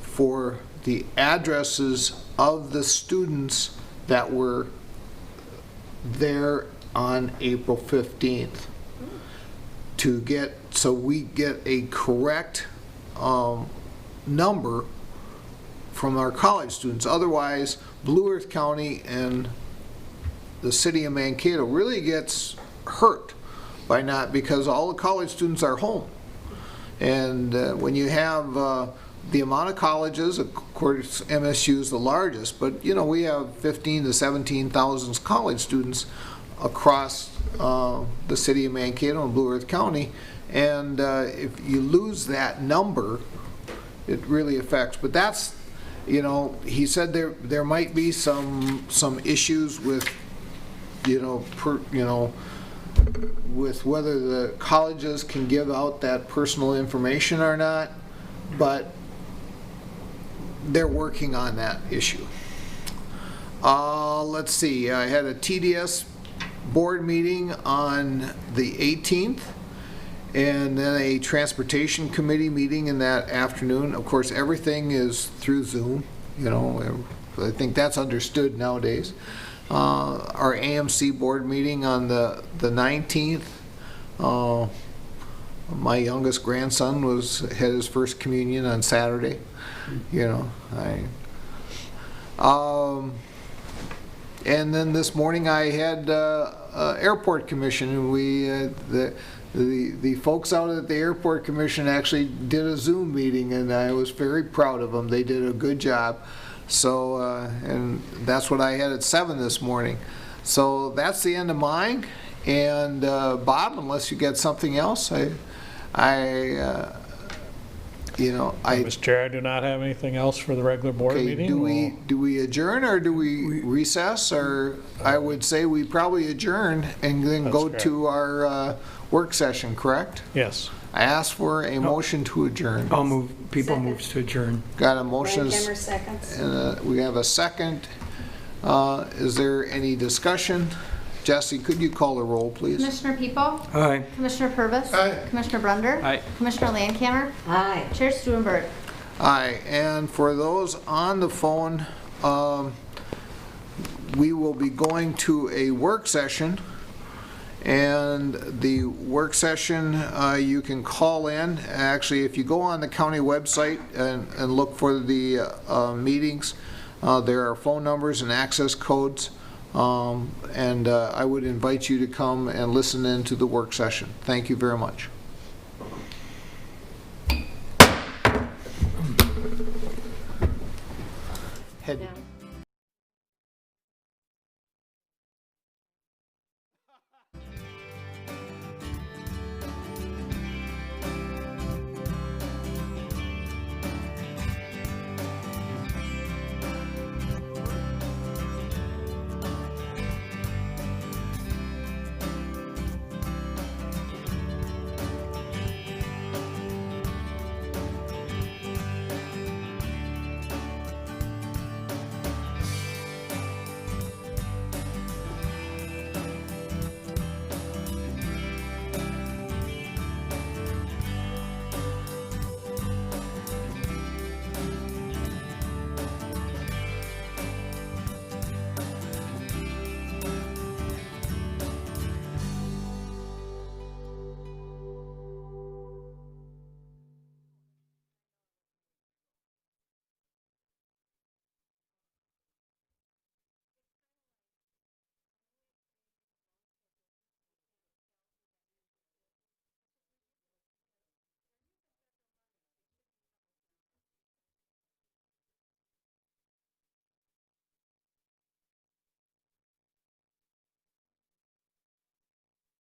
for the addresses of the students that were there on April 15th so we get a correct number from our college students. Otherwise, Blue Earth County and the city of Mankato really gets hurt by not, because all the college students are home. And when you have the amount of colleges, of course MSU is the largest, but you know, we have 15,000 to 17,000 college students across the city of Mankato and Blue Earth County, and if you lose that number, it really affects. But that's, you know, he said there might be some issues with, with whether the colleges can give out that personal information or not, but they're working on that issue. Let's see, I had a TDS board meeting on the 18th, and then a transportation committee meeting in that afternoon. Of course, everything is through Zoom, you know, I think that's understood nowadays. Our AMC board meeting on the 19th. My youngest grandson had his first communion on Saturday. You know, and then this morning I had airport commission, and we the folks out at the airport commission actually did a Zoom meeting, and I was very proud of them. They did a good job. So and that's what I had at 7 this morning. So that's the end of mine. And Bob, unless you get something else, you know, Mr. Chair, I do not have anything else for the regular board okay, meeting. do we adjourn or do we recess? Or I would say we probably adjourn and then go That's to our work session, correct? Yes. I ask for a motion to adjourn. I'll move, people moves to adjourn. Got a motion. Camera seconds. We have a second. Is there any discussion? Jesse, could you call the roll, please? Commissioner People? Aye. Commissioner Purvis? Aye. Commissioner Brunder? Aye. Commissioner Landcamer? Aye. Chair Stuenberg? Aye, and for those on the phone, we will be going to a work session, and the work session, you can call in. Actually, if you go on the county website and look for the meetings, there are phone numbers and access codes, and I would invite you to come and listen in to the work session. Thank you very much. Now.